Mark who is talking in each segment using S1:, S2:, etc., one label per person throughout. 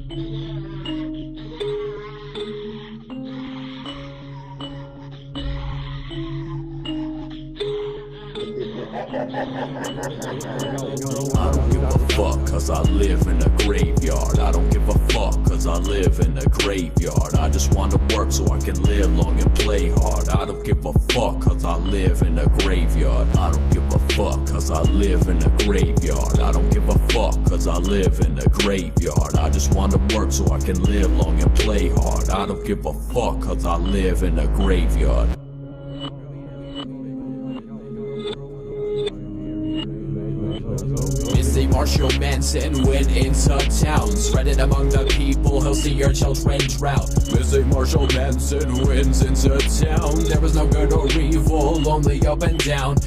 S1: I don't give a fuck cause I live in a graveyard. I don't give a fuck cause I live in a graveyard. I just want to work so I can live long and play hard. I don't give a fuck cause I live in a graveyard. I don't give a fuck cause I live in a graveyard. I don't give a fuck cause I live in a graveyard. I just want to work so I can live long and play hard. I don't give a fuck cause I live in a graveyard. Marshall Manson went into town, spread it among the people, he'll see your children drown. Missing Marshall Manson wins into town. There was no good or evil, only up and down.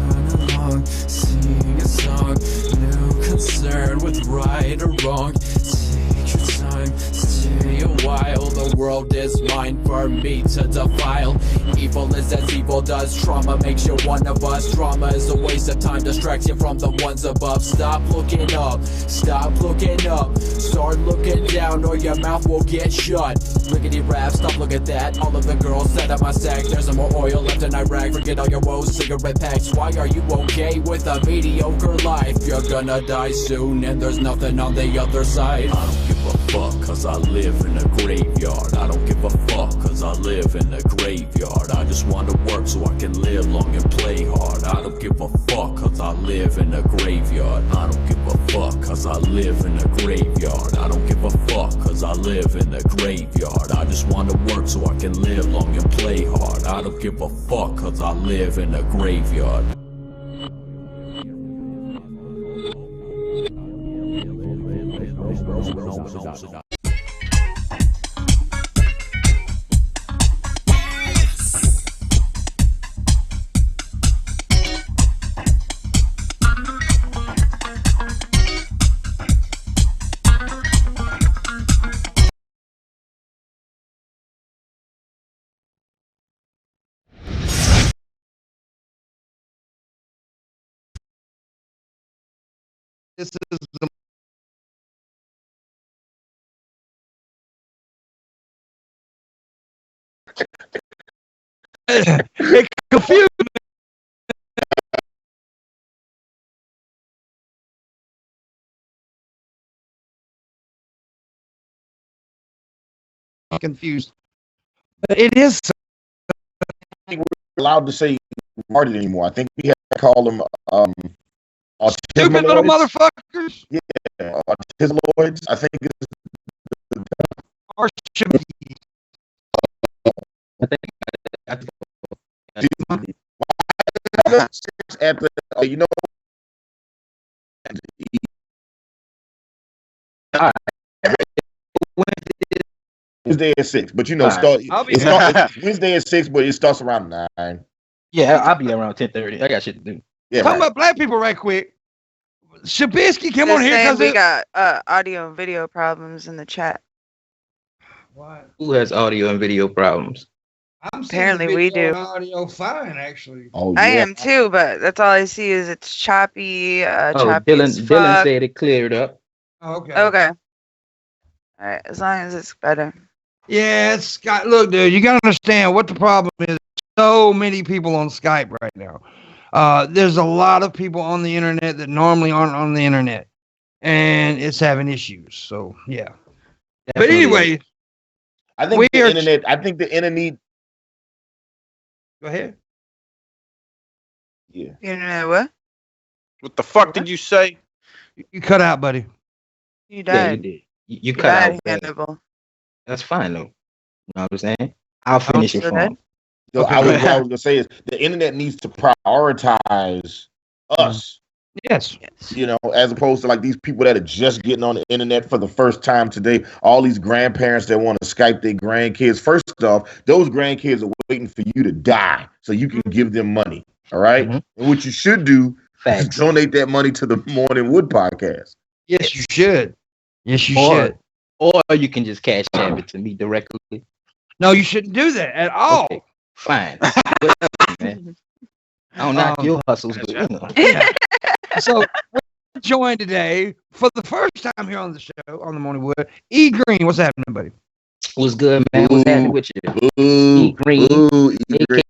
S1: Run along, sing a song, no concern with right or wrong. Take your time, stay a while. The world is mine for me to defile. Evil is as evil does. Trauma makes you one of us. Drama is a waste of time, distracts you from the ones above. Stop looking up, stop looking up. Start looking down or your mouth will get shut. Rickety rap, stop look at that. All of the girls set up my sack. There's some more oil left in Iraq. Forget all your woes, cigarette packs. Why are you okay with a mediocre life? You're gonna die soon and there's nothing on the other side. I don't give a fuck cause I live in a graveyard. I don't give a fuck cause I live in a graveyard. I just want to work so I can live long and play hard. I don't give a fuck cause I live in a graveyard. I don't give a fuck cause I live in a graveyard. I don't give a fuck cause I live in a graveyard. I just want to work so I can live long and play hard. I don't give a fuck cause I live in a graveyard.
S2: This is the it confused me. Confused, but it is.
S3: I think we're allowed to say retarded anymore. I think we have to call them
S2: Stupid little motherfuckers.
S3: Yeah, autismoloids. I think it's
S2: Or should be.
S3: at the you know. Wednesday at 6, but you know, Wednesday at 6, but it starts around 9.
S4: Yeah, I'll be around 10:30. I got shit to do.
S3: Yeah,
S2: Talking about black people right quick. Shabisky, come on here because
S5: we got audio and video problems in the chat.
S2: What?
S4: Who has audio and video problems?
S5: Apparently we do.
S2: Audio fine, actually.
S3: Oh, yeah.
S5: I am too, but that's all I see is it's choppy. Choppy
S4: Dylan said it cleared up.
S2: Okay.
S5: Okay. All right, as long as it's better.
S2: Yeah, it's got. Look, dude, you gotta understand what the problem is. So many people on Skype right now. There's a lot of people on the internet that normally aren't on the internet, and it's having issues. So yeah. But anyway,
S3: I think the internet. I think the internet.
S2: Go ahead.
S3: Yeah.
S5: Internet what?
S6: What the fuck did you say?
S2: You cut out, buddy.
S5: You died.
S4: Yeah, you did. You cut out.
S5: Hannibal.
S4: That's fine though. You know what I'm saying? I'll finish it for him.
S3: So what I was gonna say is the internet needs to prioritize us.
S2: Yes.
S3: You know, as opposed to like these people that are just getting on the internet for the first time today. All these grandparents that want to Skype their grandkids. First off, those grandkids are waiting for you to die so you can give them money. All right. And what you should do is donate that money to the Morning Wood podcast.
S2: Yes, you should. Yes, you should.
S4: Or you can just cash app it to me directly.
S2: No, you shouldn't do that at all.
S4: Okay, fine. Whatever, man. I don't knock your hustles, but you know.
S2: Yeah. So what joined today for the first time here on the show on the Morning Wood. E Green, what's happening, buddy?
S4: What's good, man? What's happening with you? E Green,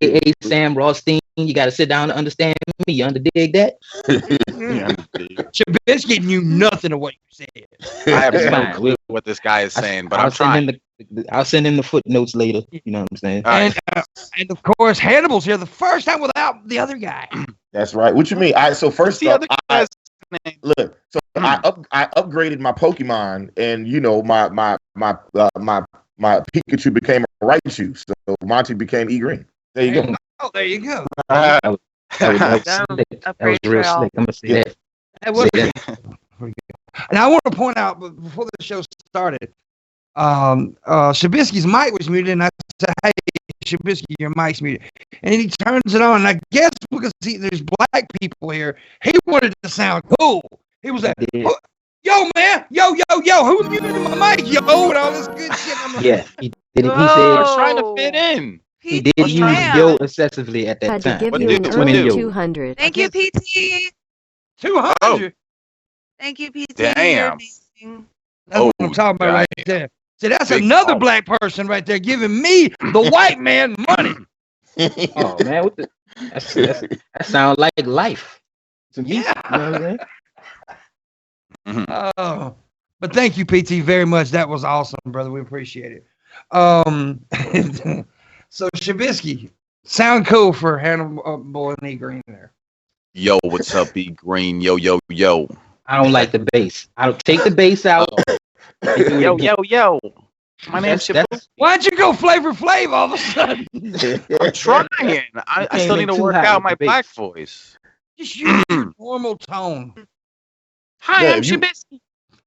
S4: aka Sam Rothstein. You got to sit down and understand me. You underdig that?
S2: Shabisky knew nothing of what you said.
S6: I have no
S4: Fine.
S6: clue what this guy is saying, but
S4: I'll
S6: I'm trying.
S4: I'll send him the footnotes later. You know what I'm saying?
S6: All right.
S2: And of course, Hannibal's here the first time without the other guy.
S3: That's right. What you mean? So first
S6: the
S3: off,
S6: other guy's name?
S3: look. So I upgraded my Pokemon, and you know my Pikachu became a Raichu, so Monty became E Green. There you go.
S2: Oh, there you go.
S4: That was
S5: That
S4: slick.
S5: was
S4: That was real slick. I'm gonna say that.
S2: That was-
S4: Say
S2: And I want to point out, but before the show started, Shabisky's mic was muted, and I said, "Hey, Shabisky, your mic's muted." And he turns it on, and I guess because there's black people here, he wanted to sound cool. He was like,
S4: Yeah.
S2: "Oh, yo, man, yo, who's muted my mic, yo?" And all this good shit. I'm like,
S4: Yeah, he did it. He
S6: I
S4: said
S6: was trying to fit in.
S4: he did use yo excessively at that
S7: Had to
S4: time.
S7: give
S6: What
S7: you
S6: did
S7: an
S6: you
S7: early
S6: do?
S7: 200.
S5: Thank you, PT.
S2: 200.
S5: Thank you, PT.
S6: Damn.
S5: You're amazing.
S2: That's what I'm talking about right there. See, that's
S6: Big
S2: another
S6: dog.
S2: black person right there giving me, the white man, money.
S4: Oh man, what the, that sounds like life. To me,
S2: Yeah.
S4: you know what I'm saying?
S2: Oh, but thank you, PT, very much. That was awesome, brother. We appreciate it. So Shabisky, sound cool for Hannibal and E Green there.
S6: Yo, what's up, E Green? Yo.
S4: I don't like the bass. I don't take the bass out.
S6: Yo. My name's Shabisky.
S2: Why'd you go Flavor Flav all of a sudden?
S6: I'm trying. I
S4: came
S6: still
S4: in
S6: need to
S4: too
S6: work
S4: hot
S6: out
S4: with
S6: my
S4: the bass.
S6: black voice.
S2: Just use your normal tone.
S6: Hi,
S3: Yeah,
S6: I'm
S3: if you-
S6: Shabisky.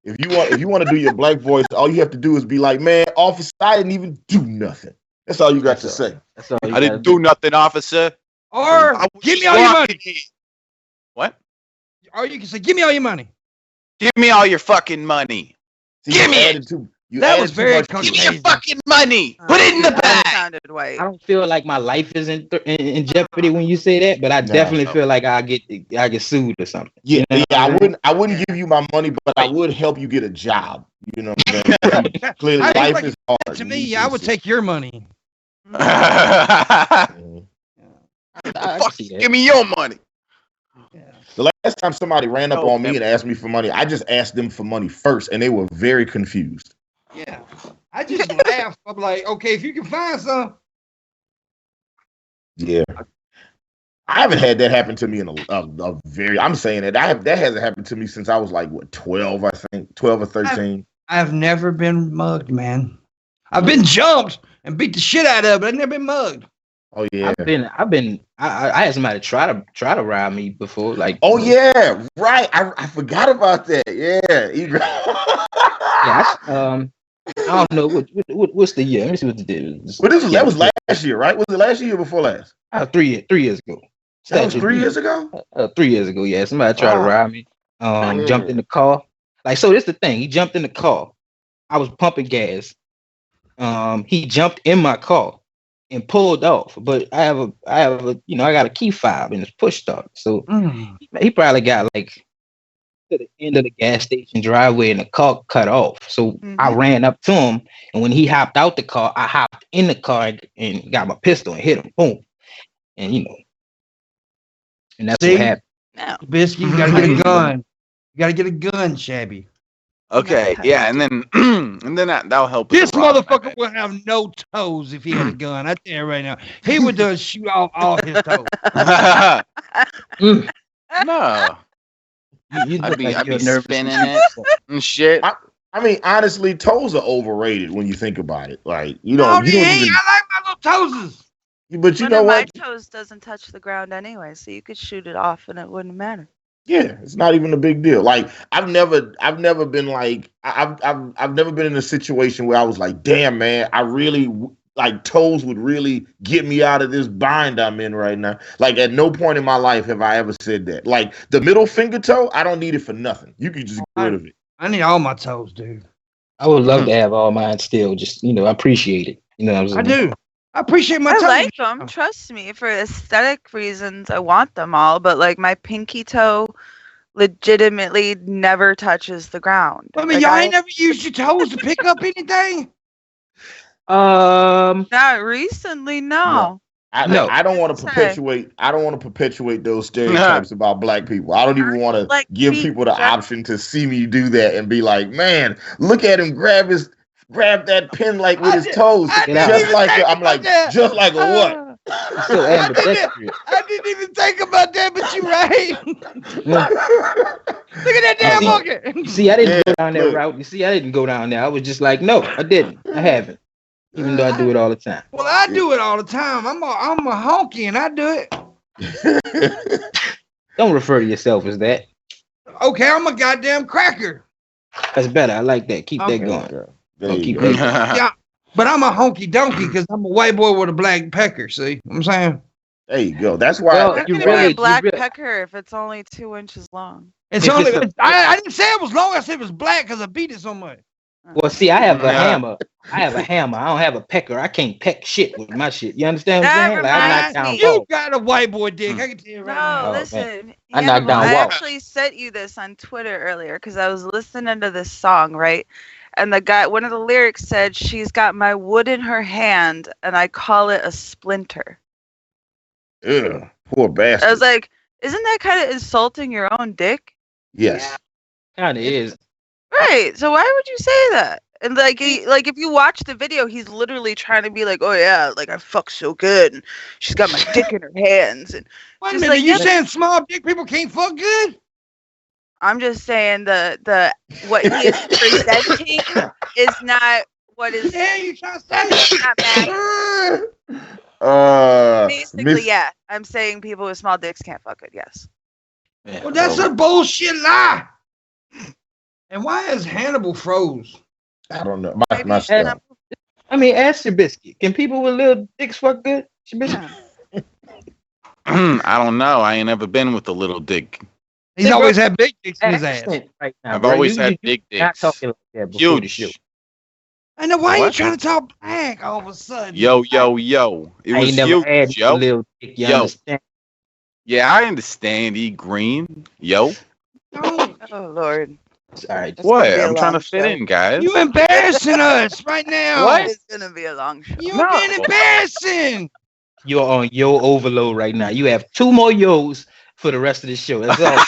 S3: If you want to do your black voice, all you have to do is be like, "Man, officer, I didn't even do nothing." That's all you got to say.
S4: That's all you
S6: I didn't do nothing, officer.
S2: Or
S6: I was
S2: give me all your money.
S6: walking. What?
S2: Or you can say, "Give me all your money."
S6: Give me all your fucking money.
S3: See,
S6: Give
S3: you
S6: me it.
S3: added too- you
S2: That
S3: added
S2: was
S3: too
S2: very
S3: much to it.
S6: Give me your
S2: Crazy.
S6: fucking money. Put it in the
S5: That
S6: bag.
S5: sounded white.
S4: I don't feel like my life is in jeopardy when you say that, but I definitely feel like I get sued or something.
S3: Yeah,
S4: You know what I'm saying?
S3: I wouldn't give you my money, but I would help you get a job. You know what I'm saying? Clearly,
S2: I think
S3: life
S2: like
S3: is hard.
S2: To
S3: You
S2: me,
S3: need
S2: I would
S3: to-
S2: take your money.
S3: Mhm.
S4: I
S6: Fuck,
S4: see that.
S6: give me your money.
S3: The last time somebody ran up
S6: Oh,
S3: on me and asked me for money, I just asked them for money first, and they were very confused.
S2: Yeah. I just laugh. I'm like, okay, if you can find some.
S3: Yeah. I haven't had that happen to me in a very. I'm saying that that hasn't happened to me since I was like 12, I think 12 or 13.
S2: I've never been mugged, man. I've been jumped and beat the shit out of, but I've never been mugged.
S3: Oh yeah.
S4: I had somebody try to rob me before, like.
S3: Oh yeah, right. I forgot about that. Yeah.
S4: Yeah. I don't know what's the year. Let me see what the year is.
S3: But that was last year, right? Was it last year or before last?
S4: 3 years ago.
S3: That was 3 years ago.
S4: 3 years ago, yeah. Somebody tried to rob me. Jumped in the car. Like, so this the thing. He jumped in the car. I was pumping gas. He jumped in my car and pulled off. But I have a I got a key fob and it's push start. So he probably got like to the end of the gas station driveway and the car cut off. So I ran up to him, and when he hopped out the car, I hopped in the car and got my pistol and hit him. Boom. And and that's
S2: See?
S4: what happened.
S5: No.
S2: Biscuit, you gotta get a gun. You gotta get a gun, Shabby.
S6: Okay, yeah, and then that'll help. with
S2: This
S6: the rob,
S2: motherfucker would have no toes if he had a gun. I tell you right now. He would just shoot off all his toes.
S6: I
S4: Mm.
S6: bet. No,
S4: You
S6: I'd
S4: look
S6: be
S4: like you're nervous.
S6: spinning it and shit.
S3: I mean, honestly, toes are overrated when you think about it. Like you
S2: No,
S3: don't
S2: they ain't.
S3: even.
S2: I like my little toeses.
S3: But you
S5: One
S3: know
S5: of my
S3: what?
S5: toes doesn't touch the ground anyway, so you could shoot it off and it wouldn't matter.
S3: Yeah, it's not even a big deal. Like I've never been like I've never been in a situation where I was like, damn man, I really like toes would really get me out of this bind I'm in right now. Like at no point in my life have I ever said that. Like the middle finger toe, I don't need it for nothing. You can just get rid of it.
S2: I need all my toes, dude.
S4: I would love to have all mine still. Just I appreciate it. You know what I'm saying?
S2: I do. I appreciate my
S5: I
S2: toes.
S5: like them. Trust me. For aesthetic reasons, I want them all. But like my pinky toe, legitimately never touches the ground.
S2: I mean, y'all ain't never used your toes to pick up anything?
S5: Not recently, no.
S3: I don't want to perpetuate. I don't want to perpetuate those stereotypes about black people. I don't even want to give people the option to see me do that and be like, man, look at him grab that pen like with his toes, just like I'm like, just like a what?
S4: So
S2: I didn't even think about that, but you're right. Look at that damn monkey.
S4: See, I didn't go down that route. You see, I didn't go down there. I was just like, no, I didn't. I haven't. Even though I do it all the time.
S2: Well, I do it all the time. I'm a honky and I do it.
S4: Don't refer to yourself as that.
S2: Okay, I'm a goddamn cracker.
S4: That's better. I like that. Keep that going. Keep that going.
S2: Yeah, but I'm a honky donkey because I'm a white boy with a black pecker. See what I'm saying?
S3: There you go. That's why.
S5: Well, you really a black pecker if it's only 2 inches long.
S2: It's only. I didn't say it was long. I said it was black because I beat it so much.
S4: Well, see, I have a hammer. I don't have a pecker. I can't peck shit with my shit. You understand what I'm saying? Like, I knock down
S2: you got a white boy dick. I can tell you right now.
S5: No, listen.
S4: I knocked down walls.
S5: I actually sent you this on Twitter earlier because I was listening to this song, right? And the guy, one of the lyrics said, "She's got my wood in her hand, and I call it a splinter."
S3: Ugh, poor bastard.
S5: I was like, isn't that kind of insulting your own dick?
S3: Yes.
S4: Kind of is.
S5: Right. So why would you say that? And like if you watch the video, he's literally trying to be like, oh yeah, like I fuck so good, and she's got my dick in her hands. And
S2: wait a minute, like, you saying small dick people can't fuck good?
S5: I'm just saying the what he is presenting is not what is.
S2: Yeah, you trying to say?
S5: Not mad. Basically, yeah. I'm saying people with small dicks can't fuck good. Yes.
S2: Yeah, well, that's a bullshit lie. And why is Hannibal froze?
S3: I don't know. My stuff.
S4: I mean, ask Shabisky. Can people with little dicks fuck good? Shabisky?
S6: I don't know. I ain't never been with a little dick.
S2: He's always had big dicks in his ass.
S6: Right now, I've always had big dicks.
S4: Not talking like that before the show.
S2: I know why you trying to talk black all of a sudden.
S6: Yo. It was
S4: never had
S6: yo.
S4: Little dick, you understand?
S6: Yeah, I understand. E green. Yo.
S5: Oh Lord.
S4: Sorry.
S6: What? I'm trying to fit in, guys.
S2: You embarrassing us right now.
S5: What? It's gonna be a long show.
S2: You're being embarrassing.
S4: You're on yo overload right now. You have 2 more yos for the rest of the show. That's all.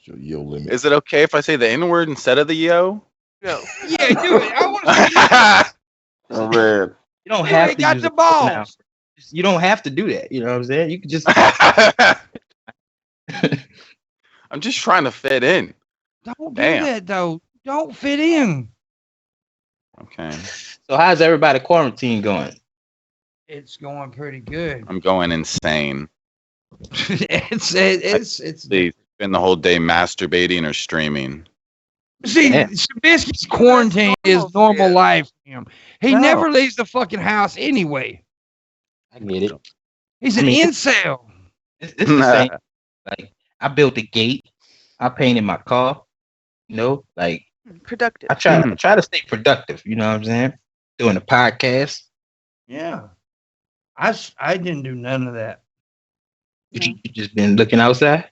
S3: Yo limit.
S6: Is it okay if I say the N-word instead of the yo?
S5: Yo.
S2: Yeah, do it. I want to say that.
S3: Oh man.
S4: You don't have to
S2: got
S4: use
S2: the balls.
S4: You don't have to do that. You know what I'm saying? You can just.
S6: I'm just trying to fit in.
S2: Don't do that though. Don't fit in.
S6: Okay.
S4: So how's everybody quarantine going?
S2: It's going pretty good.
S6: I'm going insane.
S2: it's
S6: been the whole day masturbating or streaming.
S2: See, Shabisky's quarantine is normal life for him. He never leaves the fucking house anyway.
S4: I get it.
S2: He's an incel.
S4: It's the same. Like, I built a gate. I painted my car. You know, like
S5: productive.
S4: I try to stay productive. You know what I'm saying? Doing a podcast.
S2: Yeah. I didn't do none of that.
S4: You just been looking outside?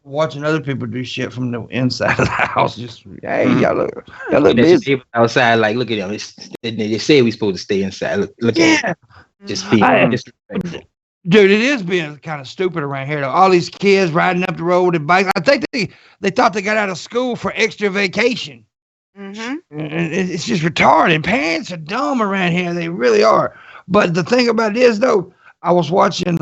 S2: Watching other people do shit from the inside of the house. Just hey, y'all look busy
S4: outside. Like, look at them. They say we supposed to stay inside. Look at them. Just being disrespectful.
S2: Dude, it is being kind of stupid around here though. All these kids riding up the road with bikes. I think they thought they got out of school for extra vacation.
S5: Mm-hmm.
S2: And it's just retarded. Parents are dumb around here. They really are. But the thing about it is though, I was watching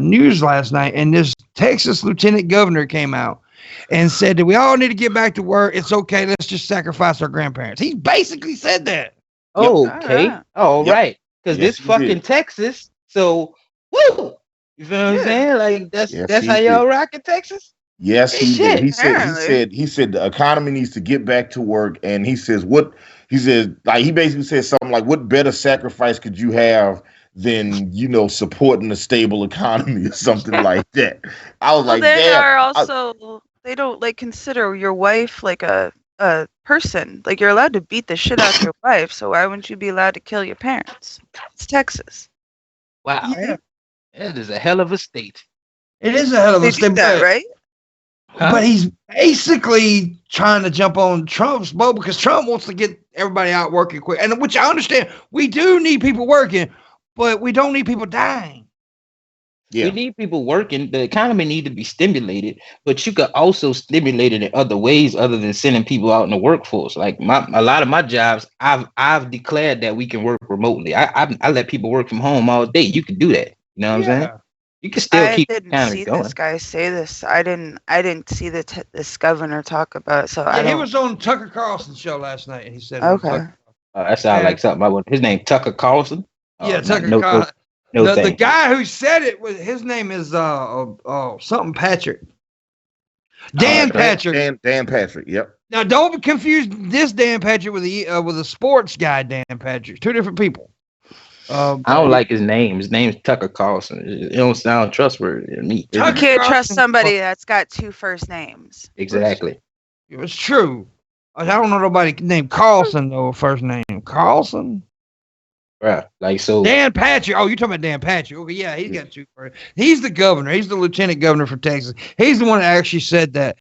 S2: news last night, and this Texas lieutenant governor came out and said that we all need to get back to work. It's okay. Let's just sacrifice our grandparents. He basically said that.
S4: Okay. All right. Because this fucking Texas. So, woo! You feel what I'm saying? Like that's how y'all rock in Texas?
S3: Yes, he did. He said the economy needs to get back to work, and he says he basically said something like, what better sacrifice could you have than, supporting a stable economy or something like that. I was like,
S5: they are also they don't consider your wife like a person. Like, you're allowed to beat the shit out of your wife, so why wouldn't you be allowed to kill your parents? It's Texas.
S4: Wow. Yeah. That is a hell of a state.
S2: It is a hell of a
S5: They do
S2: step,
S5: that, right?
S2: but he's basically trying to jump on Trump's boat because Trump wants to get everybody out working quick, and which I understand. We do need people working, but we don't need people dying.
S3: Yeah.
S4: We need people working. The economy need to be stimulated, but you could also stimulate it in other ways other than sending people out in the workforce. Like a lot of my jobs, I've declared that we can work remotely. I let people work from home all day. You can do that. You know what I'm saying? You can still
S5: I
S4: keep the
S5: didn't
S4: economy
S5: see
S4: going.
S5: this guy say this. I didn't see this governor talk about it. So I
S2: Yeah, he
S5: don't.
S2: was on Tucker Carlson's show last night, and he said,
S5: Okay.
S4: That sounds like something. His name Tucker Carlson.
S2: Yeah, Tucker
S4: no,
S2: Carlson.
S4: No,
S2: the guy who said it was his name is something Patrick. Dan Patrick.
S3: Dan Patrick. Yep.
S2: Now don't confuse this Dan Patrick with the sports guy Dan Patrick. Two different people.
S4: I don't like his name. His name's Tucker Carlson. It don't sound trustworthy to me.
S5: You can't trust somebody that's got two first names.
S4: Exactly.
S2: It was true. I don't know nobody named Carlson though. First name Carlson.
S4: Right. Like so.
S2: Dan Patrick. Oh, you're talking about Dan Patrick. Okay, yeah, he's got two first. He's the governor. He's the lieutenant governor for Texas. He's the one that actually said that.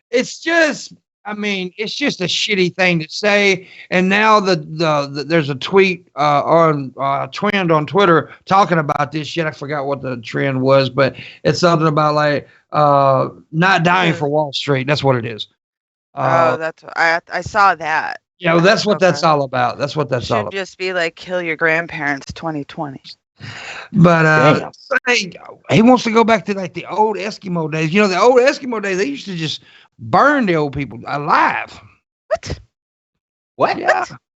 S2: It's just. I mean, it's just a shitty thing to say. And now there's a tweet on trend on Twitter talking about this shit. I forgot what the trend was, but it's something about like not dying for Wall Street. That's what it is.
S5: That's I saw that.
S2: Yeah, well, that's what that's all about. That's what that's all about.
S5: Should just be like kill your grandparents 2020.
S2: But he wants to go back to like the old Eskimo days. You know, the old Eskimo days, they used to just burn the old people alive.
S4: What?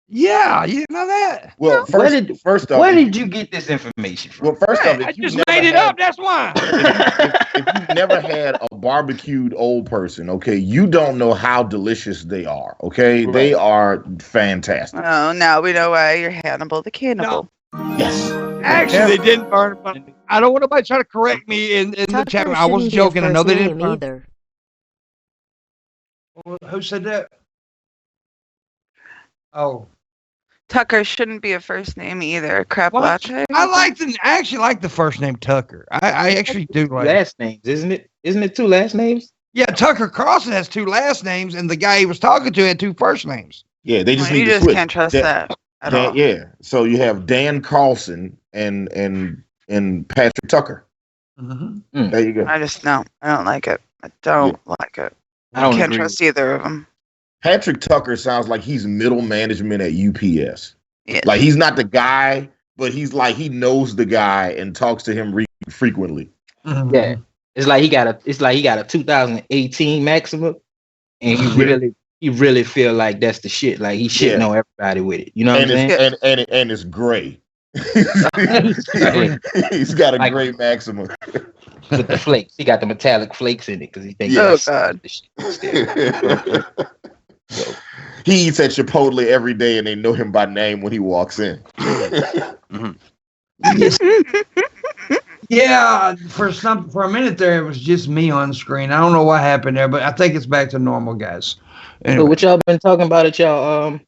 S2: Yeah, you didn't know that.
S3: Well, first off,
S4: where did you get this information from?
S3: Well, first off,
S2: I just made it up. That's why.
S3: If you've never had a barbecued old person, okay, you don't know how delicious they are. Okay, they are fantastic.
S5: Oh, now we know why you're Hannibal the Cannibal.
S3: No. Yes.
S2: Actually, they didn't burn. But I don't want nobody trying to correct me in the chat room. I was joking. I know they didn't burn
S7: either.
S2: Who said that? Oh.
S5: Tucker shouldn't be a first name either. Crap latte.
S2: I actually like the first name Tucker. I actually do like
S4: last names, isn't it? Isn't it two last names?
S2: Yeah, Tucker Carlson has two last names, and the guy he was talking to had two first names.
S3: Yeah, they just
S5: you
S3: need to
S5: just
S3: switch.
S5: can't trust that at all.
S3: Yeah, so you have Dan Carlson and Patrick Tucker.
S2: Mm-hmm.
S3: There you go.
S5: I don't like it. I don't like it. I can't trust either of them.
S3: Patrick Tucker sounds like he's middle management at UPS.
S5: Yeah.
S3: Like he's not the guy, but he's like he knows the guy and talks to him frequently.
S2: Mm-hmm.
S4: Yeah, it's like he got a 2018 Maxima, and he really feel like that's the shit. Like he shitting on everybody with it. You know what I'm saying?
S3: And it's gray. He's got a like, gray Maxima
S4: with the flakes. He got the metallic flakes in it because he thinks.
S5: Oh God.
S3: So, he eats at Chipotle every day, and they know him by name when he walks in.
S2: Yeah, for a minute there, it was just me on screen. I don't know what happened there, but I think it's back to normal, guys. Anyway.
S4: So, what y'all been talking about at y'all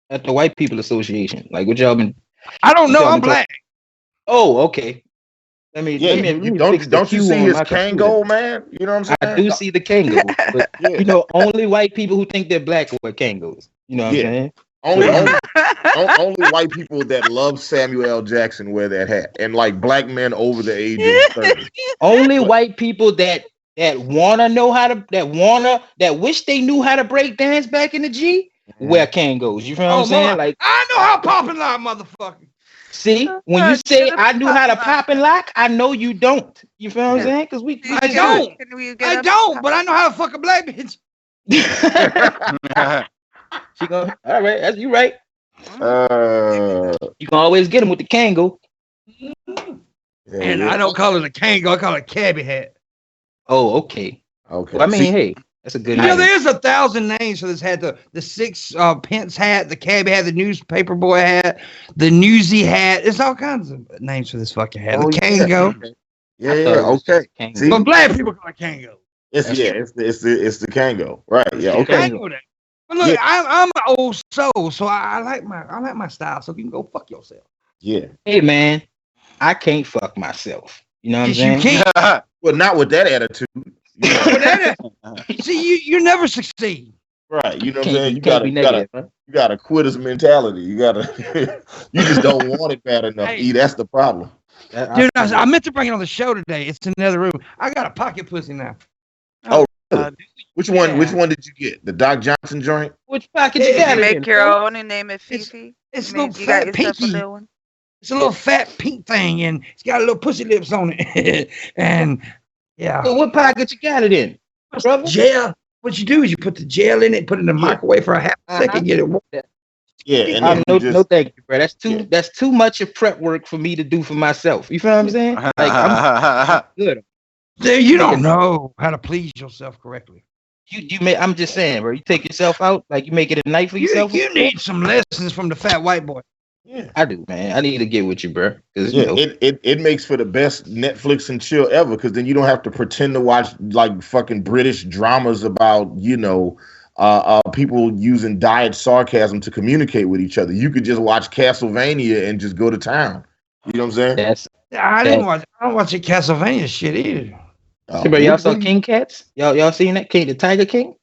S4: at the White People Association? Like, what y'all been?
S2: I don't know. I'm black.
S4: Oh, okay.
S3: Don't you see his Kango, man? You know what I'm saying?
S4: I do see the Kango, but you know, only white people who think they're black wear Kangos. You know what I'm saying?
S3: Only white people that love Samuel L. Jackson wear that hat, and like black men over the age of 30.
S4: Only white people that wish they knew how to break dance back in the G wear Kangos. You feel what I'm saying? Like
S2: I know how pop and lock, motherfucker.
S4: See, when you say I knew how to pop and lock, I know you don't. You feel what I'm saying? Because
S2: I don't, but I know how to fuck a black bitch.
S4: She gonna all right, that's you right. You can always get him with the Kango.
S2: And I don't call it a Kango, I call it a cabbie hat.
S4: Oh, okay.
S3: Okay.
S4: Well, I mean, hey, that's a good
S2: idea. There's 1,000 names for this hat. The 6 pence hat, the cabbie hat, the newspaper boy hat, the newsy hat. There's all kinds of names for this fucking hat. The Kango.
S3: Yeah, okay.
S2: See? But black people call it Kango.
S3: It's the Kango. Right. Yeah, okay.
S2: But look, I'm an old soul, so I like my style, so you can go fuck yourself.
S3: Yeah.
S4: Hey man, I can't fuck myself. You know what I'm saying?
S2: You can't.
S3: Well, not with that attitude.
S2: See, you never succeed.
S3: Right. You know what I'm
S4: Can't
S3: saying?
S4: be, can't be negative, huh?
S3: You got a quitter's mentality. You gotta you just don't want it bad enough.
S2: Hey.
S3: That's the problem.
S2: Dude, I meant to bring it on the show today. It's in another room. I got a pocket pussy now.
S3: Oh, really? Which one?
S2: Yeah.
S3: Which one did you get? The Doc Johnson joint?
S4: Which pocket you got
S5: You
S4: it in,
S5: make your
S4: bro?
S5: own and name it Fifi.
S2: It's a
S5: I mean,
S2: little
S5: you got
S2: fat
S5: yourself a
S2: pinky.
S5: little one.
S2: It's a little fat pink thing, and it's got little pussy lips on it. And yeah,
S4: Well, what pocket you got it in, brother?
S2: gel. What you do is you put the gel in it, put it in the microwave for a half a second, get it warm.
S3: Yeah, and then
S4: no,
S3: you just,
S4: no, thank you, bro. That's too
S3: Yeah.
S4: that's too much of prep work for me to do for myself. You feel what I'm saying? Like I'm good.
S2: There, you don't know how to please yourself correctly.
S4: You may. I'm just saying, bro. You take yourself out, like you make it a night for yourself.
S2: You need some lessons from the fat white boy.
S3: yeah.
S4: I do, man. I need to get with you, bro. Because
S3: Yeah, it makes for the best Netflix and chill ever because then you don't have to pretend to watch like fucking British dramas about people using diet sarcasm to communicate with each other. You could just watch Castlevania and just go to town. You know what I'm saying?
S4: that's.
S2: I don't watch the Castlevania shit either.
S3: Oh,
S4: See, bro, y'all saw
S3: really?
S4: King Cats? Y'all seen that? King, the Tiger King?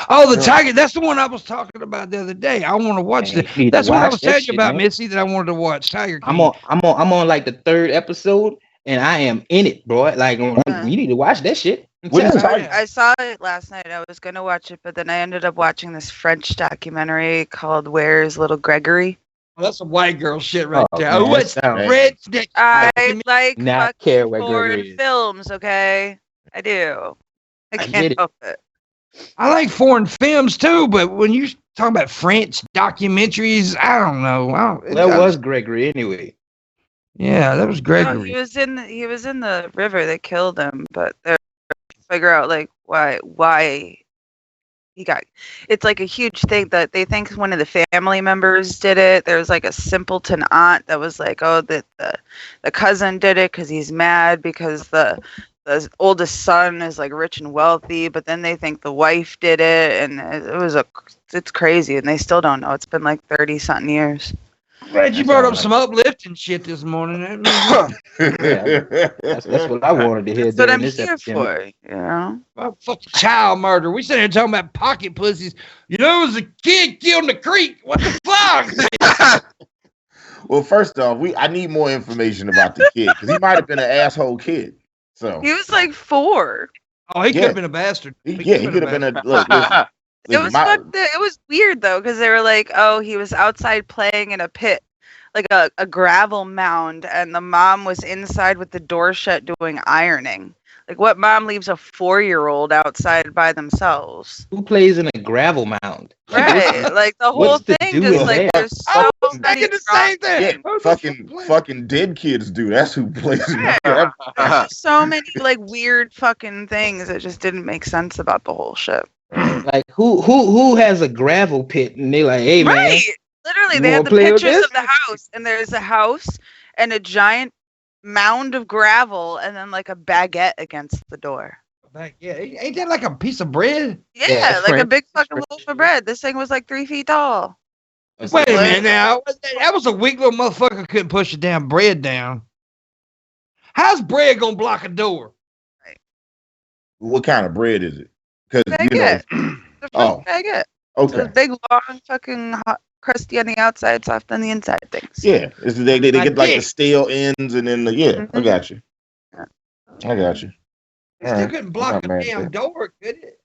S2: Oh, the Tiger. That's the one I was talking about the other day. I want to watch
S4: Man,
S2: that.
S4: you need to
S2: That's what I
S4: watch
S2: was
S4: that
S2: telling you
S4: shit,
S2: about,
S4: man.
S2: Missy, that I wanted to watch Tiger King.
S4: I'm on like the 3rd episode, and I am in it, bro. Like you need to watch that shit.
S3: What is Tiger?
S5: I saw it last night. I was gonna watch it, but then I ended up watching this French documentary called "Where's Little Gregory."
S2: Well, that's some white girl shit right
S4: Oh,
S2: there.
S4: man,
S2: What's
S4: that sounds-
S2: French dick?
S5: I like
S4: Not
S5: fucking
S4: care what
S5: foreign
S4: Gregory is.
S5: films. Okay, I do. I
S4: get
S5: can't
S4: it.
S5: help it.
S2: I like foreign films too, but when you talk about French documentaries, I don't know.
S4: That was Gregory anyway.
S2: Yeah, that was
S5: No,
S2: Gregory.
S5: he was in the river that killed him, but they're trying to figure out like why he got. It's like a huge thing that they think one of the family members did it. There's like a simpleton aunt that was like, oh, the cousin did it because he's mad because the oldest son is like rich and wealthy, but then they think the wife did it, and it's crazy, and they still don't know. It's been like 30 something years.
S2: Glad you brought up some uplifting shit this morning.
S4: That's what I wanted to hear.
S5: That's what
S4: during
S5: I'm
S4: this
S5: here
S4: episode.
S5: for, you know.
S2: Fucking child murder. We sitting here talking about pocket pussies. You know, it was a kid killed in the creek. What the fuck?
S3: Well, first off, I need more information about the kid because he might have been an asshole kid. So
S5: He was like 4.
S2: Oh, he could
S3: Yeah.
S2: have been a bastard.
S3: he could have been a look.
S5: It was it was weird though, because they were like, oh, he was outside playing in a pit, like a gravel mound, and the mom was inside with the door shut doing ironing. Like, what mom leaves a 4-year-old outside by themselves?
S4: Who plays in a gravel mound?
S5: Right, like the whole
S4: What's the
S5: thing.
S4: do
S5: Just
S4: with
S5: like
S4: that?
S5: there's
S2: I
S5: so
S2: was
S5: many
S2: thinking the same thing.
S3: Yeah,
S2: What the
S3: fucking dead kids do. That's who plays.
S5: Yeah. There's so many like weird fucking things that just didn't make sense about the whole shit.
S4: Like who has a gravel pit and they like, hey man,
S5: Right. Literally,
S4: you
S5: they had
S4: wanna
S5: the
S4: play with
S5: pictures
S4: this?
S5: of the house, and there's a house and a giant mound of gravel, and then like a baguette against the door.
S2: Yeah, ain't that like a piece of bread?
S5: Yeah,
S4: Yeah,
S5: like a
S4: French-
S5: big fucking
S4: French
S5: loaf
S4: shit.
S5: of bread. This thing was like 3 feet tall.
S2: Wait a minute now. That was a weak little motherfucker couldn't push the damn bread down. How's bread gonna block a door?
S3: What kind of bread is it? Because
S5: Baguette. The
S3: Oh.
S5: French baguette.
S3: okay,
S5: Those big, long, fucking hot, crusty on the outside, soft on the inside things.
S3: yeah, they get like the
S2: dick.
S3: stale ends and then I
S5: Mhm.
S3: got you.
S5: Yeah.
S3: I got you.
S2: It still couldn't block
S3: Not
S2: the
S3: mad
S2: damn
S3: at
S2: door, could it?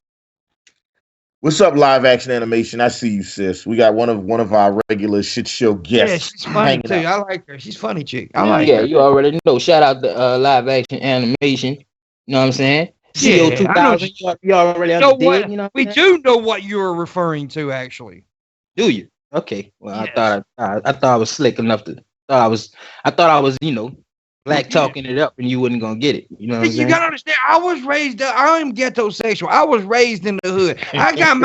S3: What's up, live action animation? I see you, sis. We got one of our regular shit show guests.
S2: Yeah, she's funny
S3: hanging
S2: too.
S3: out.
S2: I like her. She's funny chick. I like
S4: yeah,
S2: her.
S4: you already know. Shout out to live action animation. You know what I'm saying?
S2: Yeah,
S4: CO
S2: I know
S4: 2000. You already
S2: You know
S4: understood.
S2: what?
S4: You know
S2: We
S4: what I'm saying?
S2: do know what you were referring to, actually.
S4: Do you? Okay. Well,
S2: Yes.
S4: I thought I was slick enough to. I thought I was black talking it up, and you wasn't gonna get it. You know what I'm
S2: You
S4: saying?
S2: gotta understand. I was raised. I am ghetto sexual. I was raised in the hood. I got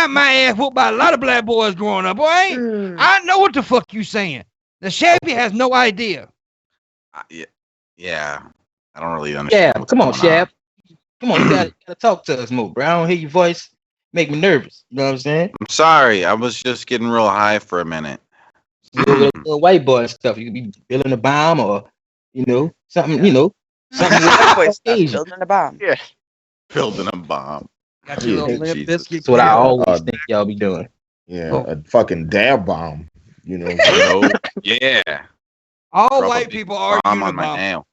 S2: my ass whooped by a lot of black boys growing up. Boy, I know what the fuck you saying. The Shabby has no idea.
S6: Yeah. I don't really understand.
S4: Yeah,
S6: what's
S4: come on,
S6: going
S4: Shab. Come on, you gotta talk to us more, bro. I don't hear your voice. Make me nervous. You know what I'm saying?
S6: I'm sorry. I was just getting real high for a minute.
S4: You over there doing white boy stuff. You could be building a bomb or, something, Something
S5: That boy stuff
S4: Caucasian.
S5: building a bomb.
S6: Yeah. Building a bomb.
S2: Got your
S3: Yeah,
S2: little limp
S6: Jesus.
S2: biscuit.
S4: That's what I
S2: kid.
S4: always think y'all be doing.
S3: Yeah,
S2: Oh.
S3: a fucking dab bomb. You know what I'm saying?
S6: Yo, yeah.
S2: All
S6: Drop a
S2: white
S6: big
S2: people are
S6: bomb on my
S2: Unabomber.
S6: nail.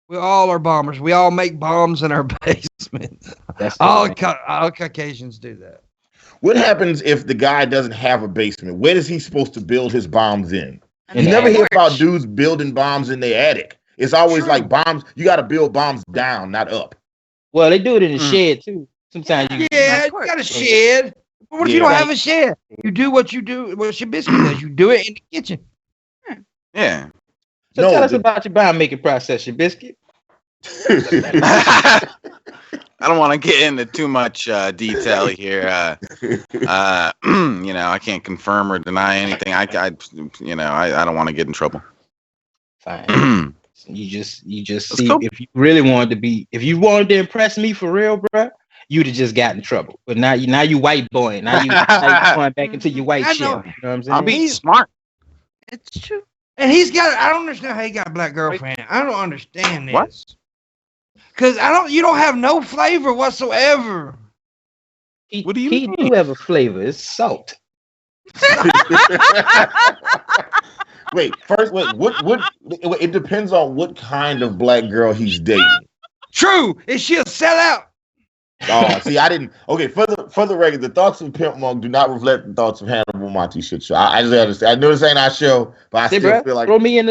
S2: We all are bombers. We all make bombs in our basement.
S4: That's
S2: All,
S4: it, man.
S2: all Caucasians do that.
S3: What happens if the guy doesn't have a basement? Where is he supposed to build his bombs in?
S5: And
S3: You
S4: the
S3: never
S4: attic.
S3: hear about
S5: porch.
S3: dudes building bombs in their attic. It's always
S2: True.
S3: like bombs. You got to build bombs down, not up.
S4: Well, they do it in the
S6: Mm.
S4: shed too. Sometimes you
S2: Yeah,
S5: Of
S2: you got a
S5: course.
S2: shed. What if you
S3: Yeah.
S2: don't have a shed? You do what you do. What Shabisky does. You do it in the kitchen.
S6: Yeah.
S4: so
S3: No,
S4: tell us
S3: the-
S4: about your bomb making process, your biscuit.
S6: I don't want to get into too much detail here. You know, I can't confirm or deny anything. I don't want to get in trouble.
S4: Fine. You just
S6: Let's
S4: see
S6: go.
S4: if you really wanted to be, if you wanted to impress me for real, bruh, you'd have just got in trouble. But now you white boy. Now you going back into your white
S2: I
S4: shit.
S2: know.
S4: You know what I'm saying?
S6: I'll be
S2: He's-
S6: smart.
S5: It's true.
S2: And he's got. I don't understand how he got a black girlfriend. I don't understand this.
S6: What?
S2: Because you don't have no flavor whatsoever.
S6: What do you
S4: he
S6: mean?
S4: do have a flavor. It's salt.
S3: Wait, what? It depends on what kind of black girl he's dating.
S2: True. Is she a sellout?
S3: Oh, see, I didn't. Okay, for the record, the thoughts of Pimpmunk do not reflect the thoughts of Hannibal Monty shit show. I just understand. I know this ain't our show, but I
S4: Say,
S3: still
S4: bruh,
S3: feel like
S4: throw me in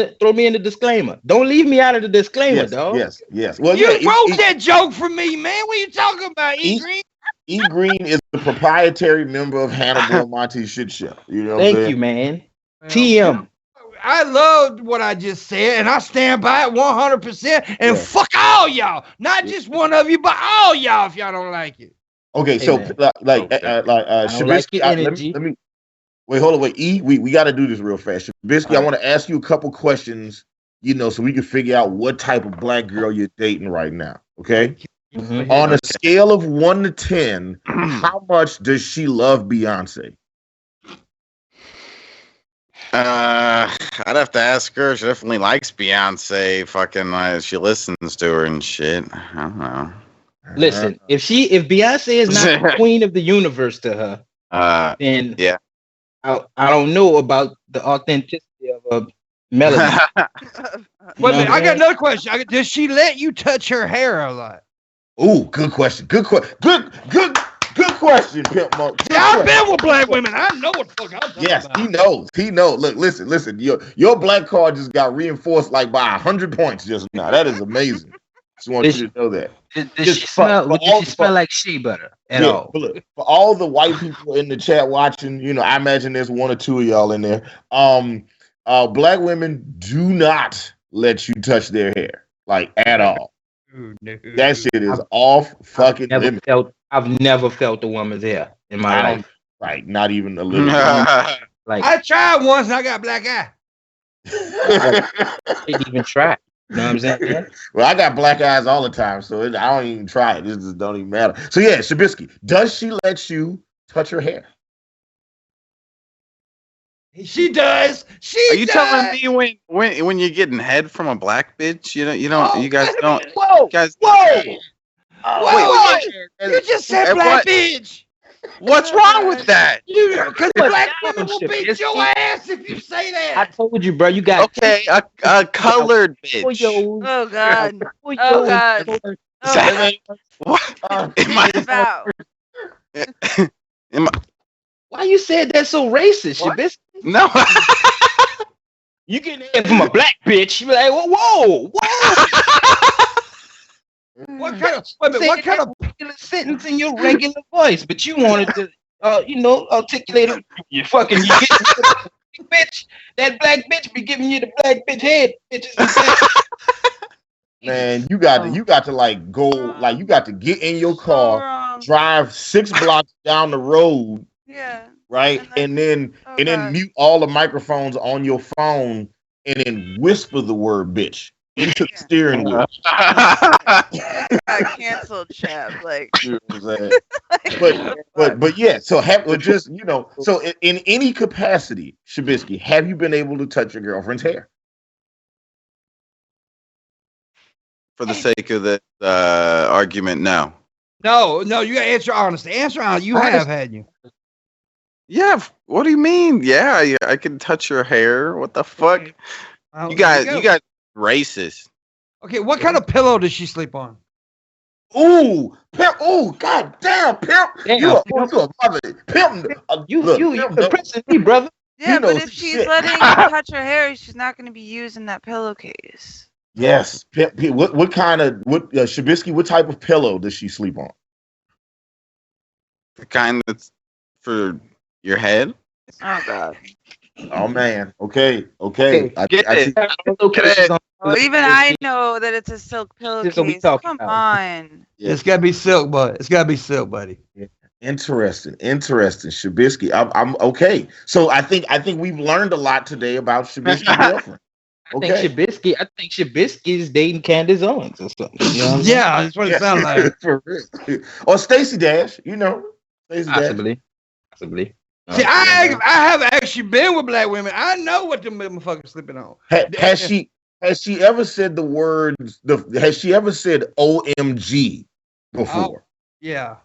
S4: the disclaimer. Don't leave me out of the disclaimer, dog.
S3: yes. Well,
S2: You
S3: yeah,
S2: wrote that joke for me, man. What you talking about, E
S3: E-
S2: Green?
S3: E Green is the proprietary member of Hannibal and Monty's shit show. You know what I'm
S4: Thank
S3: saying?
S4: you, man.
S2: Well,
S4: TM.
S2: I loved what I just said, and I stand by it 100%. And
S3: Yeah.
S2: fuck all y'all, not just one of you, but all y'all. If y'all don't like it,
S3: Okay,
S4: Hey,
S3: so
S4: man.
S3: like
S4: don't like
S3: Shabisky,
S4: your energy.
S3: let me wait. Hold on, wait. E, we got to do this real fast. Shabisky, I
S4: All right.
S3: want to ask you a couple questions. You know, so we can figure out what type of black girl you're dating right now. Okay.
S4: Mhm.
S3: On a scale of 1 to 10, how much does she love Beyonce?
S6: I'd have to ask her. She definitely likes Beyonce. Fucking, she listens to her and shit. I don't know.
S4: Listen, if Beyonce is not the queen of the universe to her, then
S6: Yeah.
S4: I don't know about the authenticity of a melody.
S2: wait a minute. I got another question. Does she let you touch her hair a lot?
S3: Ooh, good question. Good question, Pimpmunk. Good
S2: Yeah, I've
S3: question.
S2: been with black women. I know what the fuck I'm talking
S3: Yes,
S2: about.
S3: he knows. He knows. Look, listen. Your black card just got reinforced like by 100 points just now. That is amazing. Just want you to know that.
S4: Does
S3: Just
S4: she
S3: for
S4: smell? Does
S3: all-
S4: she smell like shea butter at
S3: Yeah,
S4: all?
S3: but look, for all the white people in the chat watching, you know, I imagine there's 1 or 2 of y'all in there. Black women do not let you touch their hair, like at all. That shit is off fucking limit.
S4: I've never felt a woman's hair in my
S3: I don't-
S4: life.
S3: Right, not even a little.
S4: Like
S2: I tried once and I got black eye.
S4: I didn't even try. You know what I'm saying?
S3: Well, I got black eyes all the time, so I don't even try it. It just don't even matter. So yeah, Shabisky, does she let you touch her hair?
S2: She does. She
S6: Are you
S2: does.
S6: telling me when you're getting head from a black bitch, you don't,
S2: Oh,
S6: you guys
S2: wait a
S6: don't,
S2: minute.
S3: Whoa,
S6: you guys,
S3: whoa!
S2: Whoa, you just said
S6: and
S2: black
S6: what-
S2: bitch.
S6: what's wrong with that?
S2: Because
S4: What
S2: black
S4: down,
S2: women will beat
S4: Shabisky?
S2: your ass if you say
S4: I
S2: that.
S4: told you, bro. You got
S6: Okay, a colored bitch.
S5: Oh God.
S4: Oh
S5: Oh God. Oh God.
S6: What?
S3: Uh,
S6: Am I-
S5: About.
S4: Why you said that so racist,
S6: What?
S4: Shabisky?
S6: No.
S4: You getting it from a black bitch? You be like, whoa.
S2: What kind of? Wait a minute, what kind of?
S4: Regular sentence in your regular voice, but you wanted to, articulate it. You get the bitch. That black bitch be giving you the black bitch head, bitches.
S3: Man, you got to like go, like you got to get in your car, drive 6 blocks down the road,
S5: Yeah.
S3: right, and then
S5: God.
S3: mute all the microphones on your phone, and then whisper the word "bitch" into the steering wheel.
S5: Got canceled, chap. Like.
S3: You know what I'm saying? But yeah. So so in any capacity, Shabisky, have you been able to touch your girlfriend's hair?
S6: for the sake of the argument, no.
S2: No, you gotta answer honestly. Answer honestly. You have, had you?
S6: Yeah. What do you mean? Yeah, I can touch your hair. What the fuck? You got racist.
S2: Okay, what kind of pillow does she sleep on?
S3: Ooh, Pimp! Ooh, goddamn, Pimp!
S4: Damn,
S3: You a mother, Pimp!
S4: You impressing me, brother.
S5: Yeah, but
S3: knows
S5: if she's
S3: shit.
S5: letting you touch her hair, she's not going to be using that pillowcase.
S3: Yes, Pimp. What kind of Shabisky? What type of pillow does she sleep on?
S6: The kind that's for your head.
S5: Oh God.
S3: Oh man. Okay.
S6: Get it.
S5: Well, even I know that it's a silk pillowcase. Come on.
S3: Yeah.
S2: It's gotta be silk, bud. It's gotta be silk, buddy.
S3: Yeah. Interesting. Shabisky. I'm okay. So I think we've learned a lot today about Shabisky's girlfriend. Okay.
S4: I think Shabisky is dating Candace Owens or something. You know what I'm saying?
S2: Yeah, that's what it sounds like.
S3: For real. Or Stacey Dash, you know. Stacey Dash.
S4: Possibly.
S2: See, I have actually been with black women. I know what the motherfuckers sleeping on.
S3: Has she ever said the words? Has she ever said OMG before?
S2: Yeah.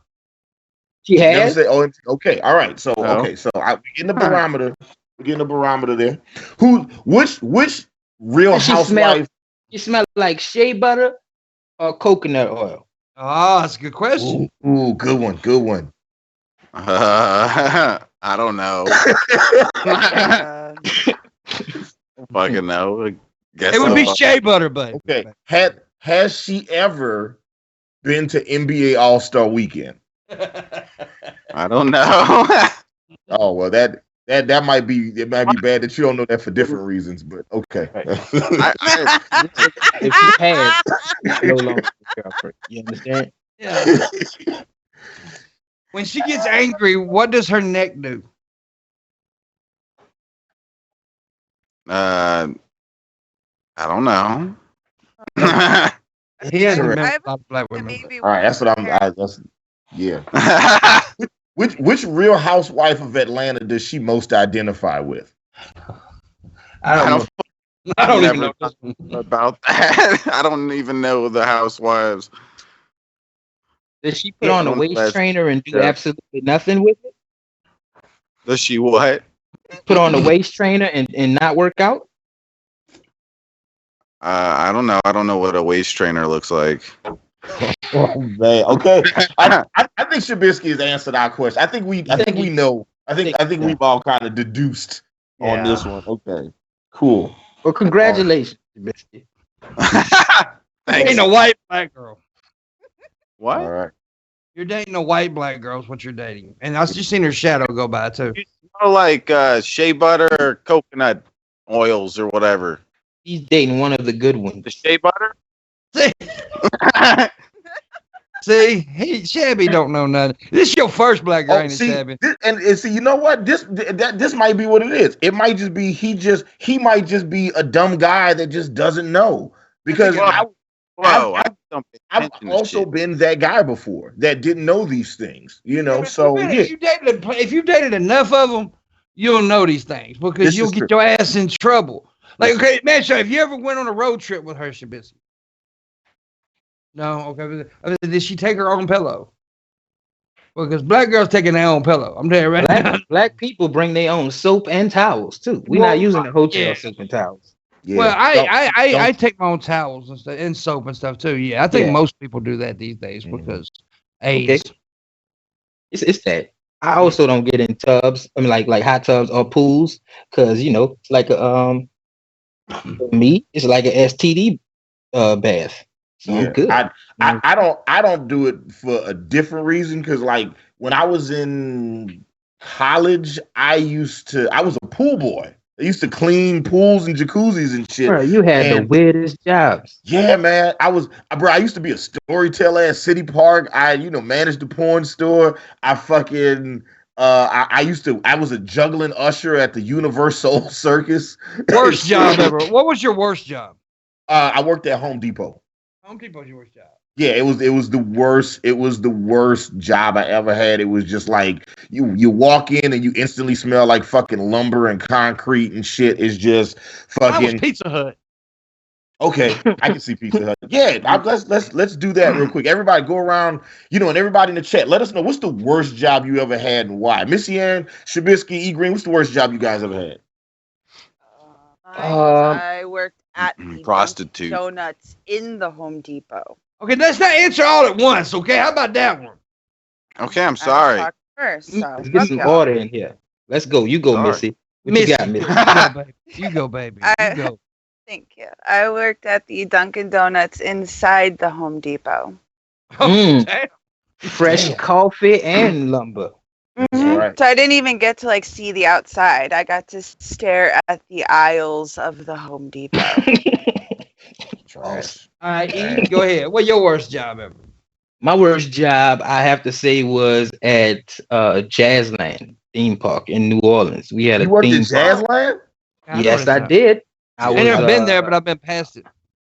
S4: She
S3: Never
S4: has.
S3: said OMG. Okay, all right. So
S6: No.
S3: okay, so we're getting the barometer. We're getting the barometer there. Which Real
S4: Does she
S3: Housewife?
S4: You smell like shea butter or coconut oil?
S2: Oh, that's a good question.
S3: Ooh, good one.
S6: I don't know. Fucking know. Guess
S2: It would be
S6: so.
S2: shea butter, but
S3: Okay. Has she ever been to NBA All-Star Weekend?
S6: I don't know.
S3: Oh well, that might be bad that you don't know that for different reasons, but okay.
S4: If she has, it's no longer your girlfriend. You understand?
S2: yeah. When she gets angry, what does her neck do?
S6: I don't know.
S2: He has
S3: Correct.
S2: met a lot of black women.
S5: Maybe
S3: All right, that's what yeah. Which Real Housewife of Atlanta does she most identify with?
S2: I don't even know
S6: never about that. I don't even know the housewives.
S4: Does she put on a waist trainer and do absolutely nothing with it?
S6: Does she what?
S4: Put on a waist trainer and not work out?
S6: I don't know. I don't know what a waist trainer looks like.
S3: Oh, man. Okay. I think Shabisky has answered our question. I think we know. I think we've all kind of deduced on this one. Okay. Cool.
S4: Well, congratulations, Shabisky.
S2: Ain't a white black girl.
S6: What?
S3: All right.
S2: You're dating a white black girl is what you're dating. And I've just seen her shadow go by too.
S6: You smell like shea butter or coconut oils or whatever.
S4: He's dating one of the good ones.
S6: The shea butter?
S2: See, Shabby don't know nothing. This is your first black girl, ain't it,
S3: See,
S2: Shabby?
S3: and see, you know what? This might be what it is. It might just be he might just be a dumb guy that just doesn't know. Because I've also been that guy before that didn't know these things, you know.
S2: Yeah,
S3: so
S2: man,
S3: yeah.
S2: if you dated enough of them, you'll know these things because
S3: This
S2: you'll
S3: is
S2: get
S3: true.
S2: your ass in trouble. Like, okay, man, so if you ever went on a road trip with her, Shabisky? No, okay. Did she take her own pillow? Well, because black girls taking their own pillow. I'm telling you right now.
S4: Black people bring their own soap and towels too. We're not using the hotel soap and towels.
S3: Yeah.
S2: Well, I take my own towels and stuff and soap and stuff too. Yeah, I think most people do that these days because AIDS.
S4: Okay. It's that. I also don't get in tubs. I mean, like hot tubs or pools, because it's like a for me, it's like an STD bath. So I'm good.
S3: I don't do it for a different reason because like when I was in college, I was a pool boy. I used to clean pools and jacuzzis and shit.
S4: Bro, you had the weirdest jobs.
S3: Yeah, man. I used to be a storyteller at City Park. I managed the porn store. I fucking I was a juggling usher at the Universal Circus.
S2: Worst job ever. What was your worst job?
S3: I worked at Home Depot.
S2: Home Depot's your worst job.
S3: Yeah, it was the worst. It was the worst job I ever had. It was just like you walk in and you instantly smell like fucking lumber and concrete and shit. It's just fucking
S2: Pizza Hut.
S3: Okay, I can see Pizza Hut. Yeah, let's do that real quick. Everybody go around, and everybody in the chat, let us know what's the worst job you ever had and why. MissyAnn, Shabisky, E Green, what's the worst job you guys ever had?
S5: I worked at the
S6: Prostitute.
S5: Donuts in the Home Depot.
S2: Okay, let's not answer all at once. Okay, how about that one?
S6: Okay, I'm sorry.
S5: I was first, so
S4: Let's get some order in here. Let's go. You go,
S6: Sorry.
S4: Missy. What you got, Missy?
S2: You go, baby.
S5: I-
S2: You go.
S5: Thank you. I worked at the Dunkin' Donuts inside the Home Depot.
S4: Mm.
S2: Damn.
S4: Fresh
S2: Damn.
S4: coffee and lumber.
S5: Mhm.
S3: Right.
S5: So I didn't even get to see the outside. I got to stare at the aisles of the Home Depot.
S3: Trash.
S2: All right, E, go ahead. What's your worst job ever?
S4: My worst job, I have to say, was at Jazzland theme park in New Orleans. We had a
S3: You worked
S4: theme
S3: at
S4: park.
S3: Jazzland?
S4: Yes, I did.
S2: I ain't never been there, but I've been past it.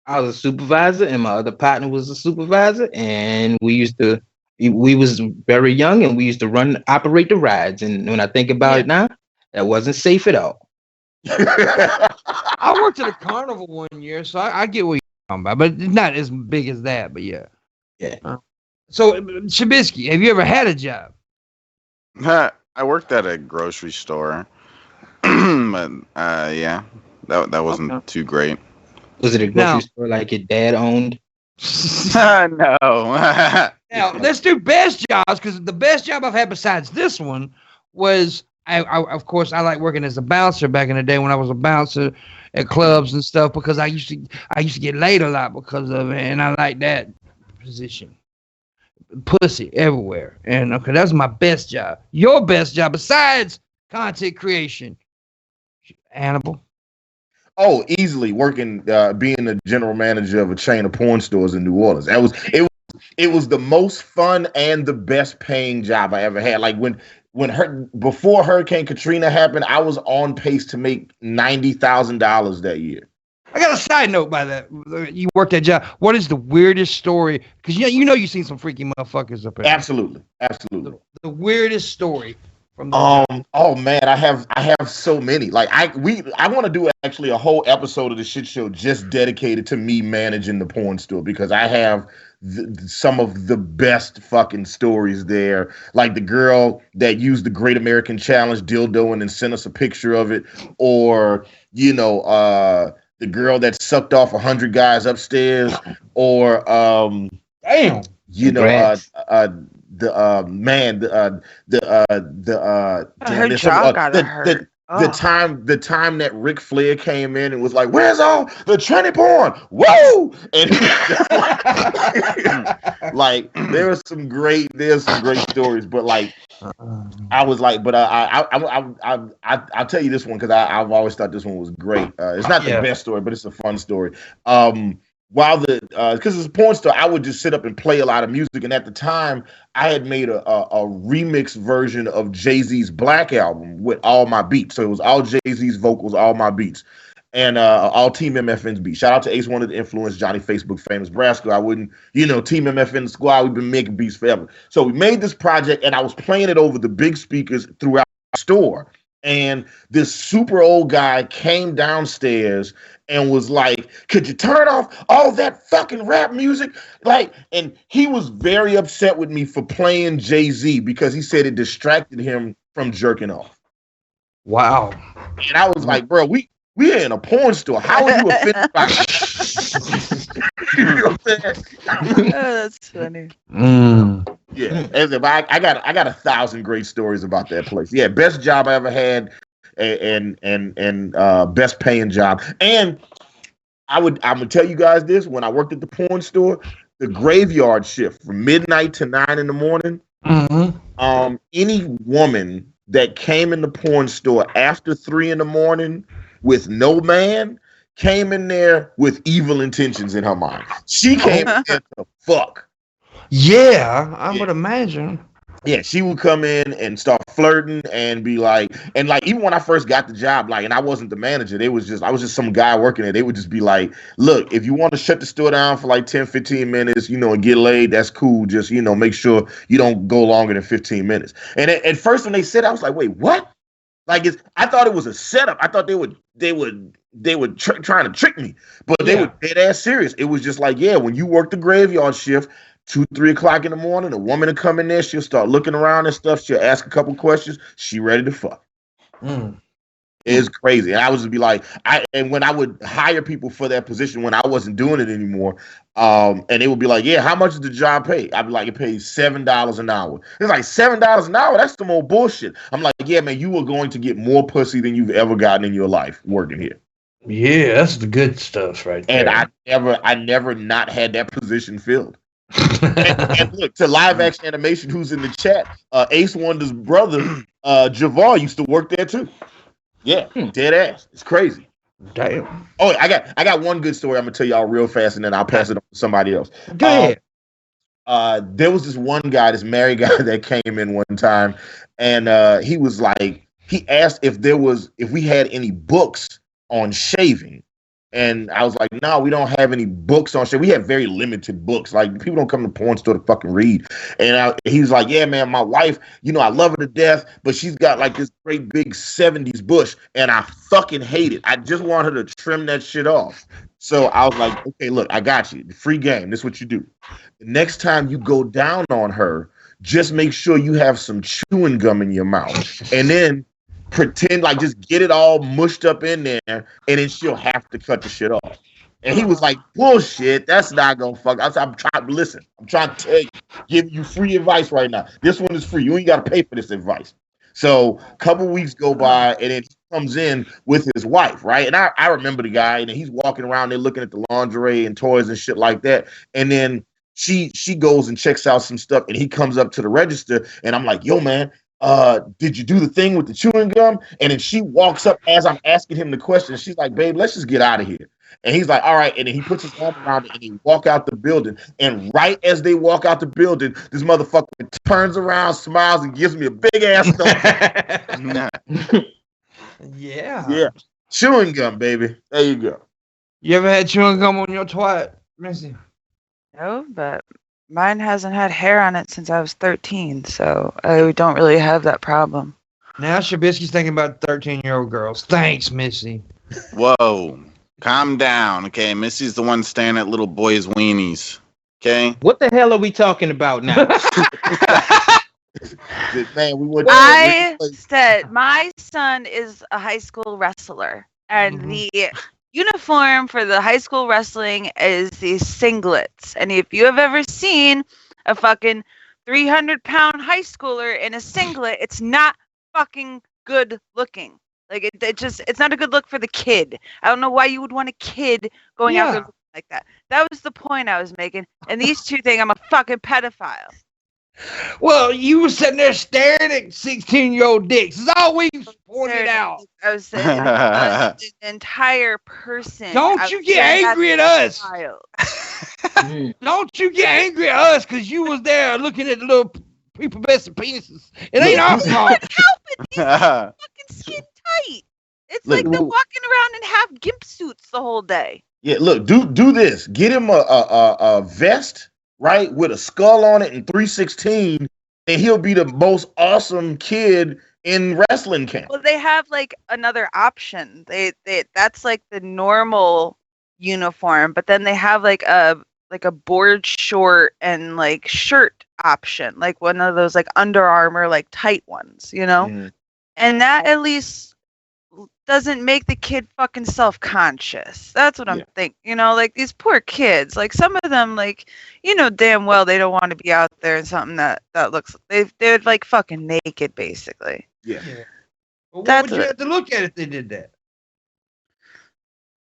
S4: I was a supervisor, and my other partner was a supervisor, and we was very young, and we used to operate the rides. And when I think about it now, that wasn't safe at all.
S2: I worked at a carnival one year, so I get what you're talking about, but it's not as big as that. But yeah. So Shabisky, have you ever had a job?
S6: I worked at a grocery store, but yeah, that wasn't too great.
S4: Was it a grocery store like your dad owned?
S6: No.
S2: Now let's do best jobs, because the best job I've had besides this one was I of course I like working as a bouncer back in the day when I was a bouncer at clubs and stuff, because I used to get laid a lot because of it, and I like that position. Pussy everywhere, and okay, that's my best job. Your best job besides content creation, Hannibal?
S3: Oh, easily working, being the general manager of a chain of porn stores in New Orleans. It was the most fun and the best paying job I ever had. Like before Hurricane Katrina happened, I was on pace to make $90,000 that year.
S2: I got a side note by that. You worked that job. What is the weirdest story? Because you've seen some freaky motherfuckers up there.
S3: Absolutely.
S2: The weirdest story from the
S3: oh man, I have so many. Like I want to do actually a whole episode of the shit show just dedicated to me managing the porn store, because I have some of the best fucking stories there. Like the girl that used the Great American Challenge dildo and then sent us a picture of it, or the girl that sucked off 100 guys upstairs, or
S2: damn,
S3: the time that Ric Flair came in and was like, "Where's all the tranny porn? Whoa!" And like there's some great stories, but like I was like, but I'll tell you this one because I've always thought this one was great. It's not the best story, but it's a fun story. Because it's a porn store, I would just sit up and play a lot of music. And at the time, I had made a remix version of Jay-Z's Black album with all my beats. So it was all Jay-Z's vocals, all my beats, and all Team MFN's beats. Shout out to Ace One of the Influence, Johnny Facebook, Famous Brasco. I wouldn't, Team MFN squad, we've been making beats forever. So we made this project, and I was playing it over the big speakers throughout the store. And this super old guy came downstairs and was like, "Could you turn off all that fucking rap music?" And he was very upset with me for playing Jay-Z because he said it distracted him from jerking off.
S2: Wow.
S3: And I was like, "Bro, we are in a porn store. How are you offended by it?" You know what I'm saying?
S5: That's funny.
S3: Yeah, I got 1,000 great stories about that place. Yeah, best job I ever had, and best paying job. And I'm gonna tell you guys this: when I worked at the porn store, the graveyard shift from midnight to 9 in the morning. Any woman that came in the porn store after 3 in the morning with no man came in there with evil intentions in her mind. She came in there to fuck.
S2: Yeah, I would imagine.
S3: Yeah, she would come in and start flirting and be like, and like even when I first got the job, like, and I wasn't the manager, I was just some guy working there. They would just be like, "Look, if you want to shut the store down for like 10, 15 minutes, and get laid, that's cool. Just, make sure you don't go longer than 15 minutes. And at first when they said, I was like, "Wait, what?" Like I thought it was a setup. I thought they were trying to trick me, but they were dead ass serious. It was just like, yeah, when you work the graveyard shift, 2-3 o'clock in the morning, a woman will come in there. She'll start looking around and stuff. She'll ask a couple questions. She ready to fuck. It's crazy. And I was be like, and when I would hire people for that position when I wasn't doing it anymore, and they would be like, yeah, how much does the job pay? I'd be like, it pays $7 an hour. It's like $7 an hour. That's some old bullshit. I'm like, yeah, man, you are going to get more pussy than you've ever gotten in your life working here.
S2: Yeah, that's the good stuff right there.
S3: And I never not had that position filled. and look, to live action animation, who's in the chat, Ace Wonder's brother, Javar, used to work there too. Yeah, dead ass. It's crazy.
S2: Damn.
S3: Oh, I got one good story I'm gonna tell y'all real fast, and then I'll pass it on to somebody else.
S2: Go ahead.
S3: There was this one guy, this married guy that came in one time, and he was like, he asked if we had any books on shaving. And I was like, no, we don't have any books on shit. We have very limited books. Like, people don't come to porn store to fucking read. And he was like, yeah, man, my wife, I love her to death, but she's got like this great big 70s bush, and I fucking hate it. I just want her to trim that shit off. So I was like, okay, look, I got you. Free game. This is what you do. The next time you go down on her, just make sure you have some chewing gum in your mouth. And then pretend like just get it all mushed up in there, and then she'll have to cut the shit off. And he was like, bullshit, that's not gonna fuck. I'm trying to tell you, give you free advice right now. This one is free. You ain't gotta pay for this advice. So a couple weeks go by, and then he comes in with his wife, right? And I remember the guy, and he's walking around there looking at the lingerie and toys and shit like that. And then she goes and checks out some stuff, and he comes up to the register, and I'm like, yo, man, did you do the thing with the chewing gum? And then she walks up as I'm asking him the question. She's like, babe, let's just get out of here. And he's like, all right. And then he puts his arm around it, and he walk out the building. And right as they walk out the building, this motherfucker turns around, smiles, and gives me a big ass thumb. Yeah. Chewing gum, baby. There you go.
S2: You ever had chewing gum on your twat, Missy?
S5: No, but mine hasn't had hair on it since I was 13, so I don't really have that problem.
S2: Now Shabisky's thinking about 13-year-old girls. Thanks, Missy.
S6: Whoa. Calm down, okay? Missy's the one staring at little boys' weenies, okay?
S4: What the hell are we talking about now?
S3: Man,
S5: I said my son is a high school wrestler, and the uniform for the high school wrestling is these singlets. And if you have ever seen a fucking 300-pound high schooler in a singlet, it's not fucking good looking. Like it's not a good look for the kid. I don't know why you would want a kid going out there looking like that. That was the point I was making. And these two think I'm a fucking pedophile.
S2: Well, you were sitting there staring at 16-year-old dicks. It's all we pointed out.
S5: I was saying an entire person.
S2: Don't you get angry at us. Don't you get angry at us because you was there looking at the little people best penises. It ain't our fault.
S5: These fucking skin tight. It's like they're walking around in half gimp suits the whole day.
S3: Yeah, look, do this. Get him a vest, right, with a skull on it and 316, and he'll be the most awesome kid in wrestling camp.
S5: Well, they have like another option. They that's like the normal uniform, but then they have like a board short and like shirt option, like one of those like Under Armour like tight ones, and that at least doesn't make the kid fucking self-conscious. That's what I'm thinking. Like these poor kids, like some of them, like damn well they don't want to be out there in something that looks they're like fucking naked basically.
S3: Yeah.
S2: Well, what would you have to look at if they did that?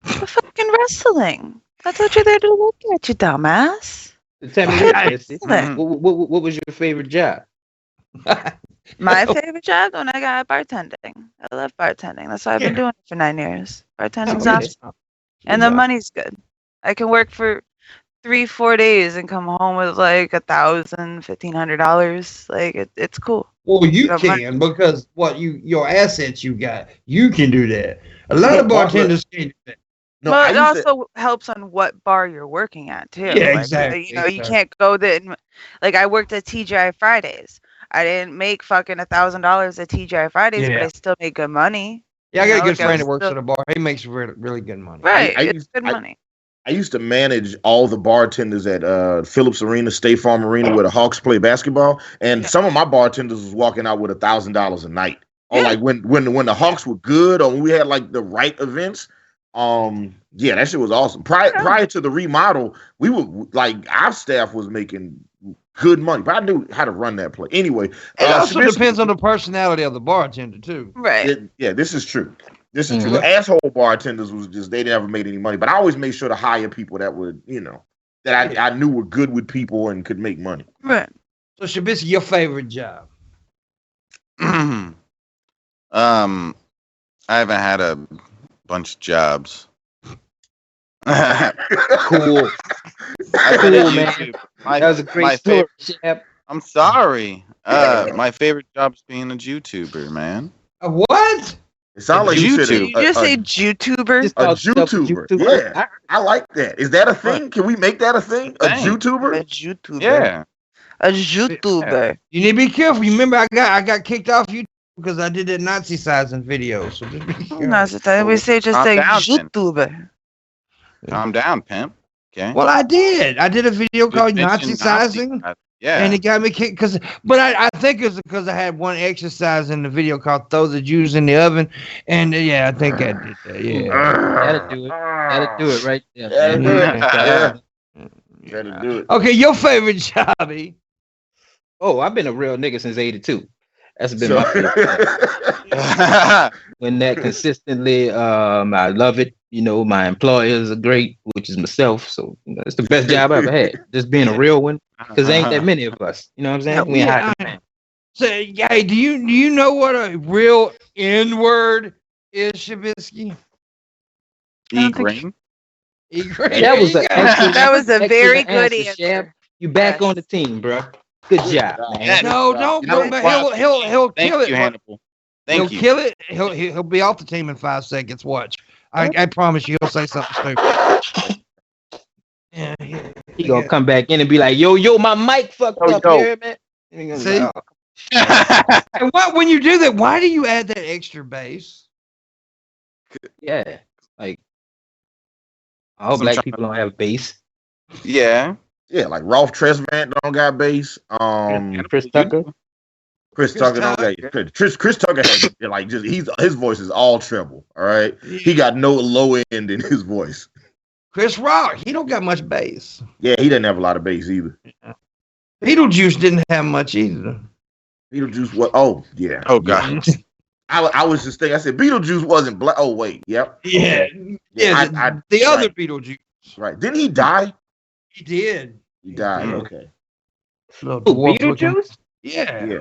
S5: The fucking wrestling. That's what you're there to look at, you dumbass.
S4: Tell me what was your favorite job?
S5: My favorite job when I got bartending. I love bartending. That's why I've been doing it for 9 years. Bartending's awesome. And the money's good. I can work for 3-4 days and come home with like $1,000-$1,500. Like it's cool.
S2: Well, you can because your assets you got. You can do that. A lot of bartenders can't do that.
S5: No, but it also helps on what bar you're working at too.
S2: Yeah, exactly.
S5: You can't go there. Like I worked at TGI Fridays. I didn't make fucking $1,000 at TGI Fridays, but
S2: Yeah.
S5: I still made good money.
S2: Yeah, I got a
S5: No,
S2: good
S5: like, I
S2: friend
S5: was
S2: that works
S5: still-
S2: at a bar. He makes really, really good money.
S5: Right,
S3: I
S5: it's
S3: used-
S5: good money.
S3: I used to manage all the bartenders at Phillips Arena, State Farm Arena, where the Hawks play basketball, and some of my bartenders was walking out with $1,000 a night. Or
S5: Yeah.
S3: like when the Hawks were good, or when we had like the right events. Yeah, that shit was awesome. Prior to the remodel, we were like our staff was making good money, but I knew how to run that place. Anyway,
S2: It also
S3: Shabisky-
S2: depends on the personality of the bartender too.
S5: Right.
S3: Yeah, this is true. This is true. The asshole bartenders was just they never made any money, but I always made sure to hire people that would, that I knew were good with people and could make money.
S5: Right.
S2: So Shabisky, your favorite job?
S6: I haven't had a bunch of jobs.
S4: Cool.
S6: I've been
S4: Cool,
S6: at
S4: man.
S6: YouTube.
S4: That was a great story. Shep.
S6: I'm sorry. My favorite job is being a YouTuber, man.
S2: What?
S3: It sounds like you said
S6: YouTube.
S5: Did you just say YouTuber?
S4: Just
S3: a
S4: call yourself a
S3: YouTuber. Yeah. I like that. Is that a thing? Can we make that a thing? A
S6: Thanks.
S5: A
S3: YouTuber?
S5: YouTuber.
S6: Yeah.
S5: A YouTuber.
S2: You need to be careful. You remember I got kicked off YouTube because I did that Nazi sizing video. So just be careful.
S5: No, so that we say just
S6: Calm
S5: say
S6: down, then.
S5: YouTuber.
S6: Calm down, pimp. Okay.
S2: Well, I did. I did a video
S6: Just
S2: called
S6: mention
S2: Nazi sizing.
S6: Yeah.
S2: And it got me kicked but I think it's because I had one exercise in the video called "Throw the Jews in the Oven," and yeah, I think I did that. Yeah,
S4: That'll do it. That'll do it right there.
S3: That'll do it.
S2: Yeah.
S3: Gotta do it.
S2: Okay, your favorite job? E?
S4: Oh, I've been a real nigga since '82. That's been
S3: So-
S4: my favorite. When that consistently, I love it. You know, my employers are great, which is myself. So it's the best job I ever had. Just being a real one, because there ain't that many of us. You know what I'm saying? We ain't
S2: Yeah,
S4: hiding.
S2: I- So, yeah, do you know what a real N word is, Shabisky?
S6: Eat ring.
S4: That was a excellent,
S5: That was a very good
S4: excellent
S5: answer.
S4: Shab. You back
S5: Yes.
S4: on the team, bro. Good job, man.
S2: No, don't
S6: You know
S2: bro, man.
S6: what?
S2: He'll
S6: Thank
S2: kill it.
S6: you, Hannibal. Thank
S2: He'll
S6: you.
S2: kill it. He'll be off the team in 5 seconds. Watch. I promise you, he'll say something stupid. Yeah,
S4: He gonna come back in and be like, yo, my mic fucked
S3: Yo,
S4: up
S3: yo.
S4: here, man. And he gonna be
S2: See?
S4: like, oh,
S2: And when you do that, why do you add that extra bass?
S4: yeah, like all
S6: Some
S4: black
S6: try-
S4: people don't have bass.
S6: Yeah.
S3: Yeah, like Rolf Tresvant don't got bass.
S4: Chris Tucker.
S3: Chris Tucker don't got Chris Tucker has like just his voice is all treble. All right, he got no low end in his voice.
S2: Chris Rock, he don't got much bass.
S3: Yeah, he doesn't have a lot of bass either.
S2: Beetlejuice didn't have much either.
S3: Beetlejuice what? Oh yeah.
S6: Oh God.
S3: I was just thinking. I said Beetlejuice wasn't black. Oh wait, yep.
S2: Yeah,
S3: Yeah,
S2: the other
S3: right.
S2: Beetlejuice.
S3: Right. Didn't he die?
S2: He did.
S3: He died.
S6: Mhm.
S3: Okay.
S2: Little
S4: Who,
S2: dwarf looking-
S4: Beetlejuice?
S2: Yeah.
S3: Yeah.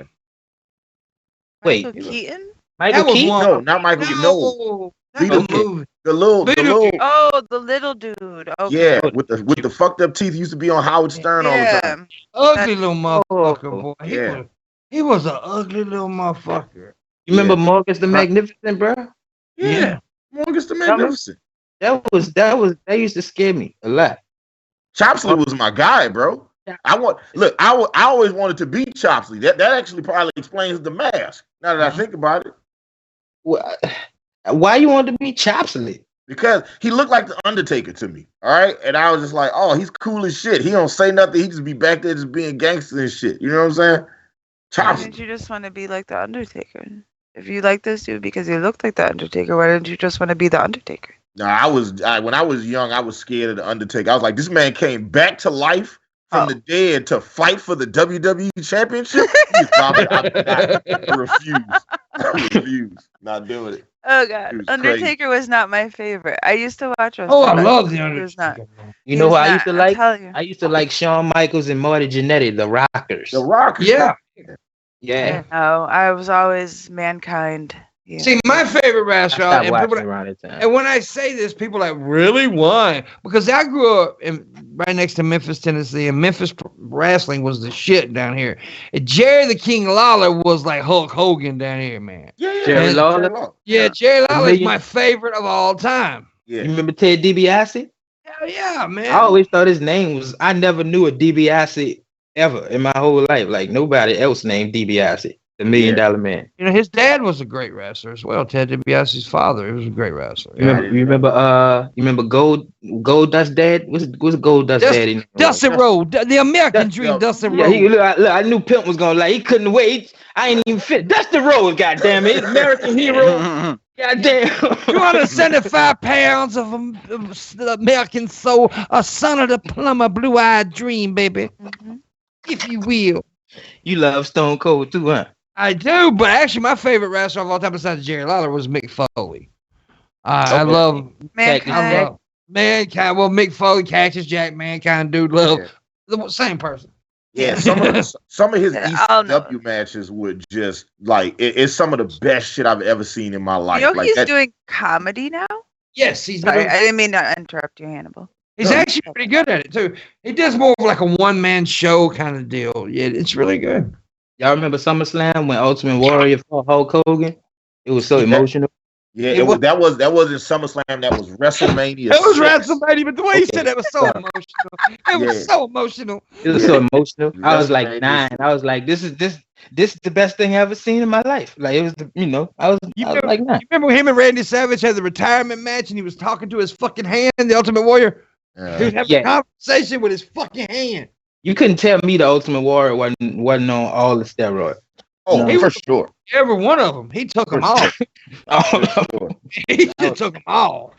S4: Wait.
S5: Michael Keaton?
S4: Michael
S2: That was
S4: Keaton?
S2: one-
S3: No, not Michael. No,
S2: Not
S3: Beetlejuice.
S2: the movie.
S3: the little.
S2: Beetlejuice.
S5: Oh, the little dude. Okay.
S3: Yeah, with the fucked up teeth. He used to be on Howard Stern all the
S5: Yeah.
S3: time.
S2: Ugly little motherfucker,
S4: Oh,
S2: boy.
S3: yeah.
S2: He was an ugly little motherfucker.
S4: You remember Marcus the Magnificent, bro?
S2: Yeah.
S3: Morgus the Magnificent.
S4: That used to scare me a lot.
S3: Chopsley was my guy, bro. I always wanted to be Chopsley. That actually probably explains the mask. Now that I think about it,
S4: Why you want to be Chopsley?
S3: because he looked like the Undertaker to me. All right, and I was just like, oh, he's cool as shit. He don't say nothing. He just be back there just being gangster and shit. You know what I'm saying?
S5: Why
S3: Chopsley.
S5: didn't you just want to be like the Undertaker? If you like this dude because he looked like the Undertaker, why didn't you just want to be the Undertaker?
S3: No, when I was young, I was scared of the Undertaker. I was like, this man came back to life from the dead to fight for the WWE Championship. I refuse. I refuse. Not doing it.
S5: Oh
S3: He
S5: God,
S3: was
S5: Undertaker was not my favorite. I used to watch wrestling.
S2: Oh, I
S5: but
S2: love the
S5: he was not.
S2: Undertaker.
S4: You know who I used to like?
S5: You.
S4: I used to like Shawn Michaels and Marty Jannetty, the Rockers.
S3: The Rock.
S2: Yeah.
S4: Yeah.
S5: No, I was always Mankind. Yeah.
S2: See, my favorite
S4: I
S2: wrestler,
S4: stopped
S2: and,
S4: watching
S2: people,
S4: around that time.
S2: and when I say this, people are like, really? Why? Because I grew up right next to Memphis, Tennessee, and Memphis wrestling was the shit down here. And Jerry the King Lawler was like Hulk Hogan down here, man.
S3: Yeah.
S4: Jerry
S2: And-
S4: Lawler?
S2: Yeah, Jerry Lawler is
S4: million-
S2: my favorite of all time.
S4: You
S3: Yeah.
S4: remember Ted DiBiase?
S2: Hell yeah, man.
S4: I always thought his name was. I never knew a DiBiase ever in my whole life. Like nobody else named DiBiase, the $1 Million Man.
S2: You know, his dad was a great wrestler as well. Ted DiBiase's father, he was a great wrestler.
S4: You remember Gold Dust Dad? What's Gold Dust Daddy?
S2: Dustin Road, the American Dream, Dustin Road.
S4: Yeah, look, I knew Pimp was gonna he couldn't wait. I ain't even fit. Dustin Road, goddamn it, American hero. Goddamn.
S2: 275 pounds of American soul, a son of the plumber, blue-eyed dream, baby. If you will.
S4: You love Stone Cold too, huh?
S2: I do, but actually my favorite wrestler of all time besides Jerry Lawler was Mick Foley. I love
S5: Mankind.
S2: Mankind. Well, Mick Foley, Cactus Jack, Mankind, dude, love the same person.
S3: Yeah, some of his ECW matches would just like it's some of the best shit I've ever seen in my life.
S5: You know
S3: like
S5: he's doing comedy now?
S2: Yes, he's
S5: Sorry,
S2: doing.
S5: I didn't mean to interrupt you, Hannibal.
S2: He's actually pretty good at it too. He does more of like a one-man show kind of deal. Yeah, it's really good.
S4: Y'all remember SummerSlam when Ultimate Warrior fought Hulk Hogan? It was so emotional.
S3: Yeah, that wasn't SummerSlam. That was WrestleMania.
S2: It was WrestleMania, but the way he said that was so emotional. It was so emotional.
S4: It was so emotional. I was like 9. I was like, this is the best thing I ever seen in my life. Like it was, I was like 9.
S2: You remember him and Randy Savage had the retirement match, and he was talking to his fucking hand, the Ultimate Warrior. He was having a conversation with his fucking hand.
S4: You couldn't tell me the Ultimate Warrior wasn't on all the steroids.
S3: Oh, for sure.
S2: Every one of them. He took them all. He just took them all.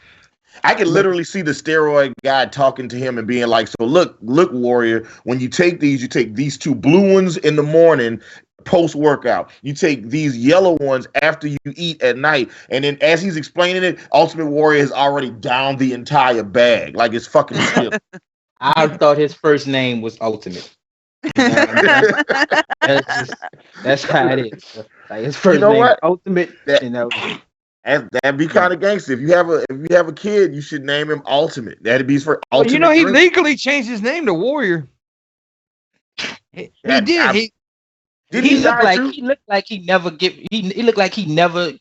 S3: I can literally see the steroid guy talking to him and being like, so look, Warrior, when you take these 2 blue ones in the morning post-workout. You take these yellow ones after you eat at night. And then as he's explaining it, Ultimate Warrior has already downed the entire bag. Like it's fucking still.
S4: I thought his first name was Ultimate. That's how it is. Like his first name is Ultimate.
S3: That'd be kind of gangster. If you have a kid, you should name him Ultimate. That'd be for Ultimate.
S2: He legally changed his name to Warrior. He did.
S4: He looked like he never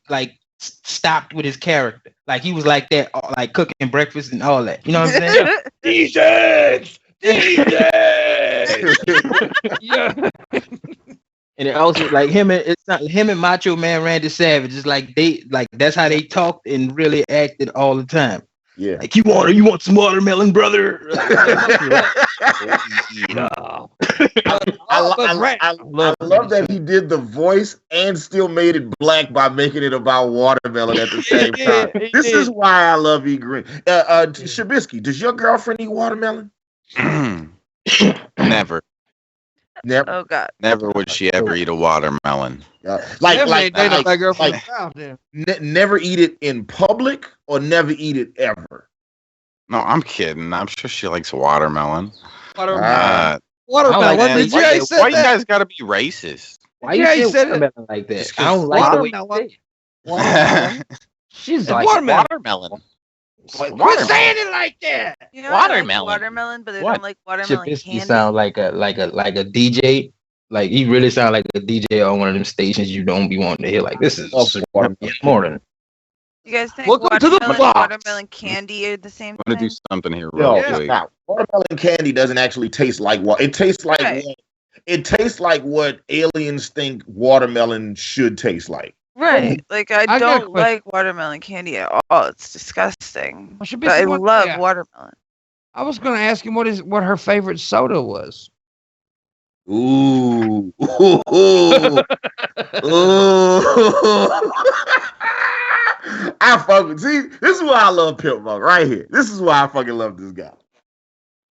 S4: stopped with his character. Like he was like that, like cooking breakfast and all that. You know what I'm saying?
S2: These eggs! Yeah.
S4: And it also like him and Macho Man Randy Savage is like that's how they talked and really acted all the time.
S3: Yeah.
S4: Like you want some watermelon, brother?
S3: I love that he did the voice and still made it black by making it about watermelon at the same time. This is why I love E. Green. Shabisky, does your girlfriend eat watermelon?
S6: Never.
S5: Oh God.
S6: Never would she ever eat a watermelon.
S3: Never eat it in public or never eat it ever.
S6: No, I'm kidding. I'm sure she likes watermelon.
S2: Watermelon.
S6: Why you guys gotta be racist?
S4: Why you say watermelon like that? I don't like the way you say
S5: Watermelon.
S4: She's like
S6: watermelon.
S2: Quit saying it like that.
S5: You know, watermelon. Watermelon, but they don't like watermelon
S4: Shabisky
S5: candy.
S4: sound like a DJ. Like he really sound like a DJ on one of them stations you don't be wanting to hear. Like this is morning.
S5: You guys think watermelon candy are the same
S6: I'm gonna do something here real quick.
S3: Watermelon candy doesn't actually taste like water. It tastes like what aliens think watermelon should taste like.
S5: Right. Like I don't like watermelon candy at all. It's disgusting. But I love watermelon.
S2: I was going to ask him what her favorite soda was.
S3: Ooh. I fucking see. This is why I love Pimpmunk right here. This is why I fucking love this guy.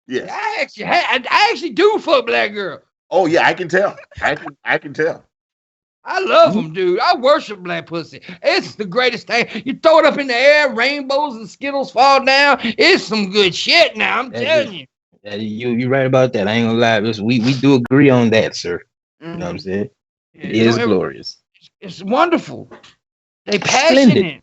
S3: Yeah.
S2: I actually do fuck black girl.
S3: Oh yeah, I can tell. I can tell.
S2: I love them, dude. I worship black pussy. It's the greatest thing. You throw it up in the air, rainbows and Skittles fall down. It's some good shit now, I'm telling you.
S4: Yeah, you're right about that. I ain't gonna lie. We do agree on that, sir. You know what I'm saying? It is glorious.
S2: It's wonderful. They passionate.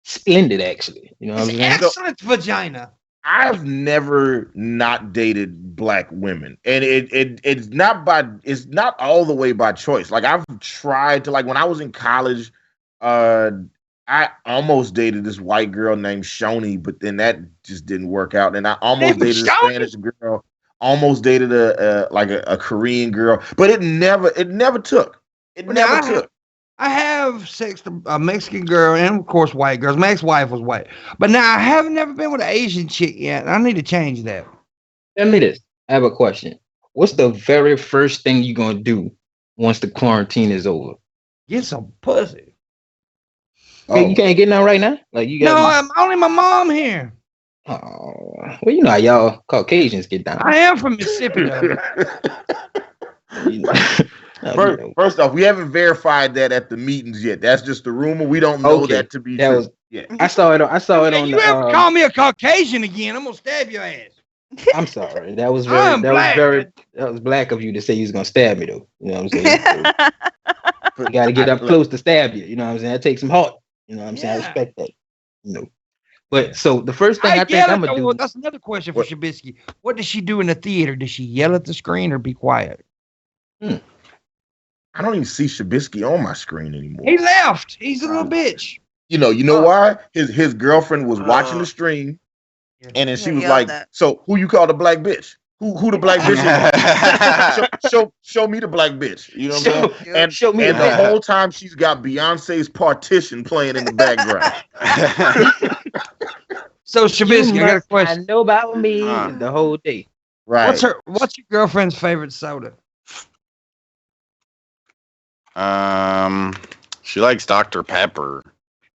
S4: Splendid, actually. You know what I'm saying?
S2: Excellent vagina.
S3: I've never not dated black women, and it's not all the way by choice. Like I've tried to, like when I was in college, I almost dated this white girl named Shoni, but then that just didn't work out. And I almost dated a Spanish girl almost dated a Korean girl, but it never took. It
S2: Well,
S3: never
S2: now,
S3: took.
S2: I have sexed a Mexican girl and of course white girls. My ex-wife was white, but now I have never been with an Asian chick yet. I need to change that.
S4: Tell me this. I have a question. What's the very first thing you're gonna do once the quarantine is over?
S2: Get some pussy.
S4: Hey, you can't get none right now. Like you
S2: No,
S4: got.
S2: I'm only my mom here.
S4: Oh, well, you know how y'all Caucasians get down.
S2: I am from Mississippi though.
S4: You know.
S3: First off, we haven't verified that at the meetings yet. That's just a rumor. We don't know
S4: Okay,
S3: that to be
S4: that
S3: true.
S4: was-
S3: Yeah.
S4: I saw it. I saw it on
S2: You
S4: the.
S2: ever call me a Caucasian again? I'm gonna stab your ass.
S4: I'm sorry. That was
S2: I'm black.
S4: that was black of you to say you was gonna stab me though. You know what I'm saying? So, you got to get up close to stab you. You know what I'm saying? That takes some heart. You know what I'm saying? I
S2: Yeah.
S4: respect that. You know. But so the first thing I think
S2: yell
S4: I'm
S2: at
S4: gonna
S2: the-
S4: do.
S2: That's another question for
S3: What?
S2: Shabisky. What does she do in the theater? Does she yell at the screen or be quiet?
S3: I don't even see Shabisky on my screen anymore.
S2: He left. He's a little bitch.
S3: You know why? His girlfriend was watching the stream, and then she
S5: Yeah,
S3: was
S5: yelled
S3: like,
S5: at.
S3: "So who you call the black bitch? Who the black bitch is? show me the black bitch. You know what I'm saying? And
S4: Show me
S3: and
S4: the
S3: the
S4: black.
S3: whole time she's got Beyonce's Partition playing in the background.
S2: So Shabisky, I got a question.
S4: I know about me
S6: Huh.
S4: the whole day.
S3: Right.
S2: What's your girlfriend's favorite soda?
S6: She likes Dr. Pepper.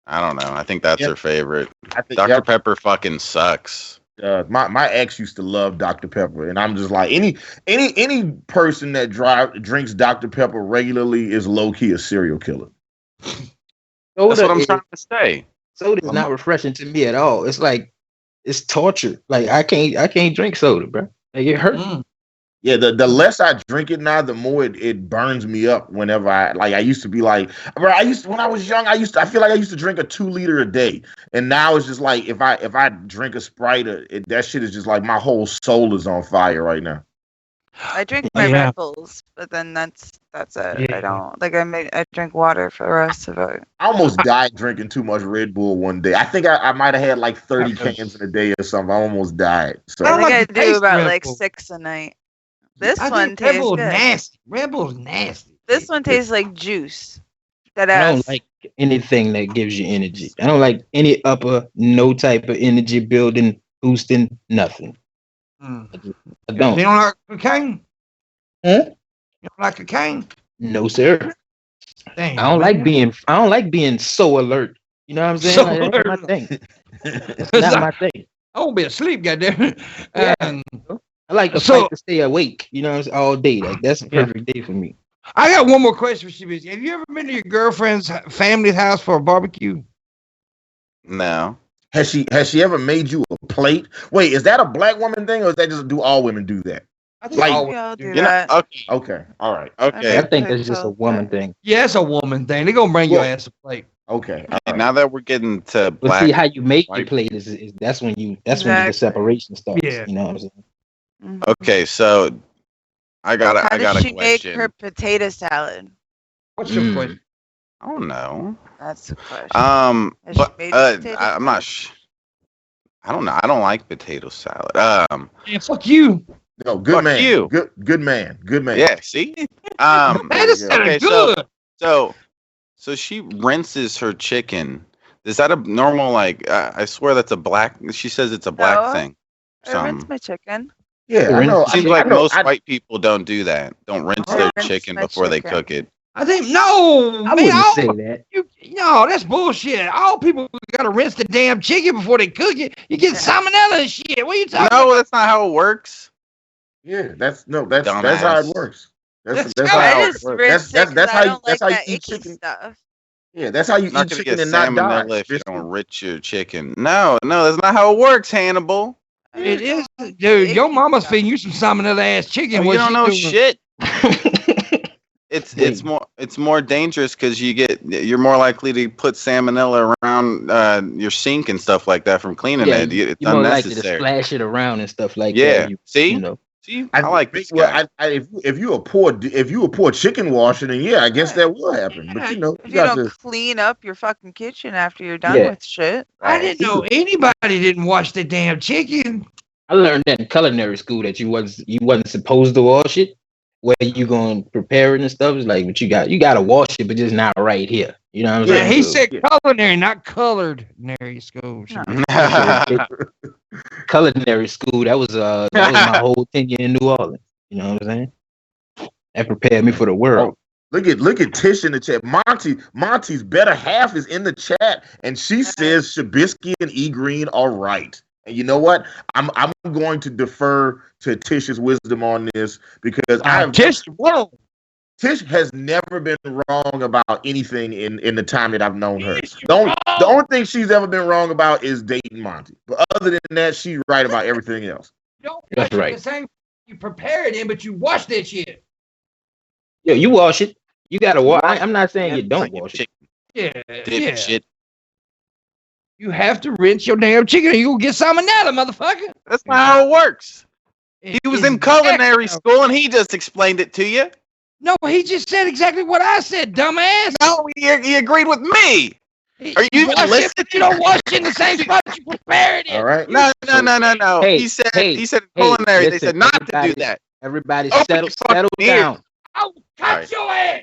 S6: I don't know. I think that's
S3: Yep.
S6: her favorite.
S3: I think
S6: Dr.
S3: yep.
S6: Pepper fucking sucks.
S3: My ex used to love Dr. Pepper, and I'm just like any person that drinks Dr. Pepper regularly is low key a serial killer.
S6: That's what I'm trying to say.
S4: Soda is not refreshing to me at all. It's like it's torture. Like I can't drink soda, bro. Like it hurts.
S3: Yeah, the less I drink it now, the more it burns me up. Whenever I used to be like, bro, when I was young, I feel like I used to drink a 2 liter a day, and now it's just like if I drink a Sprite, that shit is just like my whole soul is on fire right now.
S5: I drink my
S2: Yeah.
S5: Red Bulls, but then that's it.
S2: Yeah.
S5: I don't like. I drink water for the rest of it.
S3: I almost died drinking too much Red Bull one day. I think I might have had like 30 cans in a day or something. I almost died. So
S2: I
S5: I think
S2: like
S5: I
S2: the
S5: do
S2: taste of
S5: about
S2: Red
S5: like
S2: Bull.
S5: 6 a night. This
S2: I
S5: one
S2: think Red
S5: tastes
S2: Bull's
S5: good.
S2: nasty. Red Bull's nasty.
S5: This one tastes like juice. That
S4: I
S5: ass.
S4: don't like anything that gives you energy. I don't like any no type of energy building, boosting, nothing.
S2: Mm.
S4: I
S2: You
S4: don't.
S2: don't like cocaine?
S4: Huh?
S2: You don't like cocaine?
S4: No, sir.
S2: Damn,
S4: I don't
S2: man.
S4: like being so alert. You know what I'm saying?
S2: So
S4: Like, that's my
S2: alert.
S4: thing. It's not my thing.
S2: I won't be asleep, goddamn.
S4: Yeah.
S2: And
S4: I like to
S2: So-
S4: fight to stay awake. You know what I'm saying? All day. Like that's a perfect day for me.
S2: I got one more question for Shabisky. Have you ever been to your girlfriend's family's house for a barbecue?
S6: No.
S3: has she ever made you a plate? Wait, is that a black woman thing, or is that just do all women do that?
S2: I think
S3: Like-
S2: all
S5: We
S2: women
S5: all
S2: do
S5: do
S6: You know,
S5: that.
S6: okay.
S3: Okay, all right,
S6: Okay.
S4: I think that's just a woman thing.
S2: Yeah, it's a woman thing. They're gonna bring your
S3: Well-
S2: ass a plate.
S3: okay. All right.
S6: Now that we're getting to
S4: But
S6: black,
S4: see how you make your
S6: white-
S4: plate is that's when the
S5: Exactly.
S4: separation starts.
S2: Yeah.
S4: You know what I'm saying?
S5: Mhm.
S6: okay, so I got
S5: How
S6: I got
S5: does
S6: a
S5: she make
S6: question.
S5: her potato salad?
S2: What's your
S4: Mm.
S2: question?
S6: I don't know.
S5: That's the question.
S6: Um,
S5: Has she
S6: but
S5: made potato
S6: I'm not. I don't know. I don't like potato salad.
S2: Man, fuck you.
S3: No, good
S6: Fuck
S3: man.
S6: you.
S3: Good man. Good man.
S6: Yeah. See.
S2: That is
S3: yeah.
S6: Okay,
S2: good.
S6: So she rinses her chicken. Is that a normal like? I swear that's a black. She says it's a black
S5: No.
S6: thing.
S5: I rinse my chicken.
S3: Yeah, I know.
S6: Seems
S3: I
S6: like
S3: know,
S6: most
S3: I-
S6: white people don't do that. Don't rinse
S5: I
S6: their
S5: rinse
S6: chicken
S5: my
S6: before they
S5: chicken.
S6: cook it.
S2: I think no,
S4: I
S2: man.
S4: wouldn't
S2: all-
S4: say that.
S2: No, that's bullshit. All people gotta rinse the damn chicken before they cook it. You get salmonella and shit. What are you talking
S6: No, that's not how it works.
S3: Yeah, that's how it
S6: Dumbass.
S3: works.
S2: That's
S3: That's
S2: how
S3: how
S5: I
S3: it
S5: just
S3: works.
S5: rinse it 'cause
S3: That's how
S5: I
S3: you
S5: don't like that
S3: eat
S5: icky
S3: chicken.
S5: stuff.
S3: Yeah, that's how you
S6: You're not
S3: eat
S6: gonna
S3: chicken
S6: get
S3: and not die.
S6: salmonella if you don't rinse your chicken. No, that's not how it works, Hannibal.
S2: It is, dude. Your mama's feeding you some salmonella ass chicken.
S6: Oh,
S2: What
S6: you don't
S2: she
S6: know
S2: doing?
S6: shit. It's more dangerous because you're more likely to put salmonella around your sink and stuff like that from cleaning
S4: Yeah,
S6: it. It's
S4: you're more likely to
S6: unnecessary.
S4: splash it around and stuff like
S6: Yeah.
S4: that.
S6: See?
S4: You know.
S6: See, I like this
S3: Well,
S6: guy.
S3: if you a poor chicken washer, then yeah, I guess that will happen. But you
S5: If you
S3: got
S5: don't
S3: to.
S5: clean up your fucking kitchen after you're done
S4: Yeah.
S5: with shit.
S2: I didn't know anybody didn't wash the damn chicken.
S4: I learned that in culinary school that you wasn't supposed to wash it. Where you gonna prepare it and stuff is like, but you gotta wash it, but just not right here. You know what I'm
S2: Yeah,
S4: saying?
S2: he
S4: So,
S2: said culinary, not colored-nary school.
S4: culinary school. That was my whole tenure in New Orleans. You know what I'm saying? That prepared me for the world.
S3: Look at Tish in the chat. Monty's better half is in the chat, and she says Shabisky and E Green are right. And you know what? I'm going to defer to Tish's wisdom on this because Tish has never been wrong about anything in the time that I've known her. The only thing she's ever been wrong about is dating Monty. But other than that, she's right about everything else.
S4: That's right.
S2: The same you prepare it in, but you wash that shit.
S4: Yeah, you wash it. You gotta wash. I'm not saying you don't wash it.
S2: Yeah.
S6: Shit.
S2: You have to rinse your damn chicken or you will get salmonella, motherfucker.
S6: That's not how it works. He was in culinary school and he just explained it to you.
S2: No, he just said exactly what I said, dumbass.
S6: No, he agreed with me. Are you even listening?
S2: You don't wash it in the same spot you prepared it.
S3: All right.
S6: No.
S4: Hey,
S6: he said culinary.
S4: listen,
S6: They said not to do that.
S4: Everybody
S6: Open
S4: settle
S6: your fucking
S4: down.
S2: I'll cut your ass.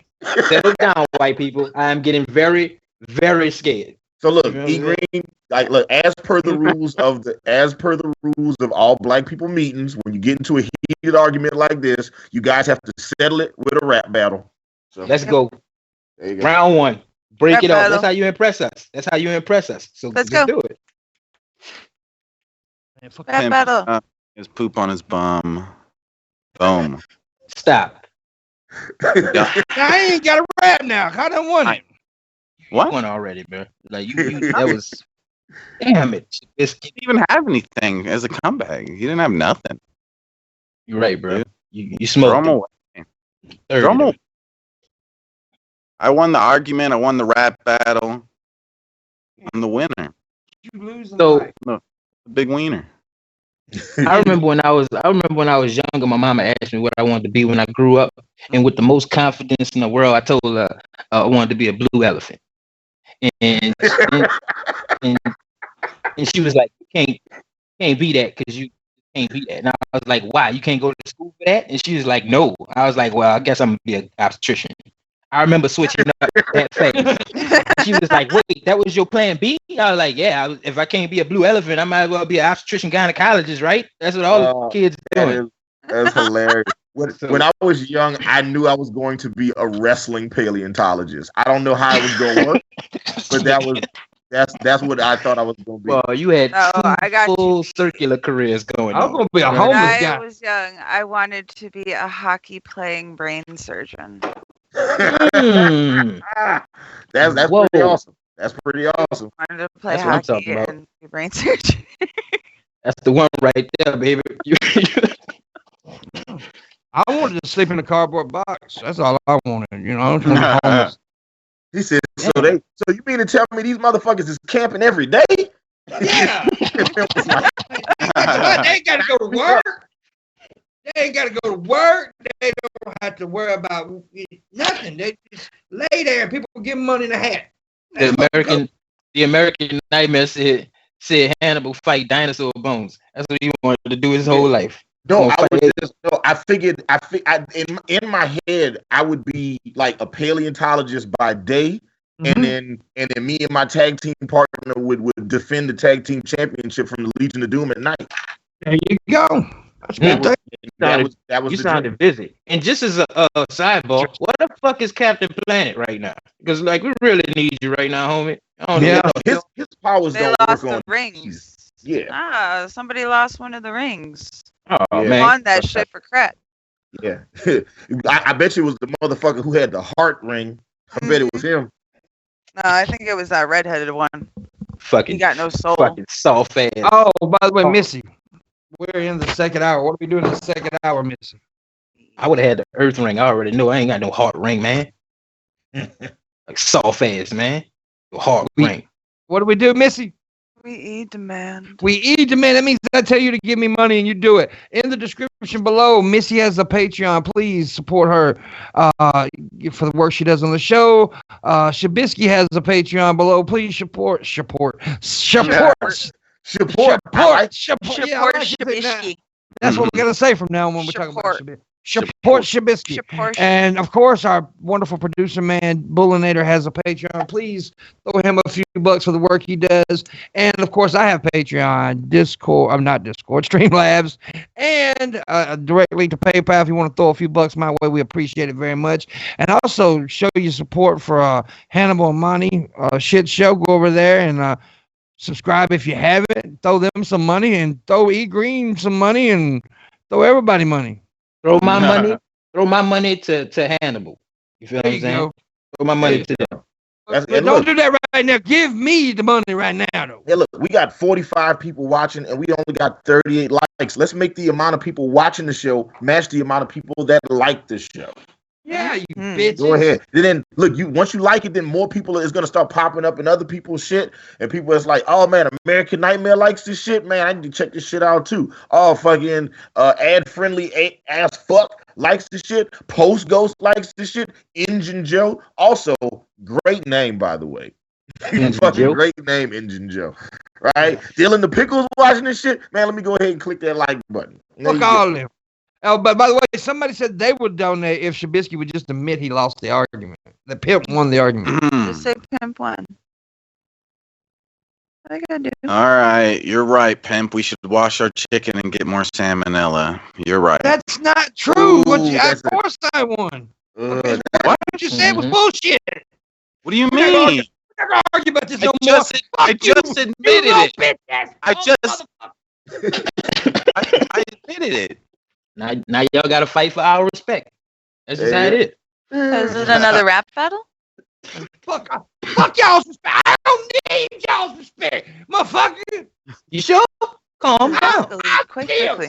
S4: Settle down, white people. I am getting very, very scared.
S3: So look, E Green, look, as per the rules of all black people meetings, when you get into a heated argument like this, you guys have to settle it with a rap battle. So
S4: Let's go.
S3: there you go.
S4: Round one. Break
S5: Rap
S4: it up.
S5: battle.
S4: That's how you impress us. So
S5: Let's
S4: just
S5: go.
S4: do it.
S5: Rap battle.
S6: His poop on his bum. Boom.
S4: Stop.
S2: I ain't got a rap now. I done won it.
S6: What?
S4: One already, bro. Like you that was. Damn it.
S6: He didn't even have anything as a comeback. He didn't have nothing.
S4: You're right, bro. You
S6: Throw
S4: smoked
S6: him
S4: it.
S6: away.
S4: Third
S6: Throw him
S4: it.
S6: away. I won the argument. I won the rap battle. I'm the winner.
S2: You losing
S4: So
S6: The big wiener.
S4: I remember when I was younger, my mama asked me what I wanted to be when I grew up, and with the most confidence in the world, I told her I wanted to be a blue elephant. And she was like, "You can't be that because you can't be that." And I was like, "Why? You can't go to school for that?" And she was like, "No." I was like, "Well, I guess I'm gonna be an obstetrician." I remember switching up that fast. She was like, "Wait, that was your plan B?" I was like, "Yeah. If I can't be a blue elephant, I might as well be an obstetrician gynecologist, right? That's what all the kids are doing."
S3: That's hilarious. When I was young, I knew I was going to be a wrestling paleontologist. I don't know how it was going to work, but that's what I thought I was going to be.
S4: Well, you had
S5: I got
S4: full circular careers going
S2: I'm
S4: on.
S2: gonna be a
S5: When
S2: homeless
S5: I
S2: guy.
S5: was young, I wanted to be a hockey playing brain surgeon.
S4: Mm.
S3: That's
S4: Whoa.
S3: pretty awesome. That's pretty awesome.
S5: Wanted to play
S4: That's what I'm
S5: hockey
S4: talking about.
S5: and be brain surgeon.
S4: That's the one right there, baby.
S2: I wanted to sleep in a cardboard box. That's all I wanted. You know, I was gonna be homeless.
S3: He said, so you mean to tell me these motherfuckers is camping every day?
S2: Yeah. They ain't gotta go to work. They ain't gotta go to work. They don't have to worry about nothing. They just lay there and people give them money in a hat.
S4: The American Nightmare said Hannibal fight dinosaur bones. That's what he wanted to do his whole life.
S3: No, I figured in my head I would be like a paleontologist by day, and then me and my tag team partner would defend the tag team championship from the Legion of Doom at night.
S2: There you go. That's good.
S3: That was
S4: You
S3: the
S4: sounded busy. And just as a sidebar, what the fuck is Captain Planet right now? Because like we really need you right now, homie. I don't know.
S3: No, his powers
S5: They
S3: don't
S5: lost
S3: work
S5: the
S3: on
S5: rings.
S3: Yeah.
S5: Somebody lost one of the rings.
S4: Oh
S3: Yeah.
S4: man.
S5: Won that shit for crap.
S3: Yeah. I bet you it was the motherfucker who had the heart ring. I bet it was him.
S5: No, I think it was that redheaded one. He
S4: Fucking
S5: got no soul.
S4: fucking soft ass.
S2: Oh, by the way, Missy, we're in the second hour. What are we doing in the second hour, Missy?
S4: I would have had the earth ring. I already know I ain't got no heart ring, man. Like soft ass, man. Heart ring.
S2: What do we do, Missy?
S5: We demand.
S2: We eat demand. That means I tell you to give me money and you do it. In the description below, Missy has a Patreon. Please support her for the work she does on the show. Shabisky has a Patreon below. Please support.
S3: Support.
S2: Support. Yeah, I
S5: Support
S2: like to say that.
S5: Shabisky.
S2: That's what we're gonna say from now on when we talk about
S5: Support.
S2: Shabisky. Support Shabisky.
S5: Support.
S2: And of course, our wonderful producer man, Booleanenator, has a Patreon. Please throw him a few bucks for the work he does. And of course, I have Patreon, Discord. I'm not Discord, Streamlabs, and directly to PayPal. If you want to throw a few bucks my way, we appreciate it very much. And also show your support for Hannibal and Monty shit show. Go over there and subscribe if you haven't. Throw them some money and throw E Green some money and throw everybody money.
S4: Throw my money. Throw my money to Hannibal. You feel what I'm saying? Throw my money to them.
S2: But don't do that right now. Give me the money right now, though.
S3: Hey, look, we got 45 people watching, and we only got 38 likes. Let's make the amount of people watching the show match the amount of people that like the show.
S2: Yeah, you bitches.
S3: Go ahead. Then look, once you like it, then more people is gonna start popping up in other people's shit, and people is like, oh man, American Nightmare likes this shit, man. I need to check this shit out too. Oh, fucking ad friendly ass fuck likes this shit. Post Ghost likes this shit. Engine Joe, also great name by the way. Fucking great name, Engine Joe. Right? Dylan the Pickles watching this shit, man. Let me go ahead and click that like button.
S2: Fuck all of them. Oh, but by the way, somebody said they would donate if Shabisky would just admit he lost the argument. The pimp won the argument.
S5: Just say Pimp won. What I gotta do?
S6: All right, you're right, Pimp. We should wash our chicken and get more salmonella. You're right.
S2: That's not true.
S3: Ooh,
S2: Of course I won.
S3: What?
S2: What you said was bullshit.
S6: What do you
S2: We're not
S6: mean?
S2: gonna argue about this no
S6: I
S2: more.
S6: just admitted it.
S2: Bitch ass.
S6: I admitted it.
S4: Now y'all gotta fight for our respect. That's just how it is.
S5: Is it another rap battle?
S2: Fuck y'all's respect. I don't need y'all's respect, motherfucker.
S4: You sure? Calm down.
S5: Quickly.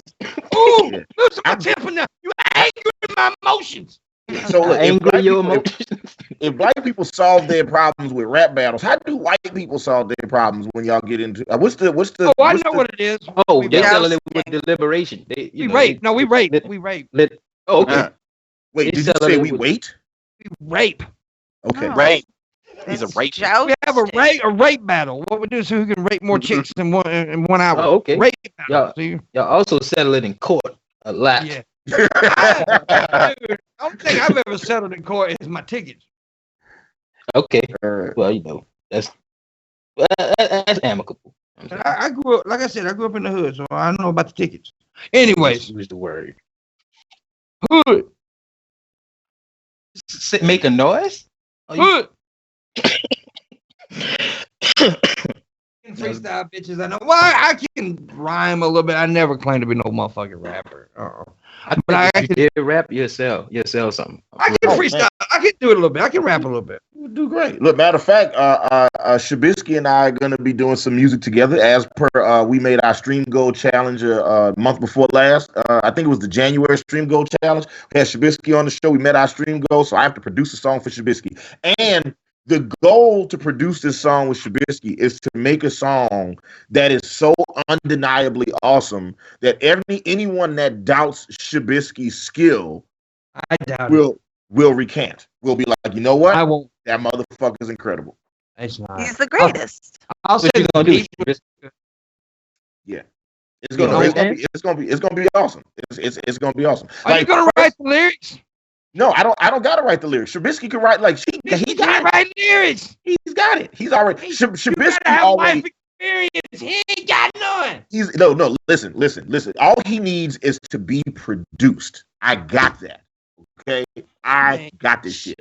S2: Ooh, lose my temper now. You angry my emotions.
S3: So look,
S4: emotions.
S3: if black people solve their problems with rap battles, how do white people solve their problems when y'all get into what's the
S2: Oh, I know what it is.
S4: Oh, they selling it with deliberation.
S2: We rape. No, we rape. We rape.
S4: Oh, okay.
S3: Wait, did you say we wait?
S2: We rape.
S3: Okay.
S5: No.
S6: Right. He's a rapist.
S2: We have a rape battle. What we do is who can rape more chicks in 1 hour.
S4: Oh, okay.
S2: Rape battle.
S4: Y'all also settle it in court a lot.
S2: Yeah. Dude, I don't think I've ever settled in court is my tickets.
S4: Okay. Well, you know, that's amicable.
S2: I grew up, like I said, I grew up in the hood, so I know about the tickets. Anyways,
S4: Use the word.
S2: hood.
S4: Make a noise?
S2: Hood. Freestyle bitches, I know. Well, I can rhyme a little bit. I never claimed to be no motherfucking rapper.
S4: But I can rap yourself something.
S2: I can freestyle. I can do it a little bit. I can rap a little bit.
S3: You do great. Look, matter of fact, Shabisky and I are going to be doing some music together as per we made our Stream Goal Challenge a month before last. I think it was the January Stream Goal Challenge. We had Shabisky on the show. We met our Stream Goal, so I have to produce a song for Shabisky. And the goal to produce this song with Shabisky is to make a song that is so undeniably awesome that anyone that doubts Shabisky's skill
S2: I doubt
S3: will recant. We'll be like, you know what?
S2: I won't.
S3: That motherfucker's incredible.
S2: It's not.
S5: He's the greatest.
S2: I'll say
S4: What you gonna do?
S3: Yeah. It's gonna be awesome. It's gonna be awesome.
S2: Are you gonna write the lyrics?
S3: No, I don't gotta write the lyrics. Shabisky can write
S2: He got write lyrics.
S3: He's got it. He's already Shabisky
S2: have
S3: already.
S2: life experience. He ain't got none.
S3: He's no. Listen. All he needs is to be produced. I got that. Okay, I got this shit.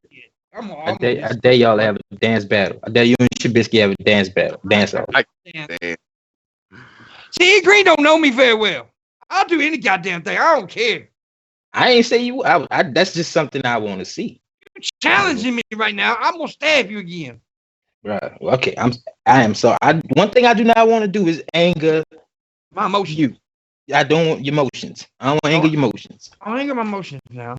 S4: I dare y'all have a dance battle. I dare you and Shabisky have a dance battle. Dance off.
S2: See, Green don't know me very well. I'll do any goddamn thing. I don't care.
S4: I ain't say you. That's just something I want to see.
S2: You're challenging me right now. I'm gonna stab you again.
S4: Right. Well, okay. I am sorry. One thing I do not want to do is anger
S2: My emotions.
S4: you. I don't want your emotions. I don't want to anger your emotions.
S2: I'll anger my emotions now.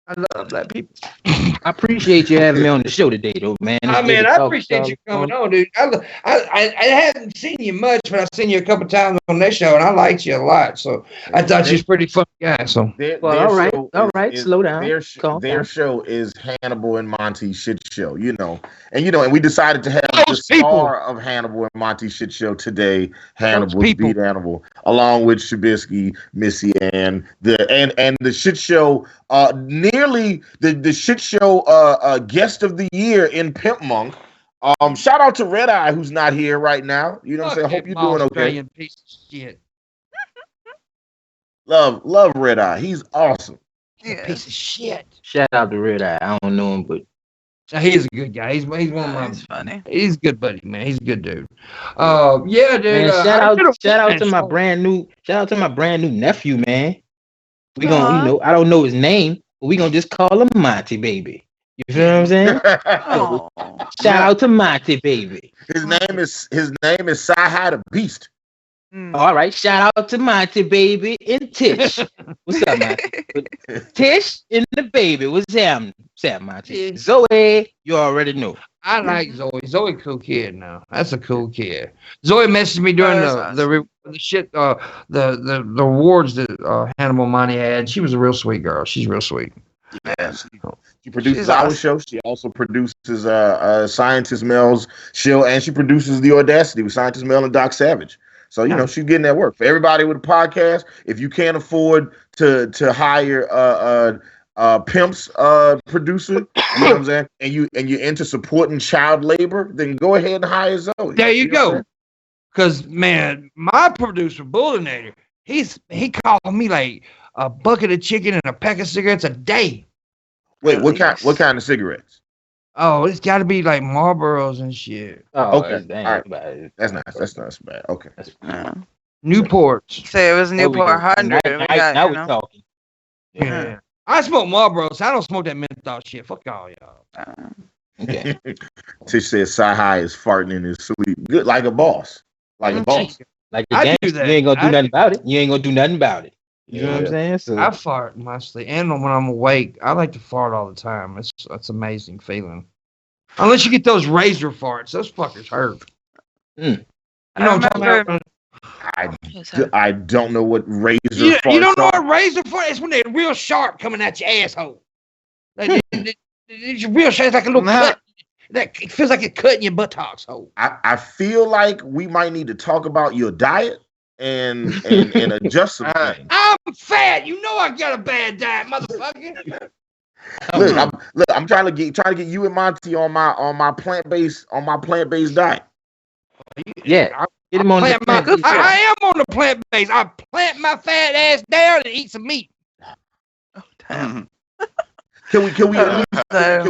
S2: I love black people.
S4: I appreciate you having me on the show today, though, man. It's good to
S2: I
S4: talk to
S2: appreciate
S4: y'all.
S2: you coming on, dude. I haven't seen you much, but I've seen you a couple times on this show, and I liked you a lot. So I thought you was a pretty funny guy. So
S4: Well, all right, slow down. Calm
S3: Their
S4: down.
S3: show is Hannibal and Monty's shit show, and we decided to have
S2: Those
S3: the star of Hannibal and Monty's shit show today, Hannibal's
S2: people.
S3: Beat Hannibal, along with Shabisky, MissyAnn, and the shit show, nearly the shit show guest of the year in Pimpmunk. Shout out to Red Eye, who's not here right now. You know what I'm saying? Hope you're doing okay.
S2: Australian piece of shit.
S3: Love Red Eye. He's awesome.
S5: Yeah.
S2: Piece of shit.
S4: Shout out to Red Eye. I don't know him, but
S2: So he's a good guy. He's one of my.
S5: That's funny.
S2: He's a good buddy, man. He's a good dude. Yeah, dude.
S4: man, shout out to my brand new nephew, man. We gonna, I don't know his name, but we gonna just call him Monty Baby. You feel what I'm saying?
S5: Oh.
S4: Shout out to Monty Baby.
S3: His name is Sci-Hi the Beast.
S4: All right, shout out to Monty Baby and Tish. What's up, Monty? Tish and the baby. What's happening? Monty?
S2: Yeah.
S4: Zoe, you already know.
S2: I like Zoe. Zoe, cool kid now. That's a cool kid. Zoe messaged me during the awards that Hannibal Monty had. She was a real sweet girl. She's real sweet.
S3: Yeah, she produces our show. She also produces Scientist Mel's show, and she produces The Audacity with Scientist Mel and Doc Savage. So she's getting that work. For everybody with a podcast, if you can't afford to hire Pimp's producer, you know what I'm saying, and you're into supporting child labor, then go ahead and hire Zoe.
S2: There you go. Because man, my producer Booleanenator, he called me like a bucket of chicken and a pack of cigarettes a day.
S3: Wait, what kind of cigarettes?
S2: Oh, it's got to be like Marlboros and shit.
S4: Oh,
S3: okay, all right. That's nice. That's not so bad. Okay.
S2: Newports.
S5: Say it was Newport 100.
S4: Now we're talking.
S2: Yeah. I smoke Marlboros. I don't smoke that menthol shit. Fuck all y'all.
S4: Okay.
S3: Tish says Sci-Hi is farting in his sleep. Good, like a boss. Like a boss.
S4: Like
S2: I
S4: the
S2: do
S4: gangster,
S2: that.
S4: you ain't gonna do nothing about it. You ain't gonna do nothing about it. You know what I'm saying? So
S2: I fart in my sleep, and when I'm awake, I like to fart all the time. It's amazing feeling. Unless you get those razor farts, those fuckers hurt. You know what I'm talking about?
S3: I don't know what razor
S2: You
S3: farts
S2: don't know
S3: are.
S2: what razor fart? It's when they're real sharp coming out your asshole. It's real sharp. It's like a little cut. That it feels like it cut in your buttocks hole.
S3: I feel like we might need to talk about your diet and adjust some things.
S2: I'm fat. You know I got a bad diet, motherfucker.
S3: I'm trying to get you and Monty on my plant-based diet.
S4: yeah, get him on the plant-based.
S2: I am on the plant-based. I plant my fat ass down and eat some meat.
S5: Oh, damn.
S3: Can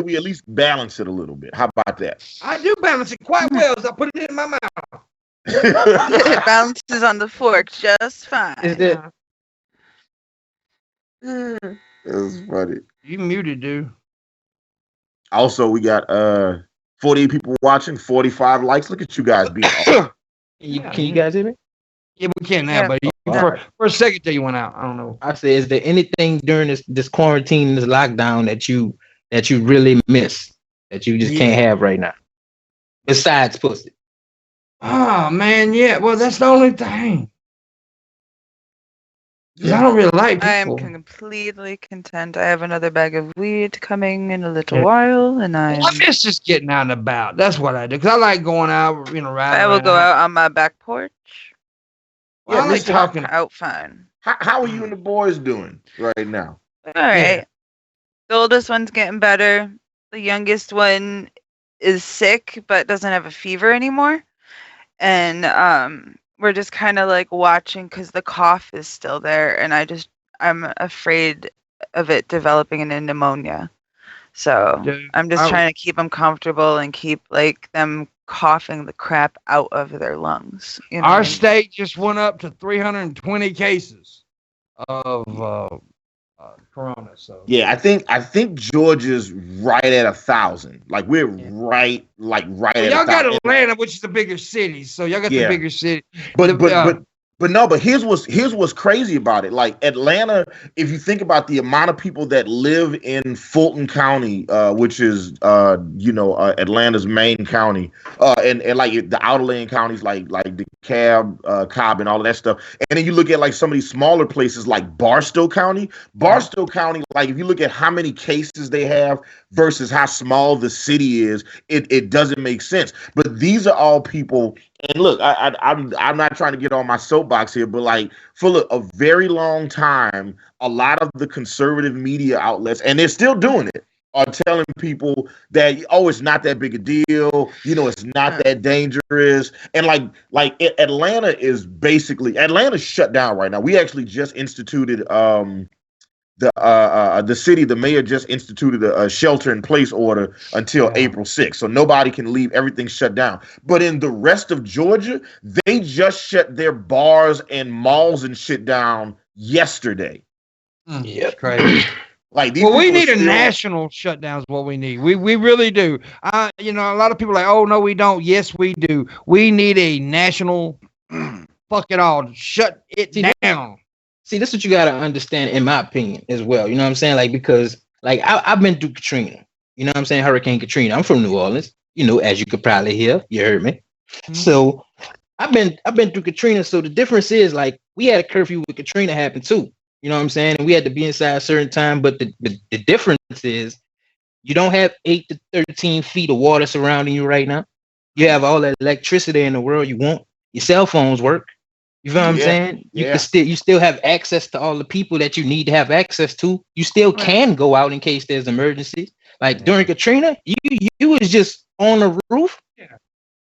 S3: we at least balance it a little bit? How about that?
S2: I do balance it quite well as I put it in my mouth.
S5: It bounces on the fork just fine.
S4: Is that
S3: That's funny.
S2: You muted, dude.
S3: Also, we got 48 people watching, 45 likes. Look at you guys being awesome.
S4: Can you guys hear me?
S2: Yeah, we can now, but for a second there you went out. I don't know.
S4: I said, is there anything during this quarantine, this lockdown that you really miss that you just can't have right now? Besides pussy.
S2: Oh man, yeah. Well, that's the only thing. Because I don't really like people.
S5: I am completely content. I have another bag of weed coming in a little while, and
S2: I miss just getting out and about. That's what I do. Because I like going out, riding.
S5: I will go out on my back porch.
S2: Yeah, I like talking.
S5: Out fine.
S3: How are you and the boys doing right now?
S5: All right. The oldest one's getting better. The youngest one is sick, but doesn't have a fever anymore. And we're just kind of like watching because the cough is still there, and I'm afraid of it developing into pneumonia. So I'm just trying to keep them comfortable and keep like them coughing the crap out of their lungs. You know
S2: Our state just went up to 320 cases of corona. So
S3: yeah, I think Georgia's right at 1,000. Like we're right at.
S2: Y'all got Atlanta, which is the bigger city. So y'all got the bigger city.
S3: But But here's what's crazy about it. Like Atlanta, if you think about the amount of people that live in Fulton County, which is Atlanta's main county, and like the outerland counties like DeKalb, Cobb, and all of that stuff. And then you look at like some of these smaller places like Barstow County. Barstow County, like if you look at how many cases they have versus how small the city is, it doesn't make sense. But these are all people. And look, I'm not trying to get on my soapbox here, but like for a very long time, a lot of the conservative media outlets, and they're still doing it, are telling people that, oh, it's not that big a deal, it's not that dangerous. And like Atlanta's shut down right now. We actually just instituted the mayor just instituted a shelter-in-place order until April 6th. So nobody can leave. Everything's shut down. But in the rest of Georgia, they just shut their bars and malls and shit down yesterday.
S2: Yep. Crazy.
S3: Like
S2: we need a national shutdown is what we need. We really do. A lot of people are like, oh, no, we don't. Yes, we do. We need a national fuck it all. Shut it down.
S4: See, this is what you got to understand, in my opinion, as well. You know what I'm saying? Like, because, like, I've been through Katrina. You know what I'm saying? Hurricane Katrina. I'm from New Orleans. As you could probably hear. You heard me. Mm-hmm. So, I've been through Katrina. So, the difference is, like, we had a curfew when Katrina happened, too. You know what I'm saying? And we had to be inside a certain time. But the difference is, you don't have 8 to 13 feet of water surrounding you right now. You have all that electricity in the world you want. Your cell phones work. You feel what I'm saying? You still have access to all the people that you need to have access to. You still can go out in case there's emergencies. Like during Katrina, you was just on the roof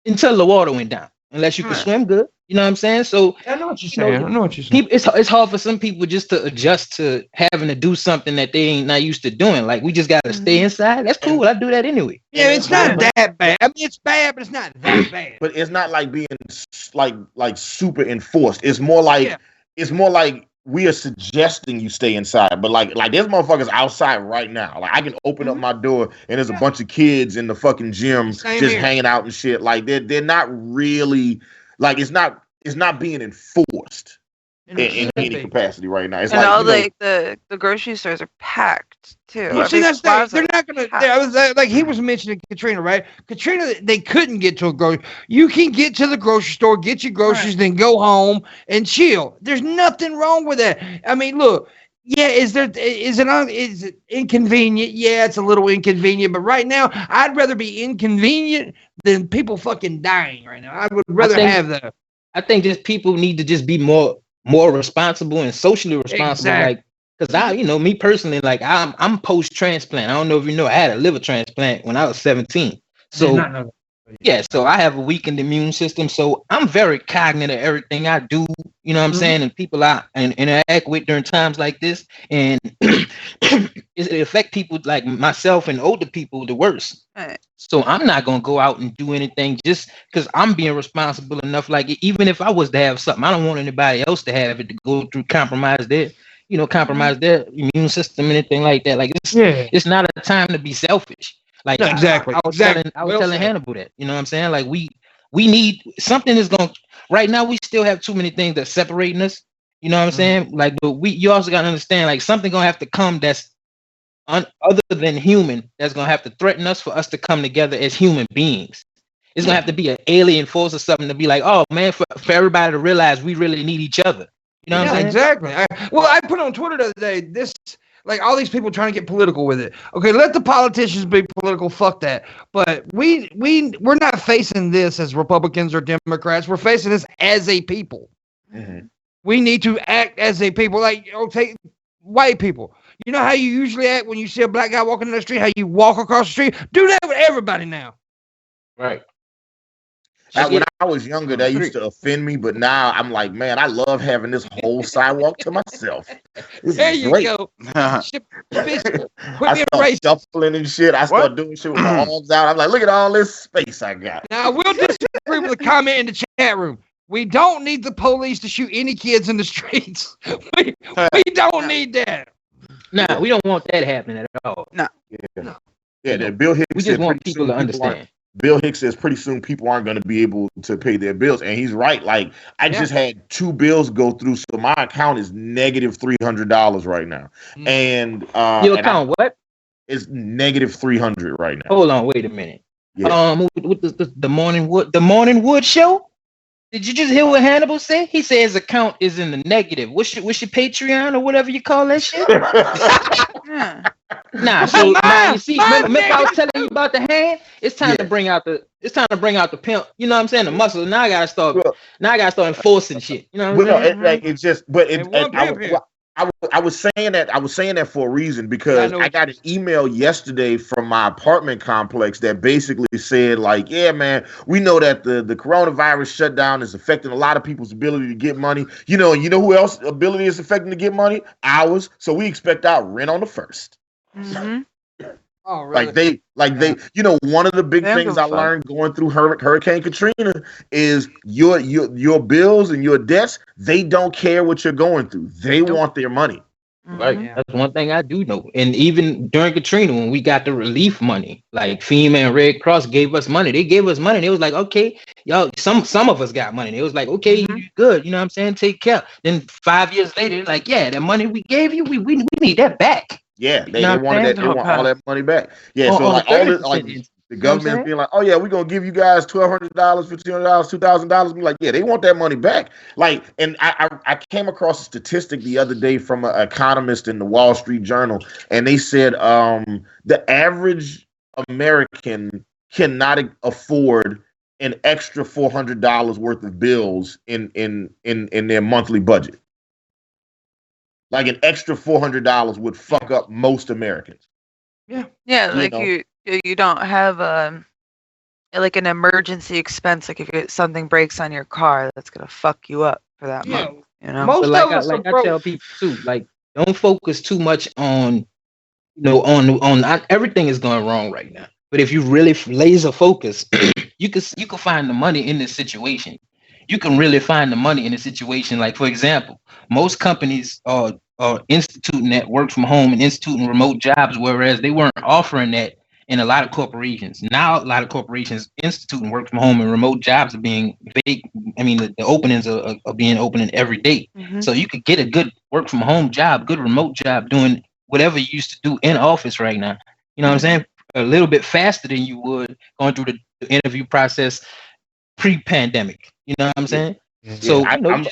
S4: until the water went down, unless you could swim good. You know what I'm saying? So
S2: I know what you're saying. I know what you're saying.
S4: It's hard for some people just to adjust to having to do something that they ain't not used to doing. Like we just gotta stay inside. That's cool. I do that anyway.
S2: Yeah, it's not that bad. I mean, it's bad, but it's not that bad.
S3: But it's not like being like super enforced. It's more like we are suggesting you stay inside. But like there's motherfuckers outside right now. Like I can open up my door and there's a bunch of kids in the fucking gym hanging out and shit. Like they're not really. Like it's not being enforced in any capacity right now. It's
S5: the grocery stores are packed too.
S2: Yeah, see, that's they're not gonna. I was like he was mentioning Katrina, right? Katrina, they couldn't get to a grocery. You can get to the grocery store, get your groceries, then go home and chill. There's nothing wrong with that. I mean, look. Yeah, is it inconvenient? Yeah, it's a little inconvenient, but right now I'd rather be inconvenient than people fucking dying right now. I would rather have that.
S4: I think just people need to just be more responsible and socially responsible. Exactly. Like, because me personally, like I'm post-transplant. I don't know if you know, I had a liver transplant when I was 17. So so I have a weakened immune system. So I'm very cognizant of everything I do. You know what I'm saying? And people I interact with during times like this. And it affects people like myself and older people the worst. Right. So I'm not going to go out and do anything just because I'm being responsible enough. Like even if I was to have something, I don't want anybody else to have it to go through, compromise their immune system, anything like that. Like it's not a time to be selfish. Like
S2: no, exactly.
S4: I was telling Hannibal that, you know what I'm saying? Like we need something that's going. Right now we still have too many things that's separating us. You know what I'm saying? Like, but you also got to understand, like something gonna have to come that's other than human. That's gonna have to threaten us for us to come together as human beings. It's gonna have to be an alien force or something to be like, oh man, for everybody to realize we really need each other. You know what I'm saying?
S2: Exactly. I put on Twitter the other day like all these people trying to get political with it. Okay, let the politicians be political. Fuck that. But we're not facing this as Republicans or Democrats. We're facing this as a people. Mm-hmm. We need to act as a people. Like, take white people. You know how you usually act when you see a black guy walking down the street? How you walk across the street? Do that with everybody now.
S4: Right.
S3: When I was younger, that used to offend me, but now I'm like, man, I love having this whole sidewalk to myself.
S2: There you go.
S3: I start shuffling and shit. I start doing shit with my arms out. I'm like, look at all this space I got.
S2: Now, we'll disagree with a comment in the chat room. We don't need the police to shoot any kids in the streets. We don't need that.
S4: No, we don't want that happening at all.
S5: No.
S3: Yeah, that Bill Hicks.
S4: We just want people to understand.
S3: Bill Hicks says pretty soon people aren't going to be able to pay their bills, and he's right. Like I just had 2 bills go through, so my account is negative $300 right now, and
S4: your account what?
S3: It's negative 300 right now.
S4: Hold on, wait a minute.
S3: Yeah.
S4: With the Morning Wood show. Did you just hear what Hannibal said? He said his account is in the negative. What's your Patreon or whatever you call that shit? Nah, so you see, remember I was telling you about the hand? It's time to bring out the pimp. You know what I'm saying? The muscle. Now I gotta start enforcing shit. You know what I'm saying?
S3: Like it's just, but I was saying that for a reason, because I got an email yesterday from my apartment complex that basically said, like, yeah, man, we know that the coronavirus shutdown is affecting a lot of people's ability to get money. You know who else ability is affecting to get money? Ours. So we expect our rent on the 1st.
S5: Mm-hmm.
S2: Oh, really?
S3: They, one of the big things I learned going through Hurricane Katrina is your bills and your debts, they don't care what you're going through. They want their money.
S4: Right. Yeah. That's one thing I do know. And even during Katrina, when we got the relief money, like FEMA and Red Cross gave us money. They gave us money. They was like, okay, y'all, some of us got money. They was like, okay, you good. You know what I'm saying? Take care. Then 5 years later, like, yeah, that money we gave you, we need that back.
S3: Yeah, they wanted that. They want all that money back. Yeah, so like all this, like the government being like, oh yeah, we're gonna give you guys $1,200, $1,500, $2,000. Be like, yeah, they want that money back. Like, and I came across a statistic the other day from an economist in the Wall Street Journal, and they said the average American cannot afford an extra $400 worth of bills in their monthly budget. Like an extra $400 would fuck up most Americans.
S5: Yeah, like you don't have like an emergency expense. Like if something breaks on your car, that's gonna fuck you up for that month. You know,
S4: most like I tell people too, like don't focus too much on, on everything is going wrong right now. But if you really laser focus, you can find the money in this situation. You can really find the money in a situation. Like, for example, most companies are instituting that work from home and instituting remote jobs, whereas they weren't offering that in a lot of corporations. Now, a lot of corporations instituting work from home and remote jobs are being big. I mean, the openings are being opening every day. So you could get a good work from home job, good remote job, doing whatever you used to do in office right now. You know what I'm saying? A little bit faster than you would going through the interview process pre-pandemic. You know what I'm saying? So I'm getting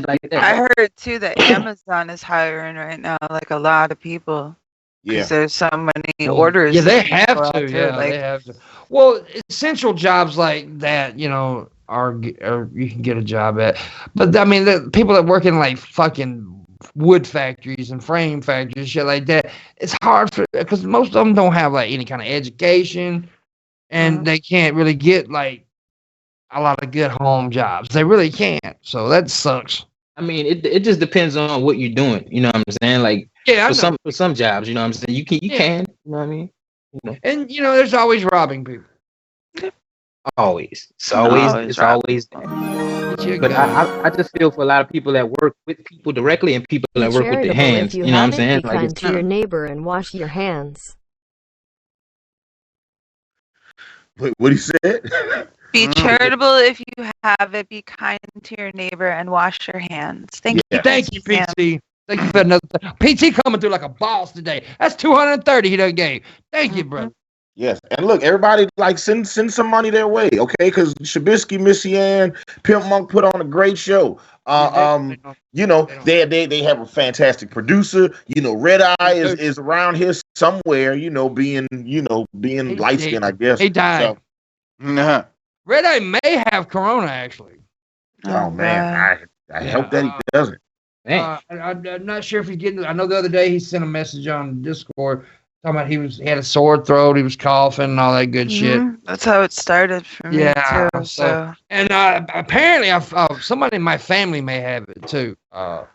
S4: like that.
S5: I heard too that Amazon is hiring right now, like a lot of people. Because there's so many orders.
S2: Yeah, they have to. They have to. Well, essential jobs like that, are you can get a job at. But I mean, the people that work in like fucking wood factories and frame factories, shit like that, it's hard because most of them don't have like any kind of education, and they can't really get like a lot of good home jobs. They really can't. So that sucks.
S4: I mean, it just depends on what you're doing. You know what I'm saying? Like, for some jobs, you know what I'm saying? You can, you know what I mean?
S2: And there's always robbing people.
S4: Always. It's always that. But I just feel for a lot of people that work with people directly and people that work with their hands. You know what I'm saying?
S7: Be kind to your neighbor and wash your hands.
S3: Wait, what he said?
S5: Be charitable if you have it. Be kind to your neighbor and wash your hands. Thank you.
S2: Thank you, PC. Thank you for another. PT coming through like a boss today. That's 230 he done gave. Thank you, brother.
S3: Yes, and look, everybody like send some money their way, okay? Because Shabisky, MissyAnn, Pimpmunk put on a great show. They have a fantastic producer. Red Eye is around here somewhere. Being light skinned, I guess.
S2: He died.
S3: So.
S2: Red Eye may have corona actually.
S3: Oh man, I hope that he doesn't.
S2: I'm not sure if he's getting. I know the other day he sent a message on Discord talking about he had a sore throat, he was coughing, and all that good shit.
S5: That's how it started for me too. So
S2: and apparently, somebody in my family may have it too. So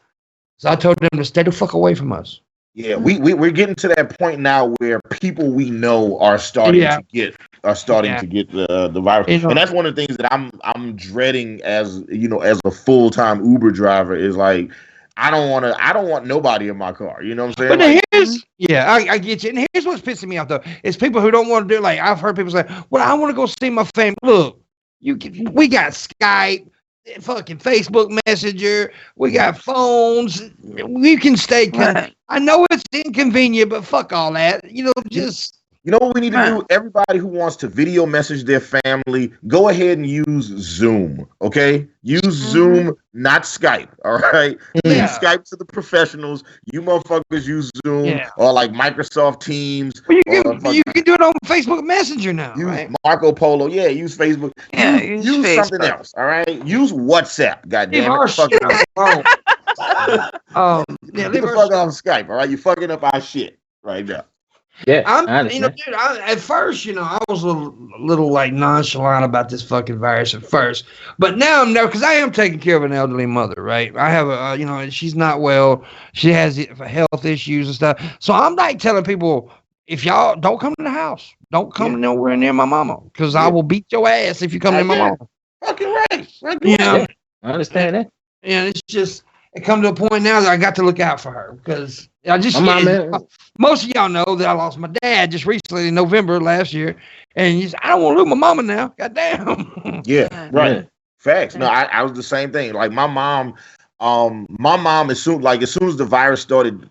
S2: I told them to stay the fuck away from us.
S3: Yeah, we're getting to that point now where people we know are starting to get the virus, and that's one of the things that I'm dreading as a full-time Uber driver is like I don't want nobody in my car. You know what I'm saying?
S2: But then
S3: Like,
S2: here's, yeah, I get you. And here's what's pissing me off though: is people who don't want to do it. Like I've heard people say, "Well, I want to go see my family." Look, we got Skype, fucking Facebook Messenger, we got phones. We can stay.
S5: Right.
S2: I know it's inconvenient, but fuck all that. You know, just.
S3: you know what we need to
S5: Right.
S3: do? Everybody who wants to video message their family, go ahead and use Zoom. Okay, use Zoom, not Skype. All right, leave
S2: Yeah.
S3: Skype to the professionals. You motherfuckers use Zoom
S2: Yeah.
S3: or like Microsoft Teams.
S2: Well,
S3: or
S2: you
S3: fucking
S2: can do it on Facebook Messenger now,
S3: use
S2: right?
S3: Marco Polo. Yeah, use Facebook.
S5: Yeah,
S3: use
S5: use
S3: something
S5: Facebook.
S3: else. All right, use WhatsApp. God
S2: Leave
S3: damn
S2: our
S3: it. Fuck
S2: shit
S3: it.
S2: alone. Yeah,
S3: Get
S2: leave
S3: the
S2: our
S3: fuck
S2: shit.
S3: off Skype. All right, you fucking up our shit right now.
S4: Yeah, I
S2: I'm, you know,
S4: understand.
S2: dude, at first, you know, I was a little like nonchalant about this fucking virus at first, but now I'm never, because I am taking care of an elderly mother, right? I have a, you know, she's not well. She has health issues and stuff. So I'm like telling people, if y'all don't come to the house, don't come nowhere near my mama, because I will beat your ass if you come near my mama.
S3: Fucking right.
S2: You know?
S4: Yeah, I understand that.
S2: And it's just, it come to a point now that I got to look out for her because I just,
S4: My mama,
S2: most of y'all know that I lost my dad just recently in November last year. And I don't want to lose my mama now. Goddamn.
S3: Yeah, right.
S4: Yeah.
S3: Facts. No, I was the same thing. Like my mom, as soon as the virus started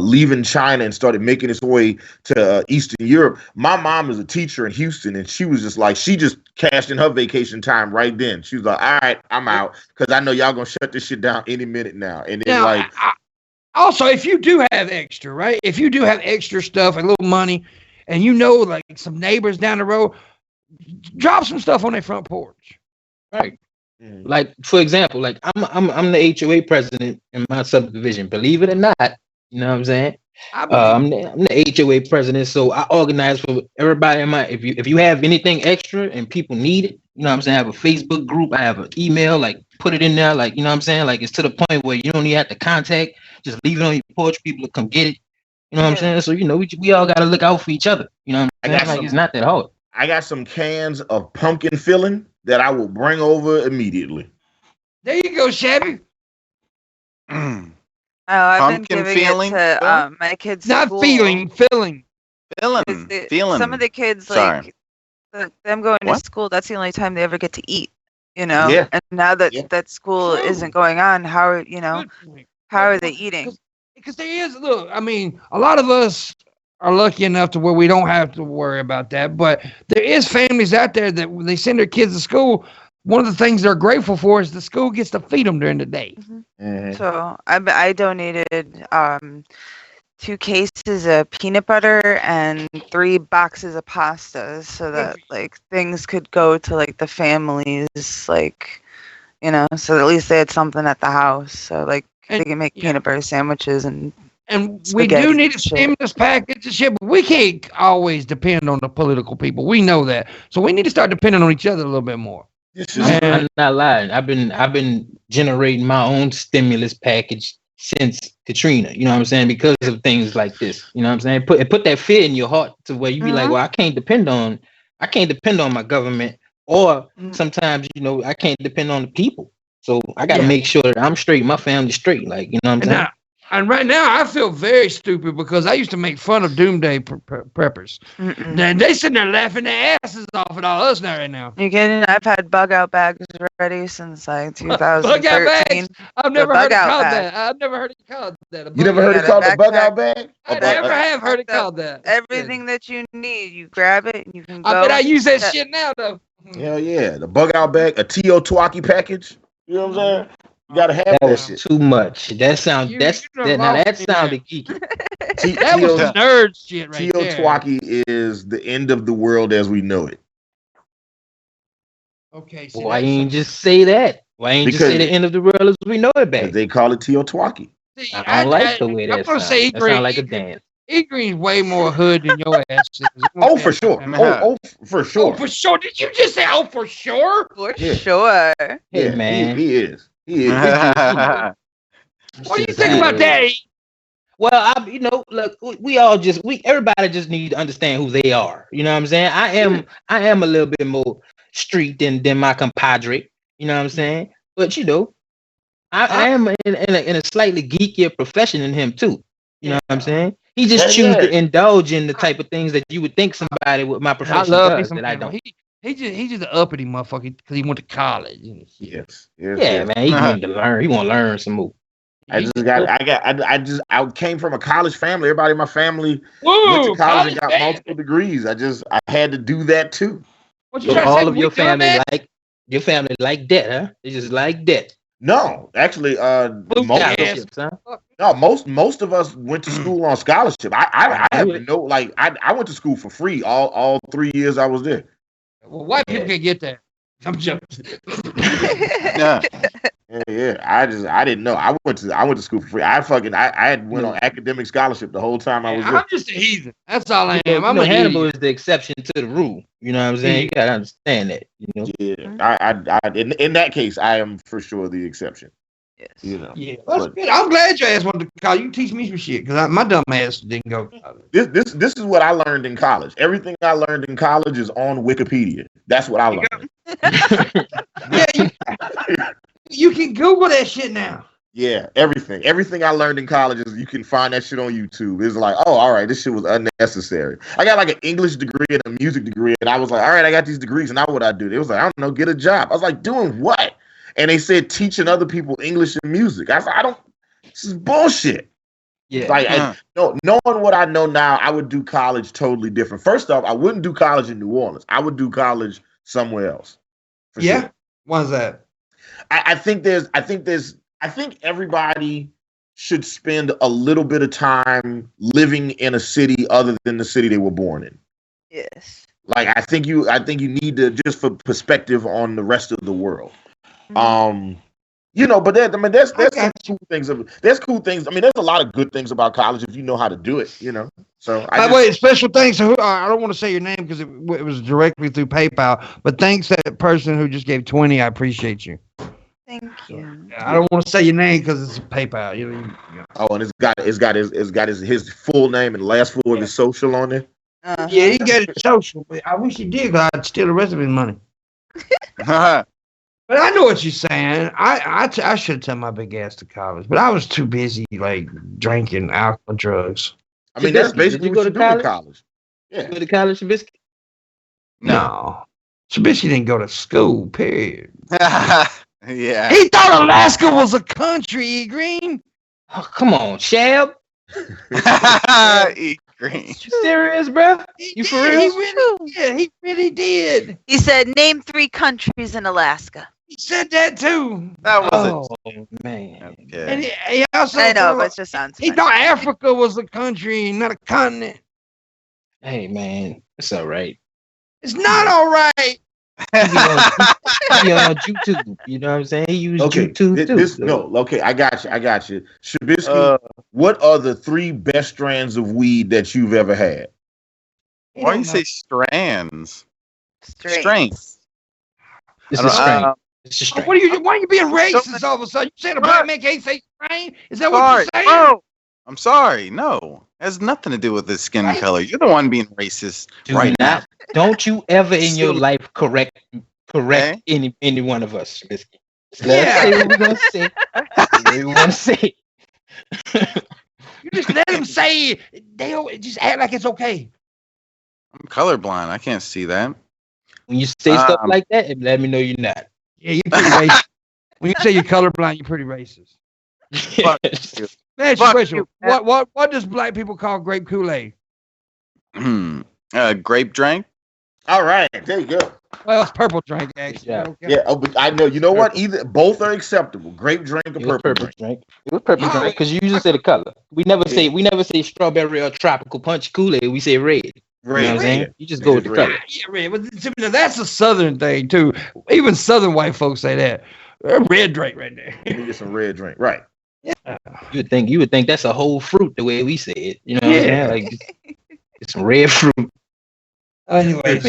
S3: leaving China and started making its way to Eastern Europe, my mom is a teacher in Houston, and she was just like, she just cashed in her vacation time right then. She was like, all right, I'm out, because I know y'all gonna shut this shit down any minute now. And then
S2: Now, also, if you do have extra, right? If you do have extra stuff, a little money, and you know, like some neighbors down the road, drop some stuff on their front porch.
S4: right? Like for example, like I'm the HOA president in my subdivision. Believe it or not, you know what I'm saying? I'm the HOA president, so I organize for everybody in my. If you have anything extra and people need it, you know what I'm saying? I have a Facebook group, I have an email, like put it in there, like you know what I'm saying? Like it's to the point where you don't even have to contact, just leave it on your porch, people will come get it. You know what I'm saying? So you know we all gotta look out for each other. You know what I'm saying? Like it's not that hard.
S3: I got some cans of pumpkin filling that I will bring over immediately.
S2: There you go, Shabby.
S5: Oh, I've been
S6: Pumpkin
S5: giving
S6: feeling?
S5: it to my kids'
S2: Not
S5: school.
S2: filling.
S6: Feeling.
S5: Some of the kids,
S6: Sorry.
S5: like them going to
S6: What?
S5: school, that's the only time they ever get to eat. You know,
S3: Yeah.
S5: and now that
S3: Yeah.
S5: that school isn't going on, how are how are they eating?
S2: Because there is, look, I mean, a lot of us are lucky enough to where we don't have to worry about that. But there is families out there that when they send their kids to school, one of the things they're grateful for is the school gets to feed them during the day.
S5: So I donated 2 cases of peanut butter and 3 boxes of pasta, so that like things could go to like the families, like so at least they had something at the house, so like they can make peanut butter sandwiches and
S2: we do
S5: spaghetti
S2: need a
S5: and shit.
S2: stimulus package and shit, but we can't always depend on the political people. We know that, so we need to start depending on each other a little bit more.
S4: I'm not lying. I've been generating my own stimulus package since Katrina. You know what I'm saying? Because of things like this. You know what I'm saying? Put that fear in your heart to where you be like, well, I can't depend on my government, or sometimes I can't depend on the people. So I got to make sure that I'm straight, my family's straight. Like you know what I'm saying?
S2: And right now, I feel very stupid because I used to make fun of doomsday preppers. And they sitting there laughing their asses off at all us now right now.
S5: You kidding? I've had bug out bags ready since like 2013.
S2: Bug out bags? I've never heard it called
S5: bag.
S2: that. I've never heard it called that.
S3: You never heard it called a bug out bag?
S2: I never have heard it called that.
S5: Everything that you need, you grab it and you can go.
S2: I bet I use that shit now though.
S3: Hell yeah, the bug out bag, a T.O. Twaki package. You know what I'm saying? You gotta have that
S4: was
S3: shit.
S4: too much. That sounded geeky.
S2: That was nerd shit right
S3: T.O.
S2: there.
S3: Twaki is the end of the world as we know it.
S2: Okay.
S4: Why ain't just say that? Why ain't just say the end of the world as we know it, back?
S3: They call it T.O. Twaki.
S4: I don't like the way that sounds. That sounds like a dance.
S2: E-Green's way more hood than your ass is.
S3: Oh, for sure. Oh, for sure.
S2: Oh, for sure. Did you just say, oh, for sure?
S5: For sure.
S4: Hey, man.
S3: He is. He is.
S2: What do you think about that?
S4: Well, look, everybody just need to understand who they are. You know what I'm saying? I am a little bit more street than my compadre. You know what I'm saying? But I am in a slightly geekier profession than him too. You know what I'm saying? He just
S3: Yeah,
S4: chooses
S3: yeah.
S4: to indulge in the type of things that you would think somebody with my
S2: I
S4: profession
S2: love me
S4: does
S2: some
S4: that I
S2: Cameron.
S4: don't.
S2: He's just an uppity motherfucker because he went to college and shit.
S3: Yes, yes,
S4: Yeah,
S3: yes.
S4: man, he wanted to learn. He want to learn some more.
S3: I came from a college family. Everybody in my family went to
S2: Whoa,
S3: college and got
S2: man.
S3: multiple degrees. I had to do that too.
S2: What you
S4: So
S2: trying to say?
S4: all of
S2: We
S4: your
S2: doing
S4: family
S2: that?
S4: like that, huh? They just like that.
S3: No, actually,
S4: Scholarships, huh?
S3: most of us went to school on scholarship. I have no like I went to school for free all 3 years I was there.
S2: Well, white people can get that. I'm joking.
S6: Yeah.
S3: Yeah. I didn't know. I went to school for free. I had went on academic scholarship the whole time I was there.
S2: I'm just a heathen. That's all I am.
S4: You
S2: I'm
S4: know,
S2: a
S4: Hannibal
S2: idiot.
S4: is the exception to the rule. You know what I'm saying? You gotta understand that. You know.
S3: Yeah, I in that case, I am for sure the exception.
S5: Yes.
S3: You know,
S2: Yeah, that's good. I'm glad your ass wanted to college. You teach me some shit because my dumb ass didn't go to college.
S3: this is what I learned in college. Everything I learned in college is on Wikipedia. That's what I learned.
S2: Yeah, you can Google that shit now.
S3: Yeah, everything I learned in college is you can find that shit on YouTube. It's like, oh, all right, this shit was unnecessary. I got like an English degree and a music degree, and I was like, all right, I got these degrees, and now what I do? They was like, I don't know, get a job. I was like, doing what? And they said teaching other people English and music. I was like, this is bullshit.
S4: Yeah.
S3: Like, knowing what I know now, I would do college totally different. First off, I wouldn't do college in New Orleans. I would do college somewhere else. For sure.
S2: Why's that?
S3: I think everybody should spend a little bit of time living in a city other than the city they were born in.
S5: Yes.
S3: Like I think you need to, just for perspective on the rest of the world. But there's cool things. There's cool things. I mean, there's a lot of good things about college if you know how to do it. So
S2: wait, special thanks to who? I don't want to say your name because it was directly through PayPal. But thanks to that person who just gave 20. I appreciate you.
S5: Thank you.
S2: I don't want to say your name because it's PayPal.
S3: Oh, and it's got his full name and last four of his social on there.
S5: Uh-huh.
S2: Yeah, he got it social. But I wish he did because I'd steal the rest of his money. But I know what you're saying. I should tell my big ass to college, but I was too busy like drinking alcohol and drugs.
S3: I mean, that's basically what you do in college.
S4: Yeah. You go to college, Shabisky?
S2: No. Shabisky didn't go to school, period.
S6: Yeah.
S2: He thought Alaska was a country, Green.
S4: Oh, come on, Shab.
S6: E Green.
S4: You serious, bro? You for real?
S2: He really did.
S5: He said, "Name 3 countries in Alaska."
S2: He said that too.
S6: That was
S4: man.
S6: Okay.
S2: And he also
S5: I know, but it just sounds
S2: he
S5: funny.
S2: thought Africa was a country, not a continent.
S4: Hey, man, it's all right.
S2: It's not all right.
S4: He on YouTube, you know what I'm saying? He used YouTube too.
S3: I got you. Shabisky, what are the 3 best strands of weed that you've ever had?
S6: Why do you say strands?
S5: Strengths.
S4: It's a strain. It's a strain.
S2: Why are you being racist all of a sudden? You saying a black man can't say strain? Is that what you're saying?
S6: Oh, I'm sorry. No, it has nothing to do with the skin color. You're the one being racist right now.
S4: Don't you ever in your life correct any one of us, Shabisky. Let us say what we're gonna say. We want to say.
S2: You just let them say they just act like it's okay.
S6: I'm colorblind. I can't see that.
S4: When you say stuff like that, let me know you're not.
S2: Yeah, you're pretty racist. When you say you're colorblind, you're pretty racist. Man, question. What does black people call grape Kool-Aid?
S6: Grape drink.
S3: All right, there you go.
S2: Well, it's purple drink, actually.
S4: Yeah.
S2: Okay.
S3: Yeah, but I know. You know what? Both are acceptable. Grape drink or purple drink.
S4: It was purple drink because you usually say the color. We never say strawberry or tropical punch Kool-Aid. We say red. You know what I'm saying? You just go with the color.
S2: Yeah, red. But that's a southern thing too. Even southern white folks say that. Red drink right there.
S3: Let me get some red drink. Right.
S2: Yeah.
S4: You would think that's a whole fruit the way we say it. You know what I'm saying? Like it's some red fruit.
S2: Anyway,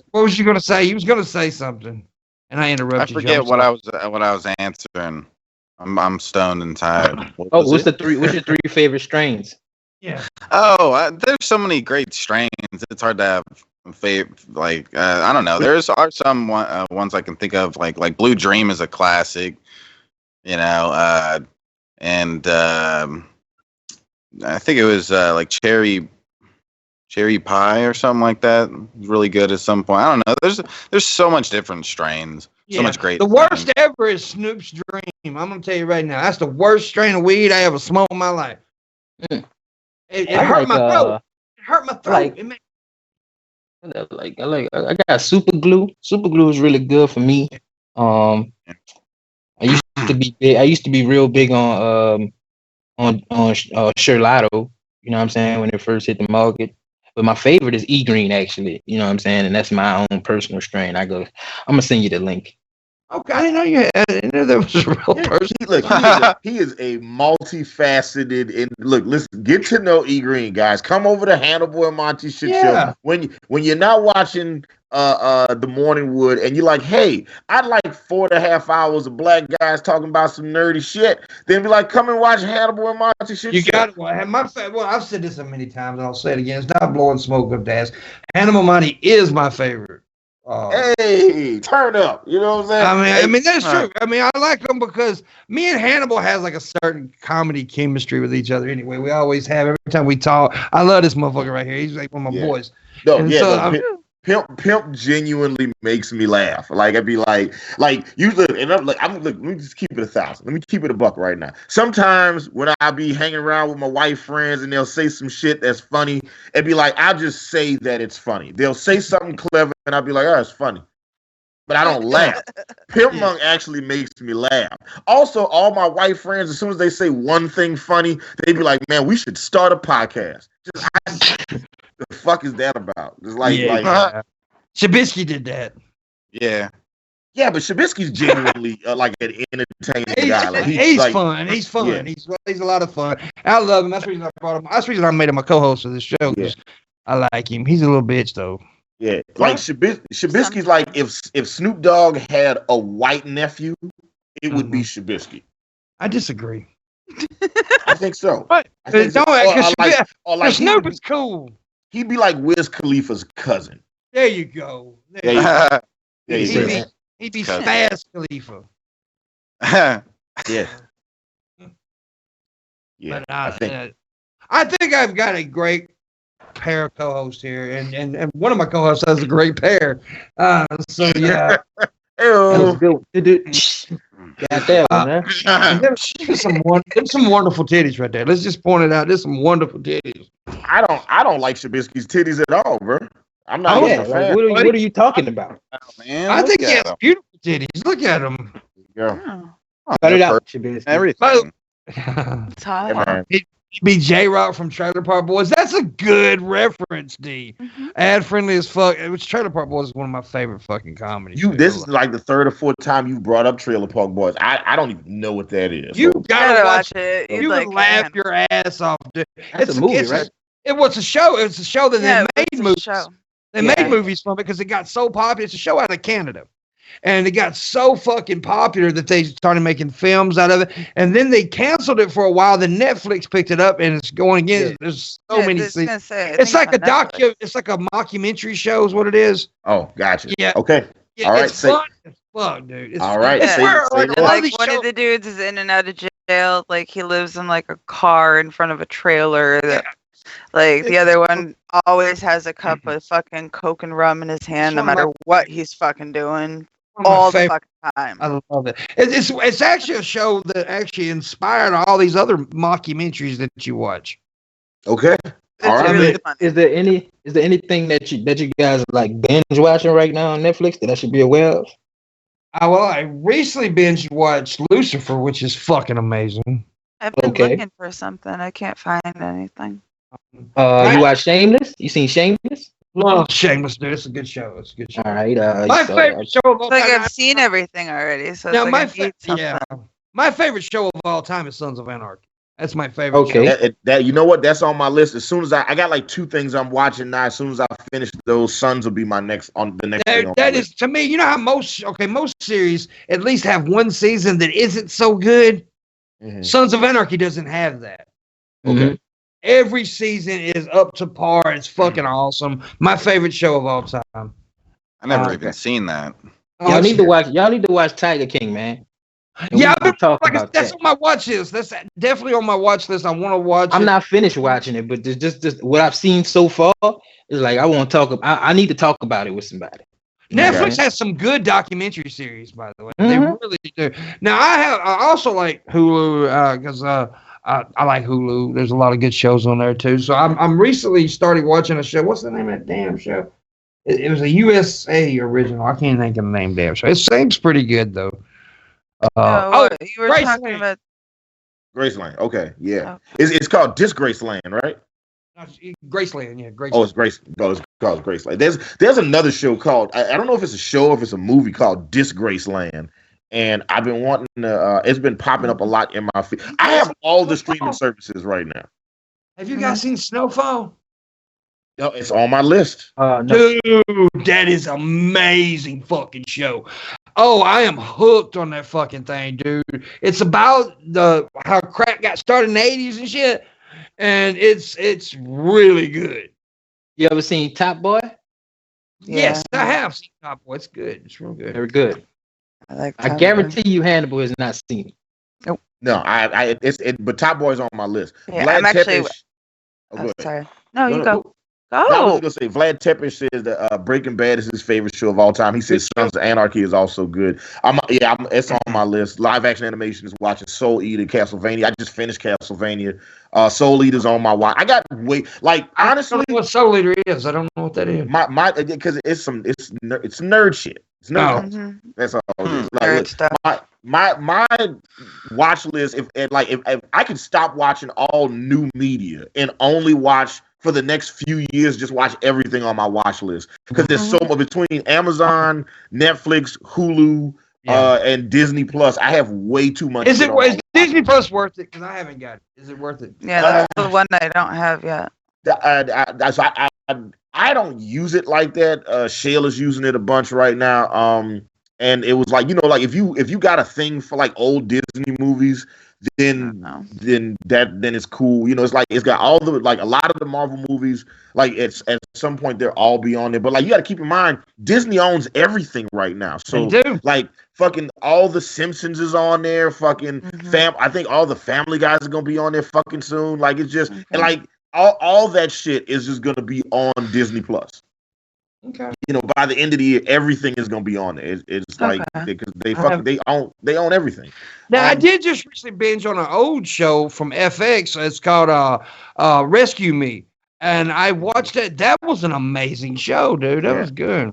S2: what was you gonna say? You was gonna say something, and I interrupted you.
S6: I forget what I was answering. I'm stoned and tired.
S4: What's your 3 favorite strains?
S2: Yeah.
S6: There's so many great strains. It's hard to have I don't know. Are some ones I can think of. Like Blue Dream is a classic. you know, and I think it was like cherry pie or something like that. It was really good at some point. I don't know. There's so much different strains. So much great.
S2: The worst ever is Snoop's Dream. I'm gonna tell you right now, that's the worst strain of weed I ever smoked in my life. It hurt my throat. It hurt my throat.
S4: I got super glue. Super glue is really good for me. I used to be real big on Sherlato. You know what I'm saying, when it first hit the market. But my favorite is E Green, actually. You know what I'm saying, and that's my own personal strain. I'm gonna send you the link.
S2: Okay, I didn't know you had. I didn't know there was a real person.
S3: Look, he is a multifaceted. And look, listen, get to know E Green, guys. Come over to Hannibal and Monty Shit Show when you're not watching the Morning Wood, and you're like, hey, I'd like 4.5 hours of black guys talking about some nerdy shit. Then be like, come and watch Hannibal and Monty Shit Show.
S2: You got it. Well, I've said this so many times. I'll say it again. It's not blowing smoke up the ass. Hannibal Monty is my favorite.
S3: Hey, turn up. You know what I'm saying?
S2: I mean that's true. I mean, I like them because me and Hannibal has like a certain comedy chemistry with each other. Anyway, we always have every time we talk. I love this motherfucker right here. He's like one of my boys.
S3: Pimp genuinely makes me laugh. Like I'd be like you look, and I'm like, let me just keep it 1,000. Let me keep it a buck right now. Sometimes when I be hanging around with my white friends and they'll say some shit that's funny, it'd be like I'll just say that it's funny. They'll say something clever and I'll be like, oh, it's funny. But I don't laugh. Pimpmunk actually makes me laugh. Also, all my white friends, as soon as they say one thing funny, they be like, man, we should start a podcast. The fuck is that about? It's like
S2: Shabisky did that.
S3: Yeah, but Shabisky's genuinely like an entertaining guy. Like,
S2: he's fun. He's fun. Yeah. He's a lot of fun. I love him. That's the reason I brought him. That's the reason I made him a co-host of this show. Because I like him. He's a little bitch though.
S3: Yeah, like Shabisky's like if Snoop Dogg had a white nephew, it would be Shabisky.
S2: I disagree.
S3: I think so.
S2: But Snoop is cool.
S3: He'd be like Wiz Khalifa's cousin.
S2: There you go.
S3: He'd
S2: be Spaz Khalifa.
S3: Yeah.
S2: But I think I've got a great pair of co-hosts here, and one of my co-hosts has a great pair. So yeah.
S4: Got that one, man.
S2: There's some wonderful titties right there. Let's just point it out. There's some wonderful titties.
S3: I don't like Shabisky's titties at all, bro. I'm not a fan.
S4: What are you talking about?
S6: Man,
S2: I think he has beautiful titties. Look at them.
S3: Yeah.
S4: Cut it out, Shabisky.
S6: Everything.
S2: He'd be J-Rock from Trailer Park Boys. That's a good reference, D. Ad friendly as fuck. Which Trailer Park Boys is one of my favorite fucking comedies.
S3: This is like the third or fourth time you've brought up Trailer Park Boys. I don't even know what that is.
S2: You gotta watch
S5: it.
S2: You would laugh your ass off.
S4: It's a movie, right?
S2: It was a show. It was a show that they made movies. They made movies from it because it got so popular. It's a show out of Canada. And it got so fucking popular that they started making films out of it. And then they canceled it for a while. Then Netflix picked it up and it's going again. Yeah. There's so many seasons. It's like a it's like a mockumentary show is what it is.
S3: Oh, gotcha.
S2: Yeah.
S3: Okay.
S2: Yeah, all right. It's fun as fuck, dude. It's
S3: all right.
S5: Like one of the dudes is in and out of jail. Like he lives in like a car in front of a trailer. Like the other one always has a cup of fucking Coke and rum in his hand, no matter what he's fucking doing. All the fucking time.
S2: I love it. It's actually a show that actually inspired all these other mockumentaries that you watch.
S3: Okay.
S5: All right. Really funny.
S4: Is there anything that you guys are like binge watching right now on Netflix that I should be aware of?
S2: I recently binge watched Lucifer, which is fucking amazing.
S5: I've been looking for something. I can't find anything.
S4: You watch Shameless? You seen Shameless?
S2: Well, Shameless, dude. It's a good show. It's a good show.
S4: All right.
S2: My favorite show of all time.
S5: I've seen everything already. So
S2: now,
S5: it's
S2: my favorite show of all time is Sons of Anarchy. That's my favorite.
S4: Okay.
S2: Show.
S3: You know what? That's on my list. As soon as I got like 2 things I'm watching now. As soon as I finish those, Sons will be my next on the next.
S2: That is to me. You know how most series at least have one season that isn't so good. Mm-hmm. Sons of Anarchy doesn't have that.
S4: Okay. Mm-hmm.
S2: Every season is up to par. It's fucking awesome. My favorite show of all time.
S6: I never even seen that.
S4: Y'all need to watch Tiger King, man. And
S2: Yeah,
S4: we need to talk
S2: like
S4: about
S2: that's
S4: that.
S2: on my watch list. That's definitely on my watch list. I want to watch.
S4: I'm
S2: it.
S4: not finished watching it, but there's just what I've seen so far is like I want to talk. I need to talk about it with somebody.
S2: Netflix has some good documentary series, by the way. They
S4: Mhm.
S2: really do. Now I also like Hulu because I like Hulu. There's a lot of good shows on there too. So I'm recently started watching a show. What's the name of that damn show? It was a USA original. I can't think of the name damn show. It seems pretty good though.
S5: What, you were
S2: Graceland.
S5: talking about.
S3: Graceland. Okay, yeah.
S5: Oh.
S3: It's called Disgraceland, right?
S2: Graceland, yeah, Graceland.
S3: Oh, it's Grace. No, it's called Graceland. There's another show called I don't know if it's a show or if it's a movie called Disgraceland, and I've been wanting to. It's been popping up a lot in my feed. I have all the streaming services right now.
S2: Have you guys seen Snowfall?
S3: No, it's on my list.
S4: No.
S2: Dude, that is amazing fucking show. Oh, I am hooked on that fucking thing, dude. It's about how crack got started in the 80s and shit. And it's really good.
S4: You ever seen Top Boy?
S2: Yes, I have seen Top Boy. It's good. It's real good.
S4: Very good. I guarantee you Hannibal has not seen it.
S3: No, but Top Boy's on my list.
S5: Yeah,
S3: Vlad
S5: I'm actually.
S3: Tepes- Oh, go ahead.
S5: Sorry. No, you
S3: No,
S5: go.
S3: I was
S5: Go.
S3: gonna say Vlad Tepes says that Breaking Bad is his favorite show of all time. He says Sons of Anarchy is also good. It's on my list. Live action animation is watching Soul Eater, Castlevania. I just finished Castlevania. Soul Eater's on my watch. I got honestly,
S2: I don't know what Soul Eater is. I don't know what that is.
S3: my because it's nerd shit. It's nerd.
S5: Mhm.
S3: That's all. It is.
S5: Nerd
S3: Look,
S5: stuff.
S3: my watch list. If I could stop watching all new media and only watch for the next few years, just watch everything on my watch list because there's so much between Amazon, Netflix, Hulu, and Disney Plus. I have way too much.
S2: Is Disney Plus worth it? Because I haven't got it. Is it worth it?
S5: Yeah, that's the one I don't have yet.
S3: I don't use it like that. Shayla's using it a bunch right now. And it was like, like if you got a thing for like old Disney movies, then it's cool. It's like it's got all the like a lot of the Marvel movies. Like it's at some point they'll all be on there. But like you got to keep in mind, Disney owns everything right now. So like fucking all the Simpsons is on there. Fucking I think all the Family Guys are gonna be on there fucking soon. Like it's just and like all that shit is just gonna be on Disney Plus.
S2: Okay.
S3: By the end of the year, everything is gonna be on there. It's like because they own everything.
S2: Now I did just recently binge on an old show from FX. It's called Rescue Me, and I watched it. That was an amazing show, dude. That was good.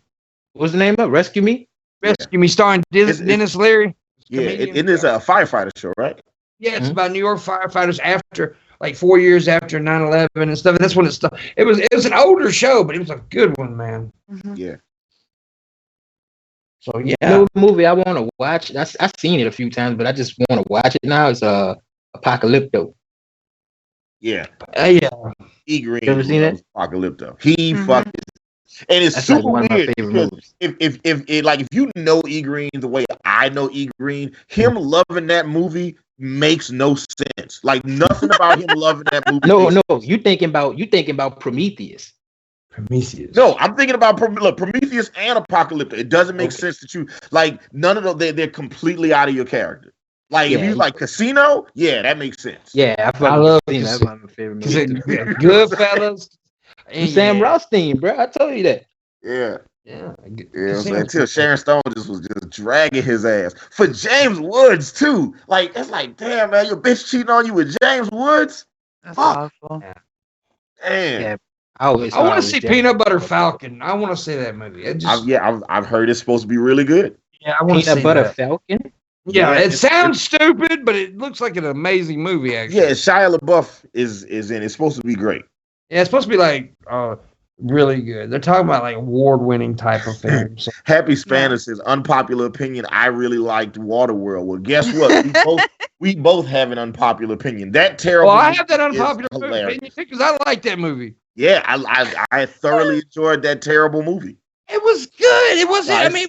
S4: What's the name of it? Rescue Me?
S2: Rescue Me, starring Dennis Leary.
S3: Yeah, it is a firefighter show, right?
S2: Yeah, it's about New York firefighters after. Like 4 years after 9/11 and stuff. And that's when it was an older show, but it was a good one, man.
S3: Yeah.
S2: So yeah.
S4: No movie I want to watch. I've seen it a few times, but I just want to watch it now. It's Apocalypto.
S3: Yeah.
S2: Yeah.
S3: E Green.
S4: You ever seen it?
S3: Apocalypto. He fucking. And it's
S4: That's
S3: super
S4: like one of my
S3: weird
S4: favorite
S3: because
S4: movies.
S3: if you know E Green the way I know E Green, him loving that movie makes no sense. Like nothing about him loving that movie.
S4: No, you thinking about Prometheus.
S2: Prometheus.
S3: No, I'm thinking about Prometheus and Apocalypto. It doesn't make sense that you like none of them. They're completely out of your character. Like if you like Casino, that makes sense.
S4: Yeah,
S2: I love
S4: Casino. That's one of my favorite movies.
S2: Goodfellas.
S4: Sam Rothstein, bro. I told you that.
S3: Yeah.
S2: Yeah.
S3: Until Sharon Stone was just dragging his ass for James Woods too. Like it's like, damn man, your bitch cheating on you with James Woods.
S5: That's awful.
S3: Damn.
S4: Yeah,
S2: I want to see Peanut Butter Falcon. I want to see that movie.
S3: I've heard it's supposed to be really good.
S2: Yeah, I want to see
S4: Peanut Butter
S2: that.
S4: Falcon.
S2: Yeah, it sounds stupid, but it looks like an amazing movie. Actually,
S3: Yeah, Shia LaBeouf is in. It's supposed to be great.
S2: Yeah, it's supposed to be like really good. They're talking about like award-winning type of films.
S3: Happy Spanner says, unpopular opinion. I really liked Waterworld. Well, guess what? We both have an unpopular opinion. That terrible.
S2: Well, I have that unpopular
S3: hilarious.
S2: opinion because I like that movie.
S3: Yeah, I thoroughly enjoyed that terrible movie.
S2: It was good. It wasn't. I mean,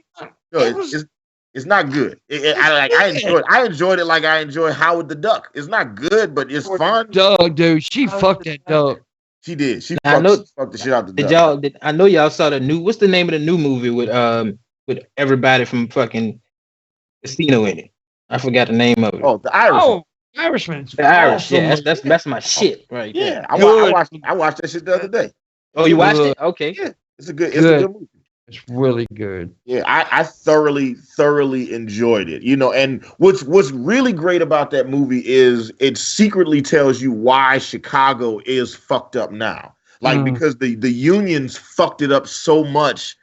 S3: it's not good. I enjoyed it like I enjoyed Howard the Duck. It's not good, but it's fun.
S2: Doug, dude, she fucked that duck.
S3: She did. She
S4: fucked
S3: the shit out the duck.
S4: I know y'all saw the new. What's the name of the new movie with everybody from fucking Casino in it? I forgot the name of it.
S3: Oh, the Irish.
S2: Oh, Irishman.
S4: The Irish.
S2: Awesome.
S4: Yeah, that's my shit right there.
S3: Yeah,
S2: Good.
S3: I watched that shit the other day.
S4: Oh, you watched it? Okay.
S3: Yeah, it's a good movie.
S2: It's really good.
S3: Yeah, I thoroughly enjoyed it. You know, and what's really great about that movie is it secretly tells you why Chicago is fucked up now. Like because the unions fucked it up so much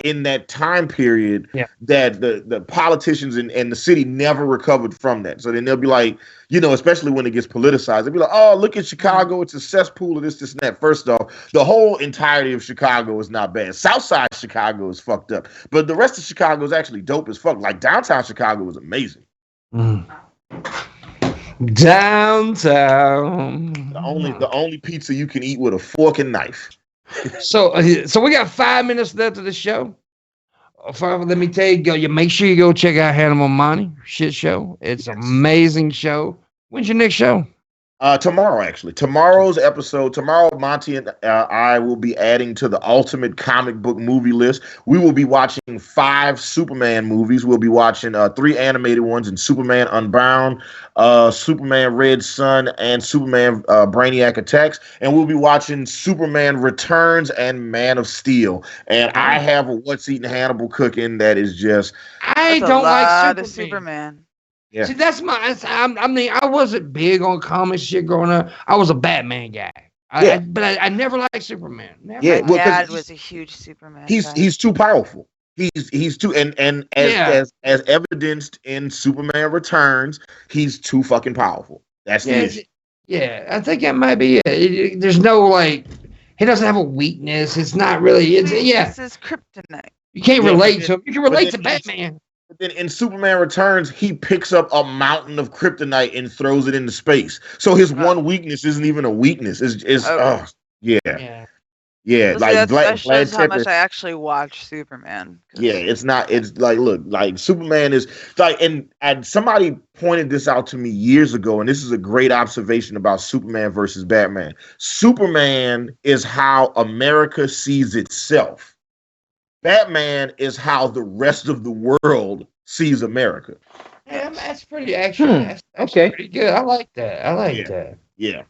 S3: in that time period that the politicians and the city never recovered from that. So then they'll be like, you know, especially when it gets politicized, they'll be like, oh, look at Chicago. It's a cesspool of this and that. First off, the whole entirety of Chicago is not bad. Southside Chicago is fucked up. But the rest of Chicago is actually dope as fuck. Like downtown Chicago was amazing.
S2: Downtown.
S3: The only pizza you can eat with a fork and knife.
S2: So we got 5 minutes left of the show. Let me tell you, you make sure you go check out Hannibal Monty shit show. It's an amazing show. When's your next show?
S3: Tomorrow, actually. Tomorrow's episode. Tomorrow, Monty and I will be adding to the ultimate comic book movie list. We will be watching 5 Superman movies. We'll be watching 3 animated ones in Superman Unbound, Superman Red Sun, and Superman Brainiac Attacks. And we'll be watching Superman Returns and Man of Steel. And I have a What's Eating Hannibal cooking that is just...
S2: I don't like
S5: Superman.
S3: Yeah.
S2: See, that's I wasn't big on comic shit growing up. I was a Batman guy. But I never liked Superman. Never.
S5: Yeah, my dad was a huge Superman guy.
S3: He's too powerful. He's too and as evidenced in Superman Returns, he's too fucking powerful. That's the issue.
S2: Yeah, I think that might be it. There's no like he doesn't have a weakness. It's not really
S5: This is kryptonite.
S2: You can't relate to him. You can relate to Batman.
S3: But then in Superman Returns, he picks up a mountain of kryptonite and throws it into space. So his one weakness isn't even a weakness. Yeah.
S5: Like that shows how much I actually watch Superman.
S3: Yeah, it's not. It's like, look, like Superman is like, and somebody pointed this out to me years ago, and this is a great observation about Superman versus Batman. Superman is how America sees itself. Batman is how the rest of the world sees America.
S2: Yeah, that's pretty actually. That's pretty good. I like that.
S3: Yeah.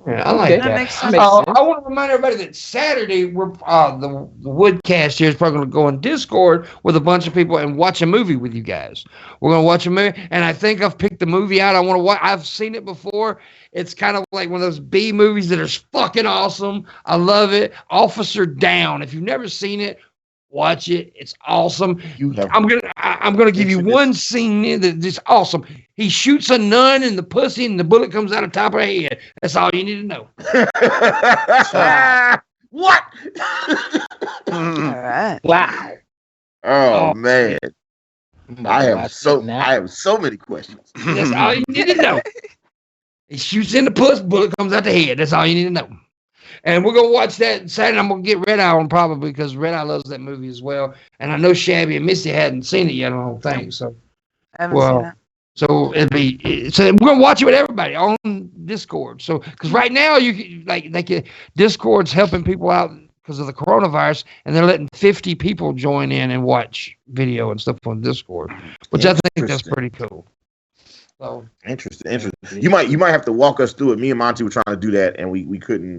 S2: I like that.
S5: Makes sense.
S2: I want to remind everybody that Saturday we're the Woodcast here is probably going to go on Discord with a bunch of people and watch a movie with you guys. We're going to watch a movie, and I think I've picked the movie out. I want to watch. I've seen it before. It's kind of like one of those B movies that are fucking awesome. I love it. Officer Down. If you've never seen it, watch it. It's awesome. I'm gonna give you one scene that's just awesome. He shoots a nun in the pussy, and the bullet comes out of the top of her head. That's all you need to know.
S3: What?
S5: All right.
S4: Wow.
S3: Oh man. I have so many questions.
S2: That's all you need to know. He shoots in the puss, bullet comes out the head. That's all you need to know. And we're going to watch that Saturday. I'm going to get Red Eye on probably because Red Eye loves that movie as well. And I know Shabby and Missy hadn't seen it yet, I don't think. So,
S5: I haven't seen it.
S2: So we're going to watch it with everybody on Discord. So, because right now Discord's helping people out because of the coronavirus, and they're letting 50 people join in and watch video and stuff on Discord, which I think that's pretty cool. So
S3: interesting. You might have to walk us through it. Me and Monty were trying to do that, and we couldn't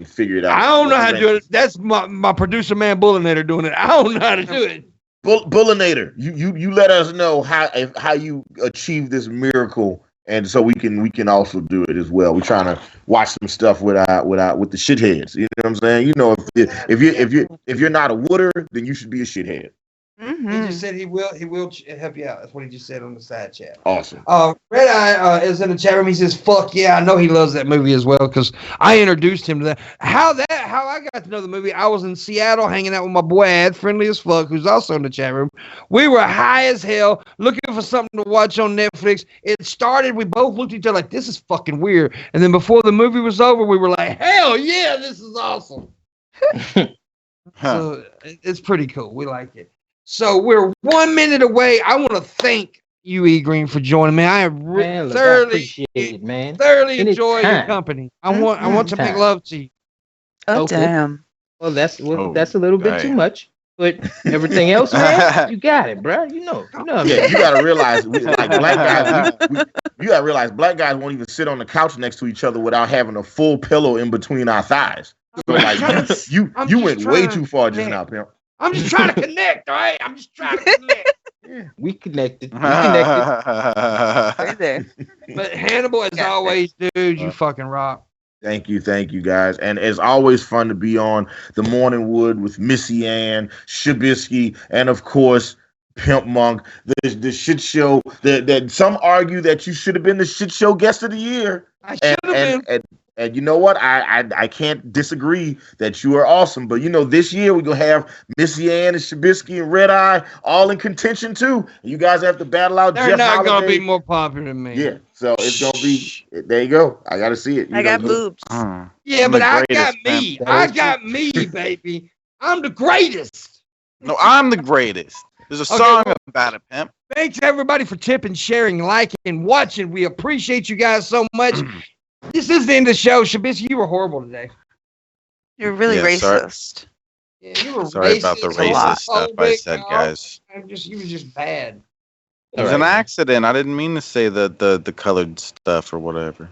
S3: figure it out.
S2: I don't know how to do it. That's my producer man Booleanenator doing it. I don't know how to do it.
S3: Booleanenator, you let us know how you achieve this miracle, and so we can also do it as well. We're trying to watch some stuff with the shitheads. You know what I'm saying? You know, if you're not a wooder, then you should be a shithead.
S2: Mm-hmm. He just said he will help you out. That's what he just said on the side chat.
S3: Awesome.
S2: Red Eye is in the chat room. He says, "Fuck yeah, I know he loves that movie as well because I introduced him to that. How I got to know the movie. I was in Seattle hanging out with my boy Ad, friendly as fuck, who's also in the chat room. We were high as hell, looking for something to watch on Netflix. It started. We both looked at each other like, this is fucking weird. And then before the movie was over, we were like, hell yeah, this is awesome. So it's pretty cool. We like it. So we're 1 minute away. I want to thank you, E. Green, for joining me. I have thoroughly enjoyed your company. I want to make love to you.
S5: Oh, damn.
S4: Well, that's a little bit too much. But everything else, man, you got it, bro. You know.
S3: Yeah, you gotta realize, like black guys, you gotta realize black guys won't even sit on the couch next to each other without having a full pillow in between our thighs. So like you went way too far just now, pimp.
S2: I'm just trying to connect, all right? I'm just trying to connect.
S4: Yeah, we connected. We connected.
S5: Right there.
S2: But Hannibal, as always, dude, you fucking rock.
S3: Thank you, guys. And it's always fun to be on the Morning Wood with MissyAnn, Shabisky, and of course, Pimpmunk, the shit show that some argue that you should have been the shit show guest of the year.
S2: I should have been.
S3: And you know what? I can't disagree that you are awesome. But you know, this year we're gonna have MissyAnn and Shabisky and Red Eye all in contention too. And you guys have to battle out.
S2: They're
S3: Jeff
S2: not
S3: Holiday.
S2: gonna be more popular than me.
S3: Yeah, so it's gonna be. There you go. I gotta see it.
S5: I got boobs.
S2: Yeah,
S6: I'm
S2: but
S6: the
S2: I got
S6: greatest,
S2: me.
S6: man.
S2: I got me, baby. I'm the greatest.
S6: No, I'm the greatest. There's a song about it, pimp.
S2: Thanks everybody for tipping, sharing, liking, watching. We appreciate you guys so much. This is the end of the show. Shabisky, you were horrible today.
S5: You're really
S6: Yeah,
S5: racist.
S2: Yeah, you were
S6: Sorry about the
S2: racist,
S6: racist stuff I said,
S2: homophobic,
S6: guys.
S2: You were just bad.
S6: It was an accident. I didn't mean to say the colored stuff or whatever.